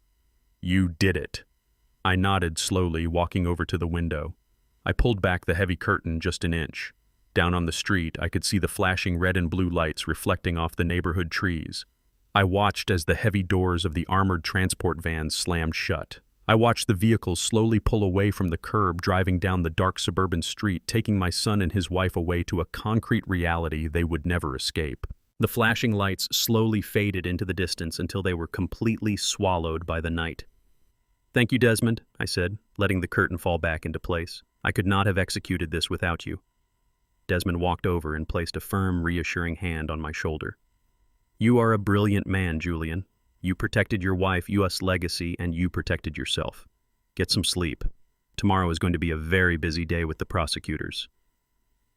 S1: You did it." I nodded slowly, walking over to the window. I pulled back the heavy curtain just an inch. Down on the street, I could see the flashing red and blue lights reflecting off the neighborhood trees. I watched as the heavy doors of the armored transport vans slammed shut. I watched the vehicles slowly pull away from the curb, driving down the dark suburban street, taking my son and his wife away to a concrete reality they would never escape. The flashing lights slowly faded into the distance until they were completely swallowed by the night. "Thank you, Desmond," I said, letting the curtain fall back into place. "I could not have executed this without you." Desmond walked over and placed a firm, reassuring hand on my shoulder. "You are a brilliant man, Julian. You protected your wife, U.S. legacy, and you protected yourself. Get some sleep. Tomorrow is going to be a very busy day with the prosecutors."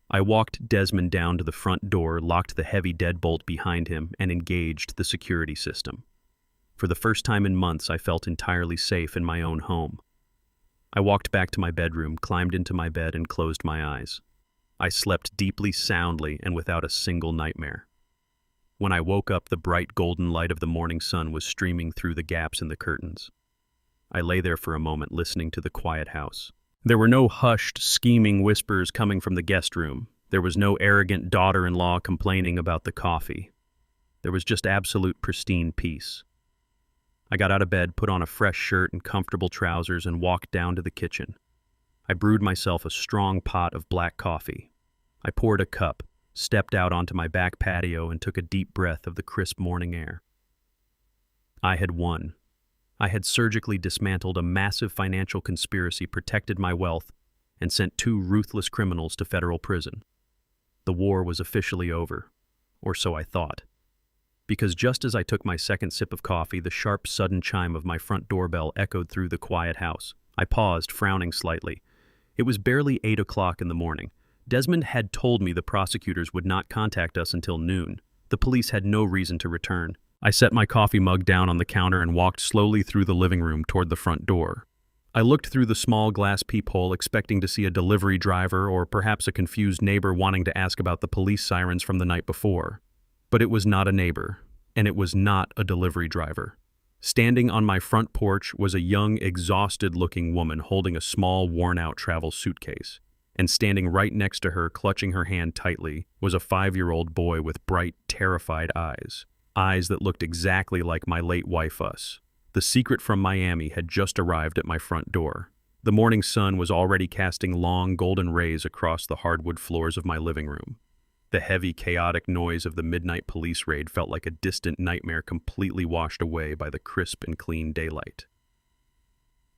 S1: I walked Desmond down to the front door, locked the heavy deadbolt behind him, and engaged the security system. For the first time in months, I felt entirely safe in my own home. I walked back to my bedroom, climbed into my bed, and closed my eyes. I slept deeply, soundly, and without a single nightmare. When I woke up, the bright golden light of the morning sun was streaming through the gaps in the curtains. I lay there for a moment, listening to the quiet house. There were no hushed, scheming whispers coming from the guest room. There was no arrogant daughter-in-law complaining about the coffee. There was just absolute pristine peace. I got out of bed, put on a fresh shirt and comfortable trousers, and walked down to the kitchen. I brewed myself a strong pot of black coffee. I poured a cup, stepped out onto my back patio, and took a deep breath of the crisp morning air. I had won. I had surgically dismantled a massive financial conspiracy, protected my wealth, and sent 2 ruthless criminals to federal prison. The war was officially over, or so I thought. because just as I took my second sip of coffee, the sharp, sudden chime of my front doorbell echoed through the quiet house. I paused, frowning slightly. It was barely 8 o'clock in the morning. Desmond had told me the prosecutors would not contact us until noon. The police had no reason to return. I set my coffee mug down on the counter and walked slowly through the living room toward the front door. I looked through the small glass peephole, expecting to see a delivery driver or perhaps a confused neighbor wanting to ask about the police sirens from the night before. But it was not a neighbor, and it was not a delivery driver. Standing on my front porch was a young, exhausted-looking woman holding a small, worn-out travel suitcase. And standing right next to her, clutching her hand tightly, was a 5-year-old boy with bright, terrified eyes. Eyes that looked exactly like my late wife us. The secret from Miami had just arrived at my front door. The morning sun was already casting long, golden rays across the hardwood floors of my living room. The heavy, chaotic noise of the midnight police raid felt like a distant nightmare completely washed away by the crisp and clean daylight.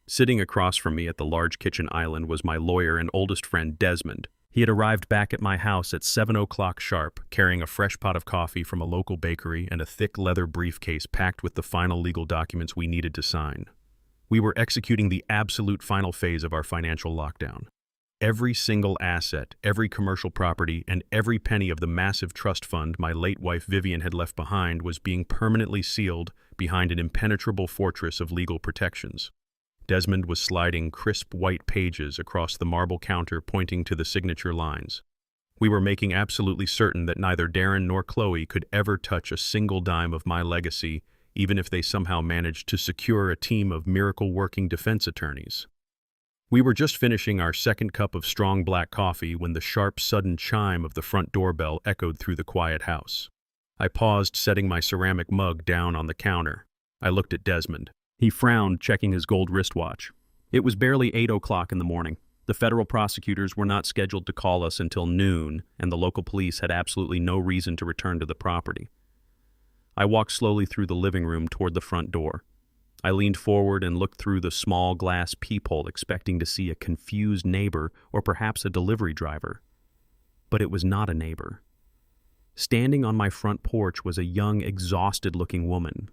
S1: Sitting across from me at the large kitchen island was my lawyer and oldest friend, Desmond. He had arrived back at my house at 7 o'clock sharp, carrying a fresh pot of coffee from a local bakery and a thick leather briefcase packed with the final legal documents we needed to sign. We were executing the absolute final phase of our financial lockdown. Every single asset, every commercial property, and every penny of the massive trust fund my late wife Vivian had left behind was being permanently sealed behind an impenetrable fortress of legal protections. Desmond was sliding crisp white pages across the marble counter, pointing to the signature lines. We were making absolutely certain that neither Darren nor Chloe could ever touch a single dime of my legacy, even if they somehow managed to secure a team of miracle-working defense attorneys. We were just finishing our second cup of strong black coffee when the sharp, sudden chime of the front doorbell echoed through the quiet house. I paused, setting my ceramic mug down on the counter. I looked at Desmond. He frowned, checking his gold wristwatch. It was barely 8 o'clock in the morning. The federal prosecutors were not scheduled to call us until noon, and the local police had absolutely no reason to return to the property. I walked slowly through the living room toward the front door. I leaned forward and looked through the small glass peephole, expecting to see a confused neighbor or perhaps a delivery driver. But it was not a neighbor. Standing on my front porch was a young, exhausted-looking woman.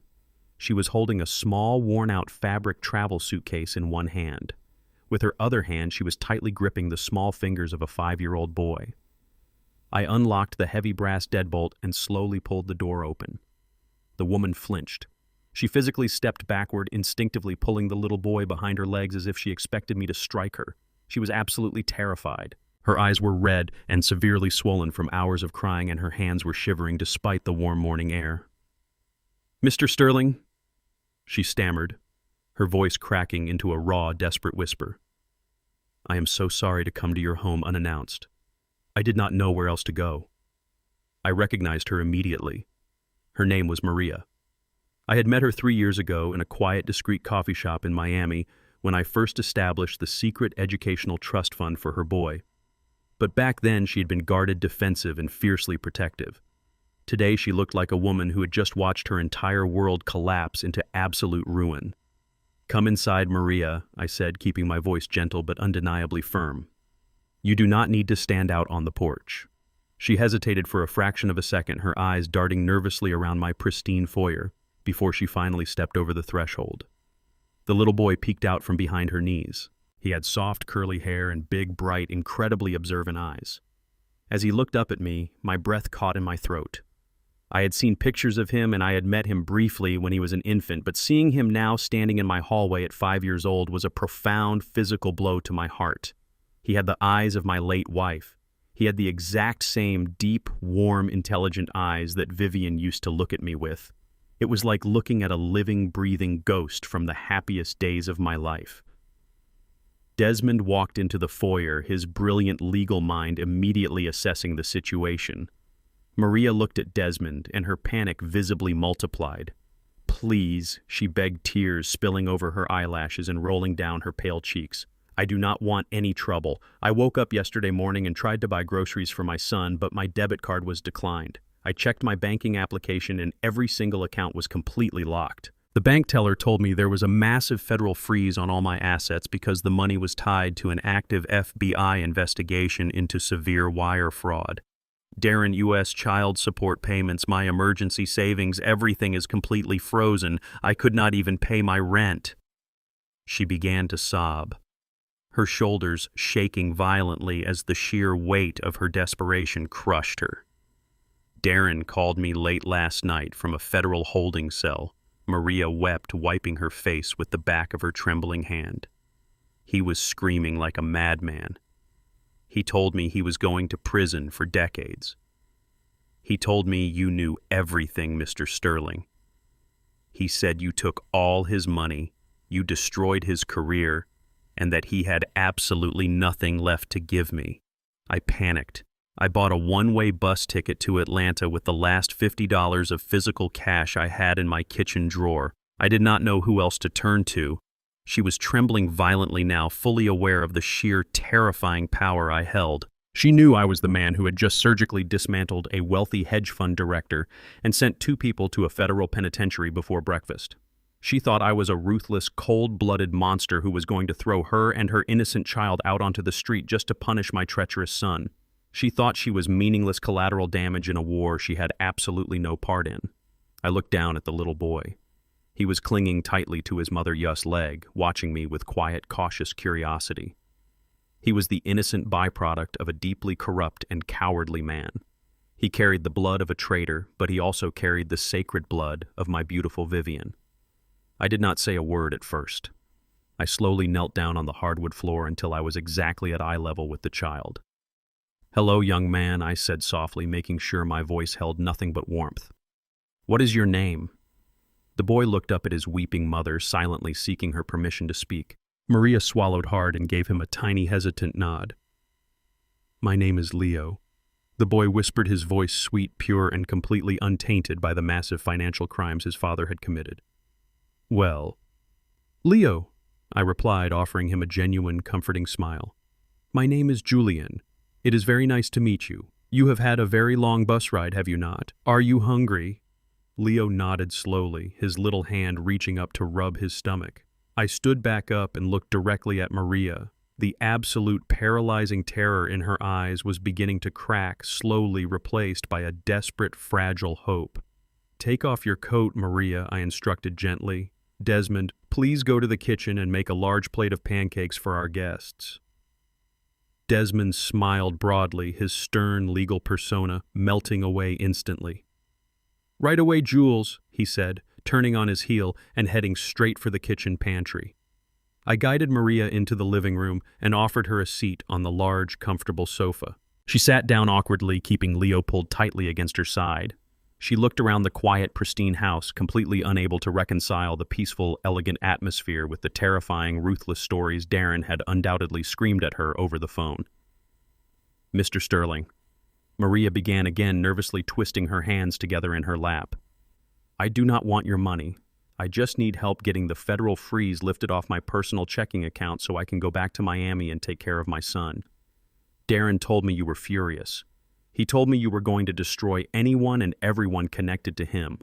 S1: She was holding a small, worn-out fabric travel suitcase in one hand. With her other hand, she was tightly gripping the small fingers of a 5-year-old boy. I unlocked the heavy brass deadbolt and slowly pulled the door open. The woman flinched. She physically stepped backward, instinctively pulling the little boy behind her legs as if she expected me to strike her. She was absolutely terrified. Her eyes were red and severely swollen from hours of crying, and her hands were shivering despite the warm morning air. "Mr. Sterling?" she stammered, her voice cracking into a raw, desperate whisper. "I am so sorry to come to your home unannounced. I did not know where else to go." I recognized her immediately. Her name was Maria. I had met her 3 years ago in a quiet, discreet coffee shop in Miami when I first established the secret educational trust fund for her boy. But back then she had been guarded, defensive, and fiercely protective. Today she looked like a woman who had just watched her entire world collapse into absolute ruin. "Come inside, Maria," I said, keeping my voice gentle but undeniably firm. "You do not need to stand out on the porch." She hesitated for a fraction of a second, her eyes darting nervously around my pristine foyer, before she finally stepped over the threshold. The little boy peeked out from behind her knees. He had soft, curly hair and big, bright, incredibly observant eyes. As he looked up at me, my breath caught in my throat. I had seen pictures of him and I had met him briefly when he was an infant, but seeing him now standing in my hallway at 5 years old was a profound physical blow to my heart. He had the eyes of my late wife. He had the exact same deep, warm, intelligent eyes that Vivian used to look at me with. It was like looking at a living, breathing ghost from the happiest days of my life. Desmond walked into the foyer, his brilliant legal mind immediately assessing the situation. Maria looked at Desmond, and her panic visibly multiplied. "Please," she begged, tears spilling over her eyelashes and rolling down her pale cheeks. "I do not want any trouble. I woke up yesterday morning and tried to buy groceries for my son, but my debit card was declined. I checked my banking application and every single account was completely locked. The bank teller told me there was a massive federal freeze on all my assets because the money was tied to an active FBI investigation into severe wire fraud. Darren, U.S. child support payments, my emergency savings, everything is completely frozen. I could not even pay my rent." She began to sob, her shoulders shaking violently as the sheer weight of her desperation crushed her. Darren called me late last night from a federal holding cell. Maria wept, wiping her face with the back of her trembling hand. He was screaming like a madman. He told me he was going to prison for decades. He told me you knew everything, Mr. Sterling. He said you took all his money, you destroyed his career, and that he had absolutely nothing left to give me. I panicked. I bought a one-way bus ticket to Atlanta with the last $50 of physical cash I had in my kitchen drawer. I did not know who else to turn to. She was trembling violently now, fully aware of the sheer, terrifying power I held. She knew I was the man who had just surgically dismantled a wealthy hedge fund director and sent 2 people to a federal penitentiary before breakfast. She thought I was a ruthless, cold-blooded monster who was going to throw her and her innocent child out onto the street just to punish my treacherous son. She thought she was meaningless collateral damage in a war she had absolutely no part in. I looked down at the little boy. He was clinging tightly to his mother Yus's leg, watching me with quiet, cautious curiosity. He was the innocent byproduct of a deeply corrupt and cowardly man. He carried the blood of a traitor, but he also carried the sacred blood of my beautiful Vivian. I did not say a word at first. I slowly knelt down on the hardwood floor until I was exactly at eye level with the child. "Hello, young man," I said softly, making sure my voice held nothing but warmth. "What is your name?" The boy looked up at his weeping mother, silently seeking her permission to speak. Maria swallowed hard and gave him a tiny, hesitant nod. "My name is Leo." The boy whispered, his voice sweet, pure, and completely untainted by the massive financial crimes his father had committed. "Well, Leo," I replied, offering him a genuine, comforting smile. "My name is Julian. It is very nice to meet you. You have had a very long bus ride, have you not? Are you hungry?" Leo nodded slowly, his little hand reaching up to rub his stomach. I stood back up and looked directly at Maria. The absolute paralyzing terror in her eyes was beginning to crack, slowly replaced by a desperate, fragile hope. "Take off your coat, Maria," I instructed gently. "Desmond, please go to the kitchen and make a large plate of pancakes for our guests." Desmond smiled broadly, his stern legal persona melting away instantly. "Right away, Jules," he said, turning on his heel and heading straight for the kitchen pantry. I guided Maria into the living room and offered her a seat on the large, comfortable sofa. She sat down awkwardly, keeping Leo pulled tightly against her side. She looked around the quiet, pristine house, completely unable to reconcile the peaceful, elegant atmosphere with the terrifying, ruthless stories Darren had undoubtedly screamed at her over the phone. "Mr. Sterling," Maria began again, nervously twisting her hands together in her lap. "I do not want your money. I just need help getting the federal freeze lifted off my personal checking account so I can go back to Miami and take care of my son. Darren told me you were furious. He told me you were going to destroy anyone and everyone connected to him."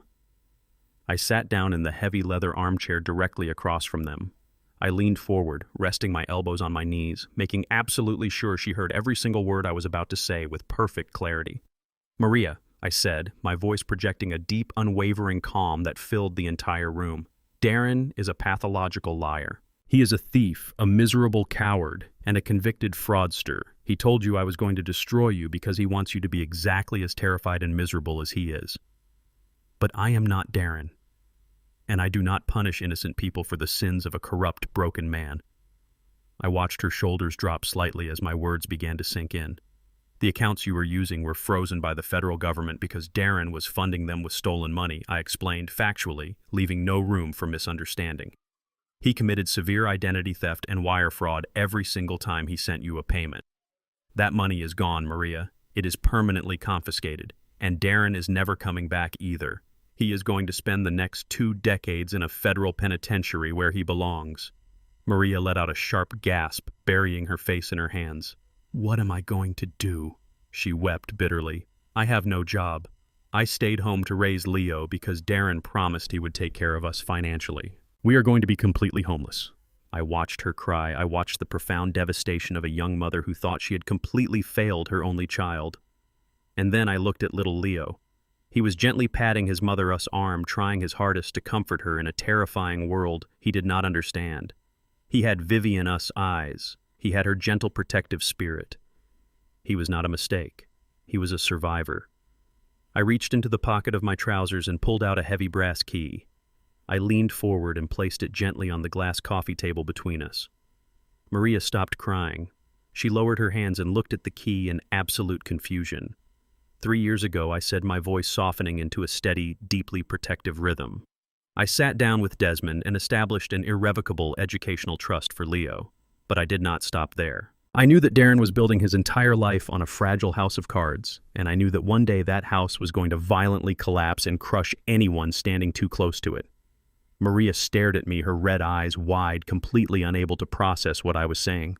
S1: I sat down in the heavy leather armchair directly across from them. I leaned forward, resting my elbows on my knees, making absolutely sure she heard every single word I was about to say with perfect clarity. "Maria," I said, my voice projecting a deep, unwavering calm that filled the entire room. "Darren is a pathological liar. He is a thief, a miserable coward, and a convicted fraudster. He told you I was going to destroy you because he wants you to be exactly as terrified and miserable as he is. But I am not Darren, and I do not punish innocent people for the sins of a corrupt, broken man." I watched her shoulders drop slightly as my words began to sink in. "The accounts you were using were frozen by the federal government because Darren was funding them with stolen money," I explained factually, leaving no room for misunderstanding. "He committed severe identity theft and wire fraud every single time he sent you a payment. That money is gone, Maria. It is permanently confiscated, and Darren is never coming back either. He is going to spend the next 2 decades in a federal penitentiary where he belongs." Maria let out a sharp gasp, burying her face in her hands. "What am I going to do?" she wept bitterly. "I have no job. I stayed home to raise Leo because Darren promised he would take care of us financially. We are going to be completely homeless." I watched her cry. I watched the profound devastation of a young mother who thought she had completely failed her only child. And then I looked at little Leo. He was gently patting his mother's arm, trying his hardest to comfort her in a terrifying world he did not understand. He had Vivian-us eyes. He had her gentle protective spirit. He was not a mistake. He was a survivor. I reached into the pocket of my trousers and pulled out a heavy brass key. I leaned forward and placed it gently on the glass coffee table between us. Maria stopped crying. She lowered her hands and looked at the key in absolute confusion. 3 years ago, I said, my voice softening into a steady, deeply protective rhythm. I sat down with Desmond and established an irrevocable educational trust for Leo. But I did not stop there. I knew that Darren was building his entire life on a fragile house of cards, and I knew that one day that house was going to violently collapse and crush anyone standing too close to it. Maria stared at me, her red eyes wide, completely unable to process what I was saying.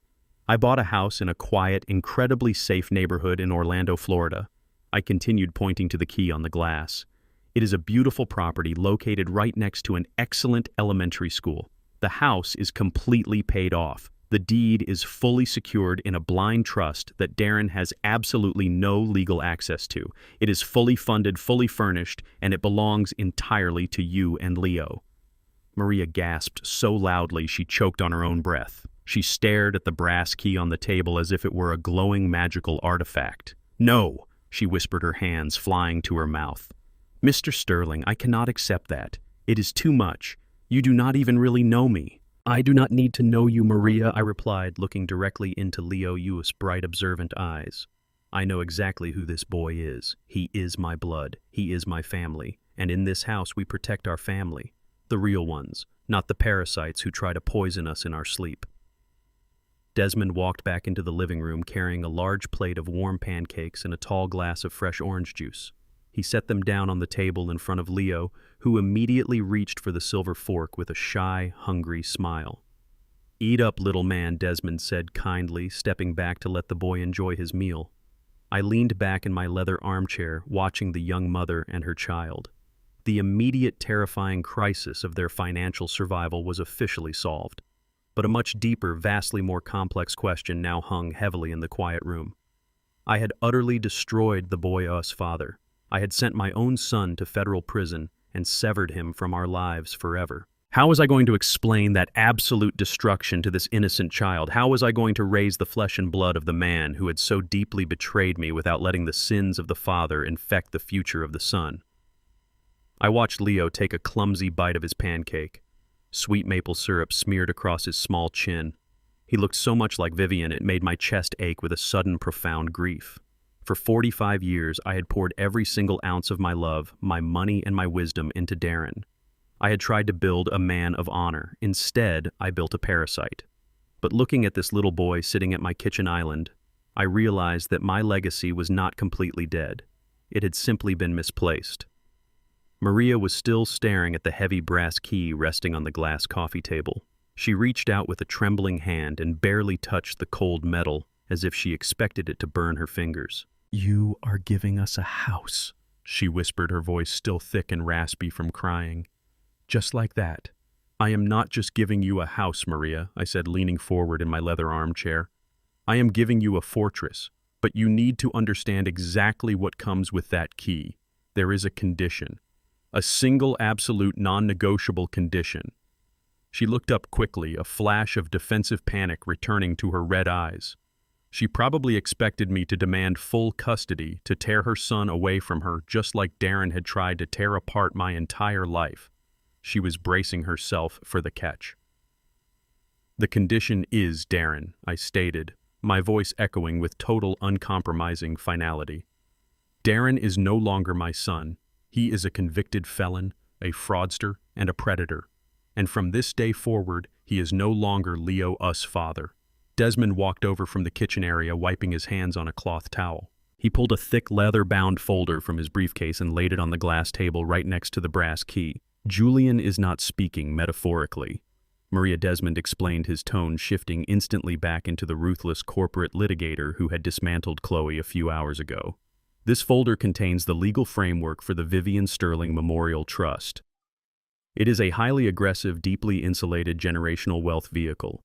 S1: I bought a house in a quiet, incredibly safe neighborhood in Orlando, Florida. I continued, pointing to the key on the glass. It is a beautiful property located right next to an excellent elementary school. The house is completely paid off. The deed is fully secured in a blind trust that Darren has absolutely no legal access to. It is fully funded, fully furnished, and it belongs entirely to you and Leo. Maria gasped so loudly she choked on her own breath. She stared at the brass key on the table as if it were a glowing magical artifact. "No!" she whispered, her hands flying to her mouth. "Mr. Sterling, I cannot accept that. It is too much. You do not even really know me." "I do not need to know you, Maria," I replied, looking directly into Leo Yu's bright, observant eyes. "I know exactly who this boy is. He is my blood. He is my family. And in this house we protect our family. The real ones, not the parasites who try to poison us in our sleep." Desmond walked back into the living room carrying a large plate of warm pancakes and a tall glass of fresh orange juice. He set them down on the table in front of Leo, who immediately reached for the silver fork with a shy, hungry smile. "Eat up, little man," Desmond said kindly, stepping back to let the boy enjoy his meal. I leaned back in my leather armchair, watching the young mother and her child. The immediate terrifying crisis of their financial survival was officially solved. But a much deeper, vastly more complex question now hung heavily in the quiet room. I had utterly destroyed the boy-us father. I had sent my own son to federal prison and severed him from our lives forever. How was I going to explain that absolute destruction to this innocent child? How was I going to raise the flesh and blood of the man who had so deeply betrayed me without letting the sins of the father infect the future of the son? I watched Leo take a clumsy bite of his pancake. Sweet maple syrup smeared across his small chin. He looked so much like Vivian it made my chest ache with a sudden, profound grief. For 45 years, I had poured every single ounce of my love, my money, and my wisdom into Darren. I had tried to build a man of honor. Instead, I built a parasite. But looking at this little boy sitting at my kitchen island, I realized that my legacy was not completely dead. It had simply been misplaced. Maria was still staring at the heavy brass key resting on the glass coffee table. She reached out with a trembling hand and barely touched the cold metal, as if she expected it to burn her fingers. "You are giving us a house," she whispered, her voice still thick and raspy from crying. "Just like that." "I am not just giving you a house, Maria," I said, leaning forward in my leather armchair. "I am giving you a fortress, but you need to understand exactly what comes with that key. There is a condition. A single, absolute, non-negotiable condition." She looked up quickly, a flash of defensive panic returning to her red eyes. She probably expected me to demand full custody, to tear her son away from her, just like Darren had tried to tear apart my entire life. She was bracing herself for the catch. "The condition is Darren," I stated, my voice echoing with total uncompromising finality. "Darren is no longer my son. He is a convicted felon, a fraudster, and a predator. And from this day forward, he is no longer Leo-us father." Desmond walked over from the kitchen area, wiping his hands on a cloth towel. He pulled a thick leather-bound folder from his briefcase and laid it on the glass table right next to the brass key. "Julian is not speaking metaphorically," Maria Desmond explained, his tone shifting instantly back into the ruthless corporate litigator who had dismantled Chloe a few hours ago. "This folder contains the legal framework for the Vivian Sterling Memorial Trust. It is a highly aggressive, deeply insulated generational wealth vehicle.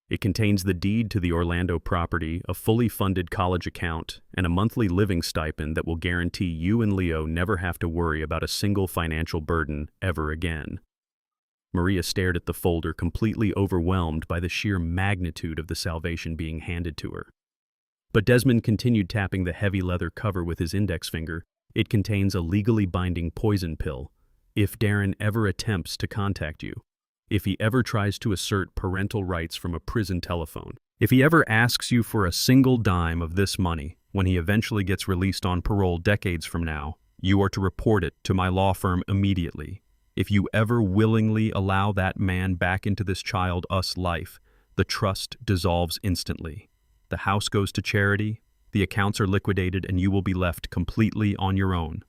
S1: It contains the deed to the Orlando property, a fully funded college account, and a monthly living stipend that will guarantee you and Leo never have to worry about a single financial burden ever again. Maria stared at the folder, completely overwhelmed by the sheer magnitude of the salvation being handed to her. But Desmond continued tapping the heavy leather cover with his index finger. It contains a legally binding poison pill. If Darren ever attempts to contact you, if he ever tries to assert parental rights from a prison telephone, if he ever asks you for a single dime of this money when he eventually gets released on parole decades from now, you are to report it to my law firm immediately. If you ever willingly allow that man back into this child-us life, the trust dissolves instantly. The house goes to charity, the accounts are liquidated, and you will be left completely on your own.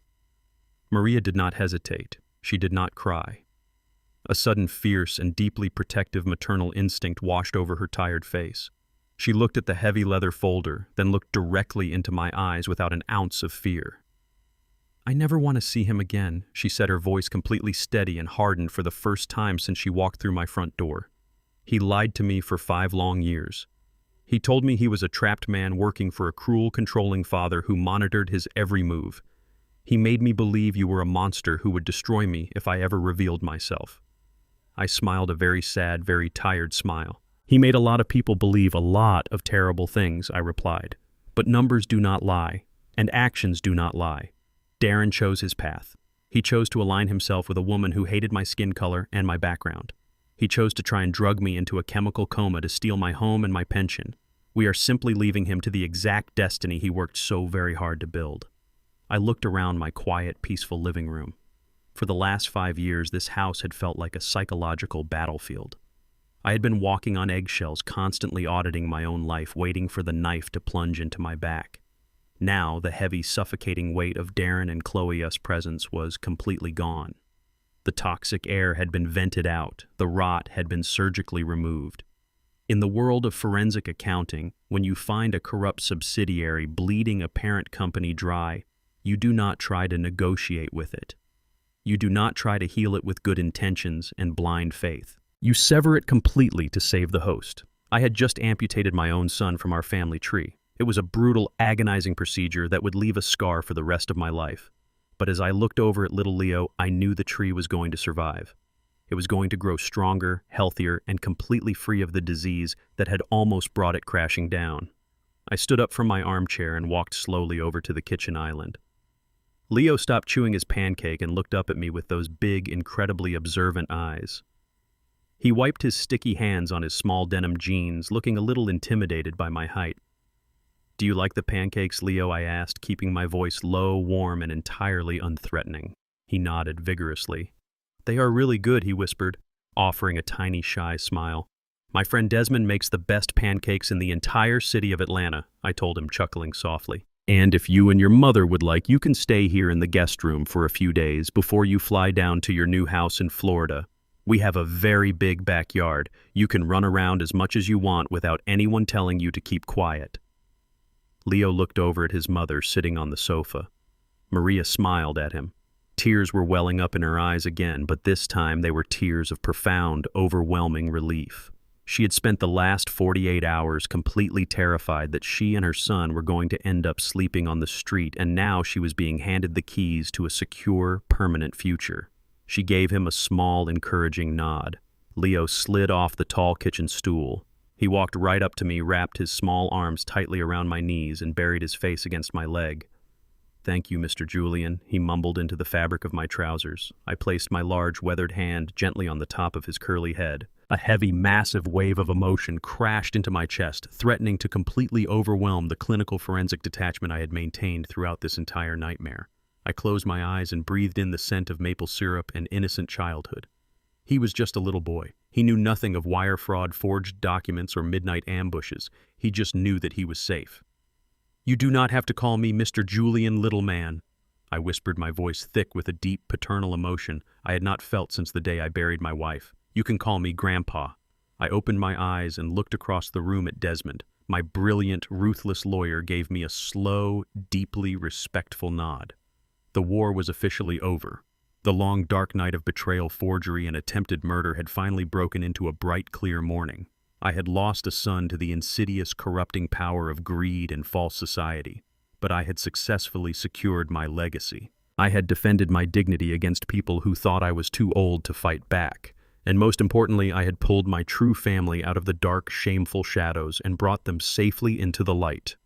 S1: Maria did not hesitate. She did not cry. A sudden fierce and deeply protective maternal instinct washed over her tired face. She looked at the heavy leather folder, then looked directly into my eyes without an ounce of fear. "I never want to see him again," she said, her voice completely steady and hardened for the first time since she walked through my front door. "He lied to me for 5 long years. He told me he was a trapped man working for a cruel, controlling father who monitored his every move. He made me believe you were a monster who would destroy me if I ever revealed myself." I smiled a very sad, very tired smile. "He made a lot of people believe a lot of terrible things," I replied. "But numbers do not lie, and actions do not lie. Darren chose his path. He chose to align himself with a woman who hated my skin color and my background. He chose to try and drug me into a chemical coma to steal my home and my pension. We are simply leaving him to the exact destiny he worked so very hard to build." I looked around my quiet, peaceful living room. For the last 5 years, this house had felt like a psychological battlefield. I had been walking on eggshells, constantly auditing my own life, waiting for the knife to plunge into my back. Now, the heavy, suffocating weight of Darren and Chloe's presence was completely gone. The toxic air had been vented out, the rot had been surgically removed. In the world of forensic accounting, when you find a corrupt subsidiary bleeding a parent company dry, you do not try to negotiate with it. You do not try to heal it with good intentions and blind faith. You sever it completely to save the host. I had just amputated my own son from our family tree. It was a brutal, agonizing procedure that would leave a scar for the rest of my life. But as I looked over at little Leo, I knew the tree was going to survive. It was going to grow stronger, healthier, and completely free of the disease that had almost brought it crashing down. I stood up from my armchair and walked slowly over to the kitchen island. Leo stopped chewing his pancake and looked up at me with those big, incredibly observant eyes. He wiped his sticky hands on his small denim jeans, looking a little intimidated by my height. "Do you like the pancakes, Leo?" I asked, keeping my voice low, warm, and entirely unthreatening. He nodded vigorously. "They are really good," he whispered, offering a tiny, shy smile. "My friend Desmond makes the best pancakes in the entire city of Atlanta," I told him, chuckling softly. "And if you and your mother would like, you can stay here in the guest room for a few days before you fly down to your new house in Florida. We have a very big backyard. You can run around as much as you want without anyone telling you to keep quiet." Leo looked over at his mother sitting on the sofa. Maria smiled at him. Tears were welling up in her eyes again, but this time they were tears of profound, overwhelming relief. She had spent the last 48 hours completely terrified that she and her son were going to end up sleeping on the street, and now she was being handed the keys to a secure, permanent future. She gave him a small, encouraging nod. Leo slid off the tall kitchen stool. He walked right up to me, wrapped his small arms tightly around my knees, and buried his face against my leg. "Thank you, Mr. Julian," he mumbled into the fabric of my trousers. I placed my large, weathered hand gently on the top of his curly head. A heavy, massive wave of emotion crashed into my chest, threatening to completely overwhelm the clinical forensic detachment I had maintained throughout this entire nightmare. I closed my eyes and breathed in the scent of maple syrup and innocent childhood. He was just a little boy. He knew nothing of wire fraud, forged documents, or midnight ambushes. He just knew that he was safe. "You do not have to call me Mr. Julian, little man," I whispered, my voice thick with a deep paternal emotion I had not felt since the day I buried my wife. "You can call me Grandpa." I opened my eyes and looked across the room at Desmond. My brilliant, ruthless lawyer gave me a slow, deeply respectful nod. The war was officially over. The long, dark night of betrayal, forgery, and attempted murder had finally broken into a bright, clear morning. I had lost a son to the insidious, corrupting power of greed and false society, but I had successfully secured my legacy. I had defended my dignity against people who thought I was too old to fight back, and most importantly, I had pulled my true family out of the dark, shameful shadows and brought them safely into the light.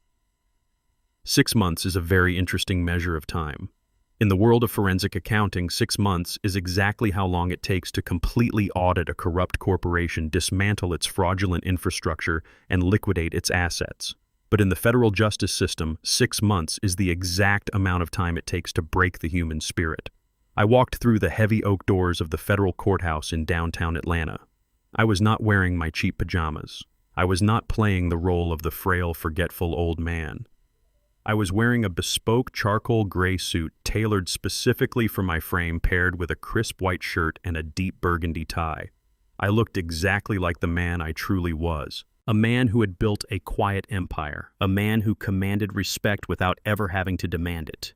S1: 6 months is a very interesting measure of time. In the world of forensic accounting, 6 months is exactly how long it takes to completely audit a corrupt corporation, dismantle its fraudulent infrastructure, and liquidate its assets. But in the federal justice system, 6 months is the exact amount of time it takes to break the human spirit. I walked through the heavy oak doors of the federal courthouse in downtown Atlanta. I was not wearing my cheap pajamas. I was not playing the role of the frail, forgetful old man. I was wearing a bespoke charcoal gray suit tailored specifically for my frame, paired with a crisp white shirt and a deep burgundy tie. I looked exactly like the man I truly was. A man who had built a quiet empire. A man who commanded respect without ever having to demand it.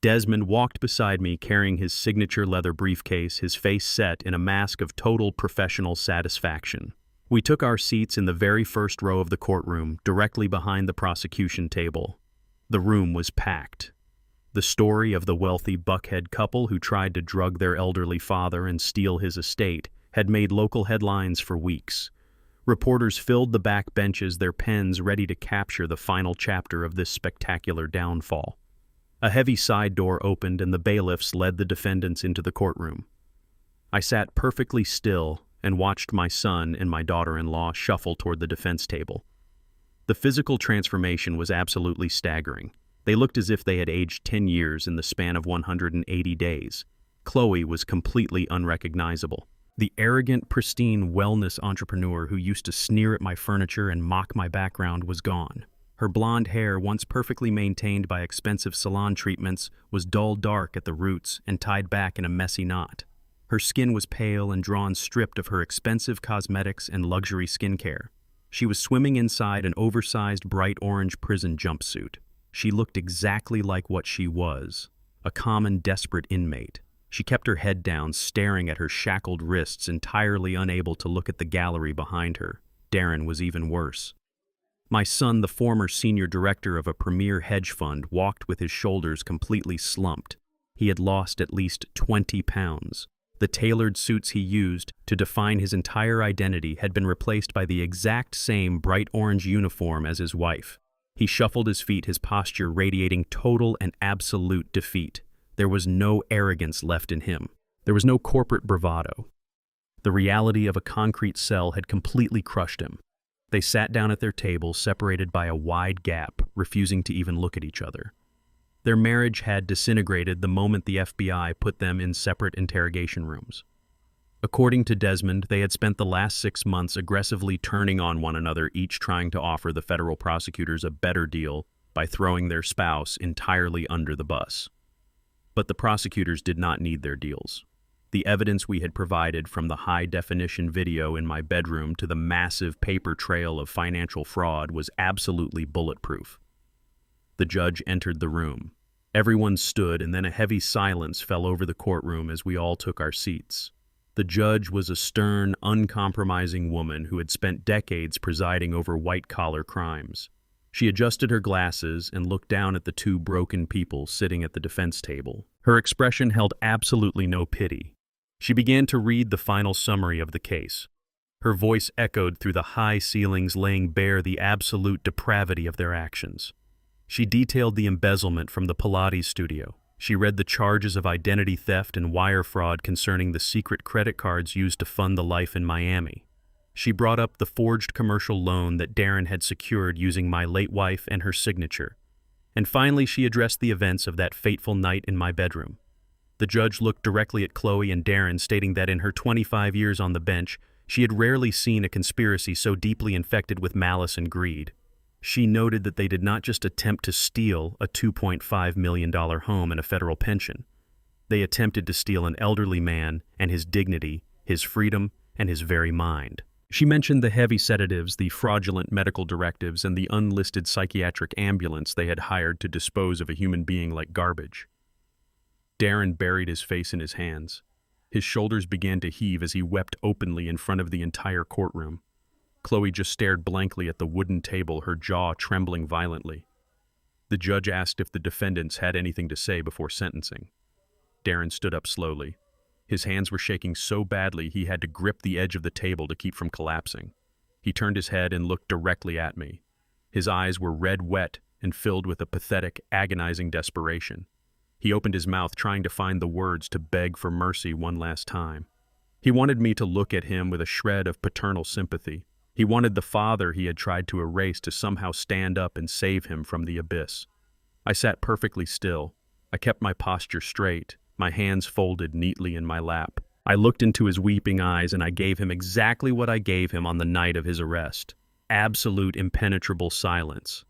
S1: Desmond walked beside me carrying his signature leather briefcase, his face set in a mask of total professional satisfaction. We took our seats in the very first row of the courtroom, directly behind the prosecution table. The room was packed. The story of the wealthy Buckhead couple who tried to drug their elderly father and steal his estate had made local headlines for weeks. Reporters filled the back benches, their pens ready to capture the final chapter of this spectacular downfall. A heavy side door opened and the bailiffs led the defendants into the courtroom. I sat perfectly still and watched my son and my daughter-in-law shuffle toward the defense table. The physical transformation was absolutely staggering. They looked as if they had aged 10 years in the span of 180 days. Chloe was completely unrecognizable. The arrogant, pristine wellness entrepreneur who used to sneer at my furniture and mock my background was gone. Her blonde hair, once perfectly maintained by expensive salon treatments, was dull dark at the roots and tied back in a messy knot. Her skin was pale and drawn, stripped of her expensive cosmetics and luxury skincare. She was swimming inside an oversized bright orange prison jumpsuit. She looked exactly like what she was, a common desperate inmate. She kept her head down, staring at her shackled wrists, entirely unable to look at the gallery behind her. Darren was even worse. My son, the former senior director of a premier hedge fund, walked with his shoulders completely slumped. He had lost at least 20 pounds. The tailored suits he used to define his entire identity had been replaced by the exact same bright orange uniform as his wife. He shuffled his feet, his posture radiating total and absolute defeat. There was no arrogance left in him. There was no corporate bravado. The reality of a concrete cell had completely crushed him. They sat down at their table, separated by a wide gap, refusing to even look at each other. Their marriage had disintegrated the moment the FBI put them in separate interrogation rooms. According to Desmond, they had spent the last 6 months aggressively turning on one another, each trying to offer the federal prosecutors a better deal by throwing their spouse entirely under the bus. But the prosecutors did not need their deals. The evidence we had provided, from the high-definition video in my bedroom to the massive paper trail of financial fraud, was absolutely bulletproof. The judge entered the room. Everyone stood, and then a heavy silence fell over the courtroom as we all took our seats. The judge was a stern, uncompromising woman who had spent decades presiding over white-collar crimes. She adjusted her glasses and looked down at the two broken people sitting at the defense table. Her expression held absolutely no pity. She began to read the final summary of the case. Her voice echoed through the high ceilings, laying bare the absolute depravity of their actions. She detailed the embezzlement from the Pilates studio. She read the charges of identity theft and wire fraud concerning the secret credit cards used to fund the life in Miami. She brought up the forged commercial loan that Darren had secured using my late wife and her signature. And finally, she addressed the events of that fateful night in my bedroom. The judge looked directly at Chloe and Darren, stating that in her 25 years on the bench, she had rarely seen a conspiracy so deeply infected with malice and greed. She noted that they did not just attempt to steal a $2.5 million home and a federal pension. They attempted to steal an elderly man and his dignity, his freedom, and his very mind. She mentioned the heavy sedatives, the fraudulent medical directives, and the unlisted psychiatric ambulance they had hired to dispose of a human being like garbage. Darren buried his face in his hands. His shoulders began to heave as he wept openly in front of the entire courtroom. Chloe just stared blankly at the wooden table, her jaw trembling violently. The judge asked if the defendants had anything to say before sentencing. Darren stood up slowly. His hands were shaking so badly he had to grip the edge of the table to keep from collapsing. He turned his head and looked directly at me. His eyes were red wet and filled with a pathetic, agonizing desperation. He opened his mouth, trying to find the words to beg for mercy one last time. He wanted me to look at him with a shred of paternal sympathy. He wanted the father he had tried to erase to somehow stand up and save him from the abyss. I sat perfectly still. I kept my posture straight, my hands folded neatly in my lap. I looked into his weeping eyes and I gave him exactly what I gave him on the night of his arrest. Absolute impenetrable silence.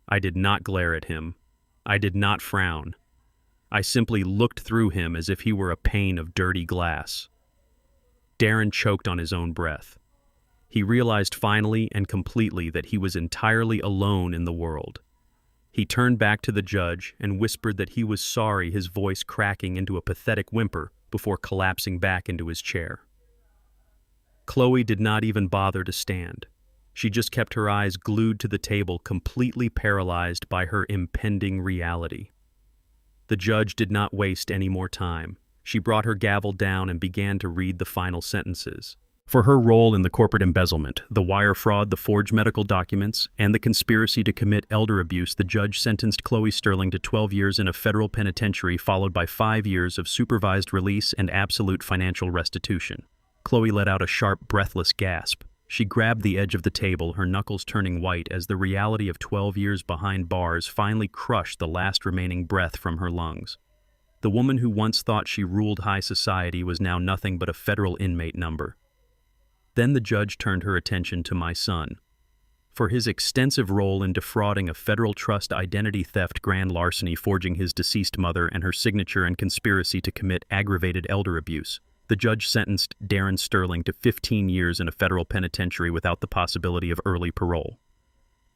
S1: I did not glare at him. I did not frown. I simply looked through him as if he were a pane of dirty glass. Darren choked on his own breath. He realized finally and completely that he was entirely alone in the world. He turned back to the judge and whispered that he was sorry, his voice cracking into a pathetic whimper before collapsing back into his chair. Chloe did not even bother to stand. She just kept her eyes glued to the table, completely paralyzed by her impending reality. The judge did not waste any more time. She brought her gavel down and began to read the final sentences. For her role in the corporate embezzlement, the wire fraud, the forged medical documents, and the conspiracy to commit elder abuse, the judge sentenced Chloe Sterling to 12 years in a federal penitentiary, followed by 5 years of supervised release and absolute financial restitution. Chloe let out a sharp, breathless gasp. She grabbed the edge of the table, her knuckles turning white as the reality of 12 years behind bars finally crushed the last remaining breath from her lungs. The woman who once thought she ruled high society was now nothing but a federal inmate number. Then the judge turned her attention to my son. For his extensive role in defrauding a federal trust, identity theft, grand larceny, forging his deceased mother and her signature, and conspiracy to commit aggravated elder abuse, the judge sentenced Darren Sterling to 15 years in a federal penitentiary without the possibility of early parole.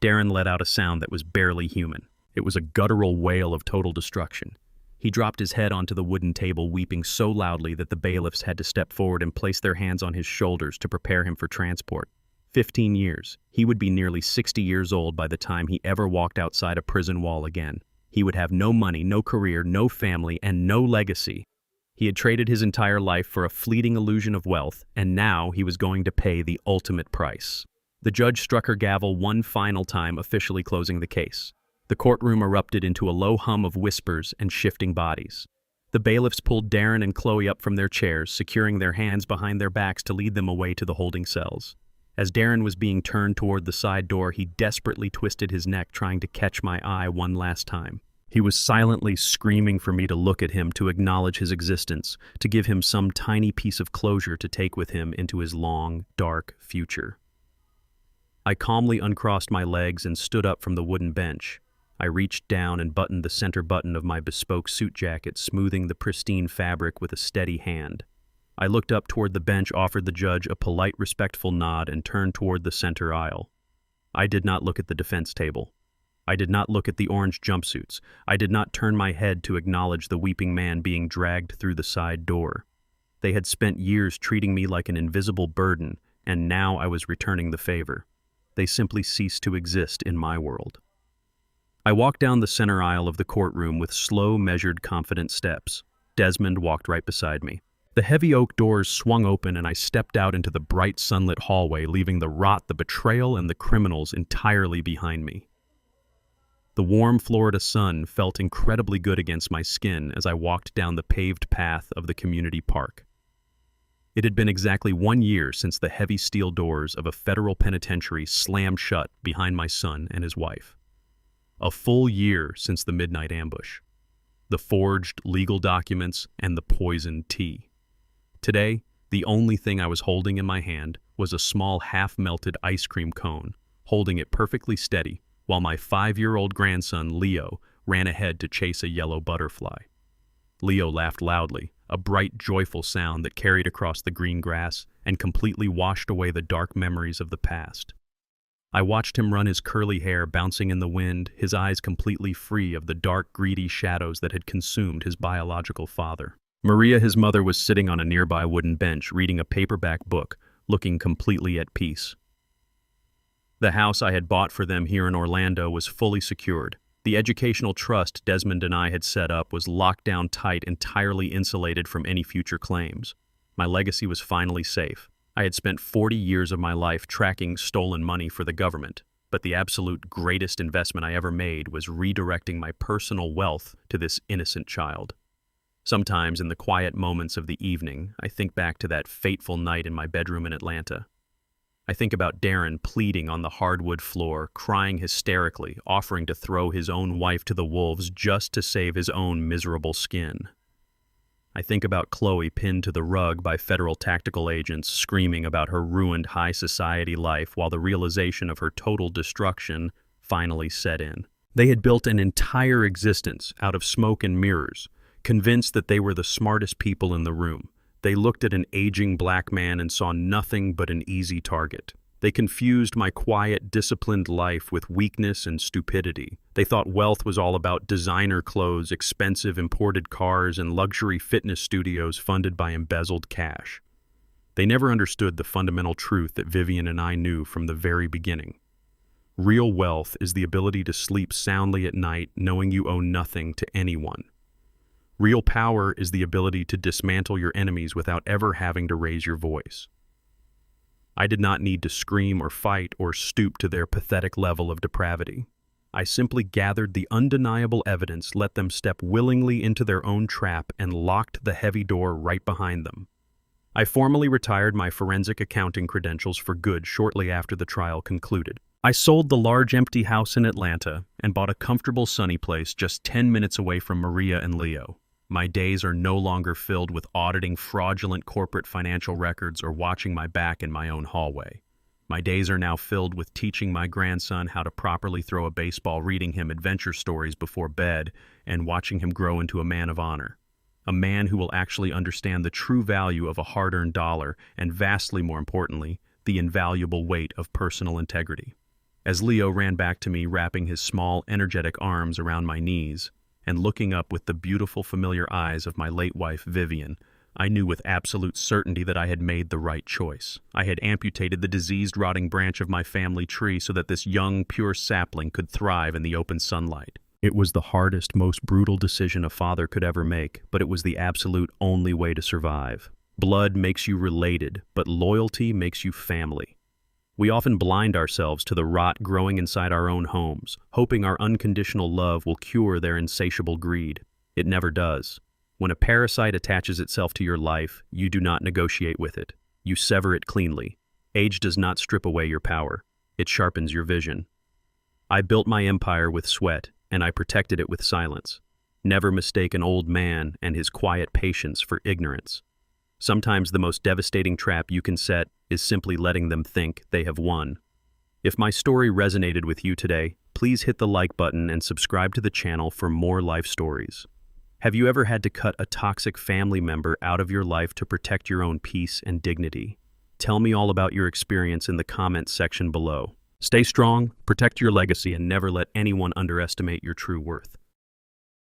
S1: Darren let out a sound that was barely human. It was a guttural wail of total destruction. He dropped his head onto the wooden table, weeping so loudly that the bailiffs had to step forward and place their hands on his shoulders to prepare him for transport. 15 years. He would be nearly 60 years old by the time he ever walked outside a prison wall again. He would have no money, no career, no family, and no legacy. He had traded his entire life for a fleeting illusion of wealth, and now he was going to pay the ultimate price. The judge struck her gavel one final time, officially closing the case. The courtroom erupted into a low hum of whispers and shifting bodies. The bailiffs pulled Darren and Chloe up from their chairs, securing their hands behind their backs to lead them away to the holding cells. As Darren was being turned toward the side door, he desperately twisted his neck, trying to catch my eye one last time. He was silently screaming for me to look at him, to acknowledge his existence, to give him some tiny piece of closure to take with him into his long, dark future. I calmly uncrossed my legs and stood up from the wooden bench. I reached down and buttoned the center button of my bespoke suit jacket, smoothing the pristine fabric with a steady hand. I looked up toward the bench, offered the judge a polite, respectful nod, and turned toward the center aisle. I did not look at the defense table. I did not look at the orange jumpsuits. I did not turn my head to acknowledge the weeping man being dragged through the side door. They had spent years treating me like an invisible burden, and now I was returning the favor. They simply ceased to exist in my world. I walked down the center aisle of the courtroom with slow, measured, confident steps. Desmond walked right beside me. The heavy oak doors swung open and I stepped out into the bright sunlit hallway, leaving the rot, the betrayal, and the criminals entirely behind me. The warm Florida sun felt incredibly good against my skin as I walked down the paved path of the community park. It had been exactly 1 year since the heavy steel doors of a federal penitentiary slammed shut behind my son and his wife. A full year since the midnight ambush, the forged legal documents, and the poisoned tea. Today, the only thing I was holding in my hand was a small half-melted ice cream cone, holding it perfectly steady while my 5-year-old grandson, Leo, ran ahead to chase a yellow butterfly. Leo laughed loudly, a bright, joyful sound that carried across the green grass and completely washed away the dark memories of the past. I watched him run, his curly hair bouncing in the wind, his eyes completely free of the dark, greedy shadows that had consumed his biological father. Maria, his mother, was sitting on a nearby wooden bench, reading a paperback book, looking completely at peace. The house I had bought for them here in Orlando was fully secured. The educational trust Desmond and I had set up was locked down tight, entirely insulated from any future claims. My legacy was finally safe. I had spent 40 years of my life tracking stolen money for the government, but the absolute greatest investment I ever made was redirecting my personal wealth to this innocent child. Sometimes in the quiet moments of the evening, I think back to that fateful night in my bedroom in Atlanta. I think about Darren pleading on the hardwood floor, crying hysterically, offering to throw his own wife to the wolves just to save his own miserable skin. I think about Chloe pinned to the rug by federal tactical agents, screaming about her ruined high society life while the realization of her total destruction finally set in. They had built an entire existence out of smoke and mirrors, convinced that they were the smartest people in the room. They looked at an aging black man and saw nothing but an easy target. They confused my quiet, disciplined life with weakness and stupidity. They thought wealth was all about designer clothes, expensive imported cars, and luxury fitness studios funded by embezzled cash. They never understood the fundamental truth that Vivian and I knew from the very beginning. Real wealth is the ability to sleep soundly at night knowing you owe nothing to anyone. Real power is the ability to dismantle your enemies without ever having to raise your voice. I did not need to scream or fight or stoop to their pathetic level of depravity. I simply gathered the undeniable evidence, let them step willingly into their own trap, and locked the heavy door right behind them. I formally retired my forensic accounting credentials for good shortly after the trial concluded. I sold the large empty house in Atlanta and bought a comfortable sunny place just 10 minutes away from Maria and Leo. My days are no longer filled with auditing fraudulent corporate financial records or watching my back in my own hallway. My days are now filled with teaching my grandson how to properly throw a baseball, reading him adventure stories before bed, and watching him grow into a man of honor. A man who will actually understand the true value of a hard-earned dollar and, vastly more importantly, the invaluable weight of personal integrity. As Leo ran back to me, wrapping his small, energetic arms around my knees, and looking up with the beautiful, familiar eyes of my late wife, Vivian, I knew with absolute certainty that I had made the right choice. I had amputated the diseased, rotting branch of my family tree so that this young, pure sapling could thrive in the open sunlight. It was the hardest, most brutal decision a father could ever make, but it was the absolute only way to survive. Blood makes you related, but loyalty makes you family. We often blind ourselves to the rot growing inside our own homes, hoping our unconditional love will cure their insatiable greed. It never does. When a parasite attaches itself to your life, you do not negotiate with it. You sever it cleanly. Age does not strip away your power. It sharpens your vision. I built my empire with sweat, and I protected it with silence. Never mistake an old man and his quiet patience for ignorance. Sometimes the most devastating trap you can set is simply letting them think they have won. If my story resonated with you today, please hit the like button and subscribe to the channel for more life stories. Have you ever had to cut a toxic family member out of your life to protect your own peace and dignity? Tell me all about your experience in the comments section below. Stay strong, protect your legacy, and never let anyone underestimate your true worth.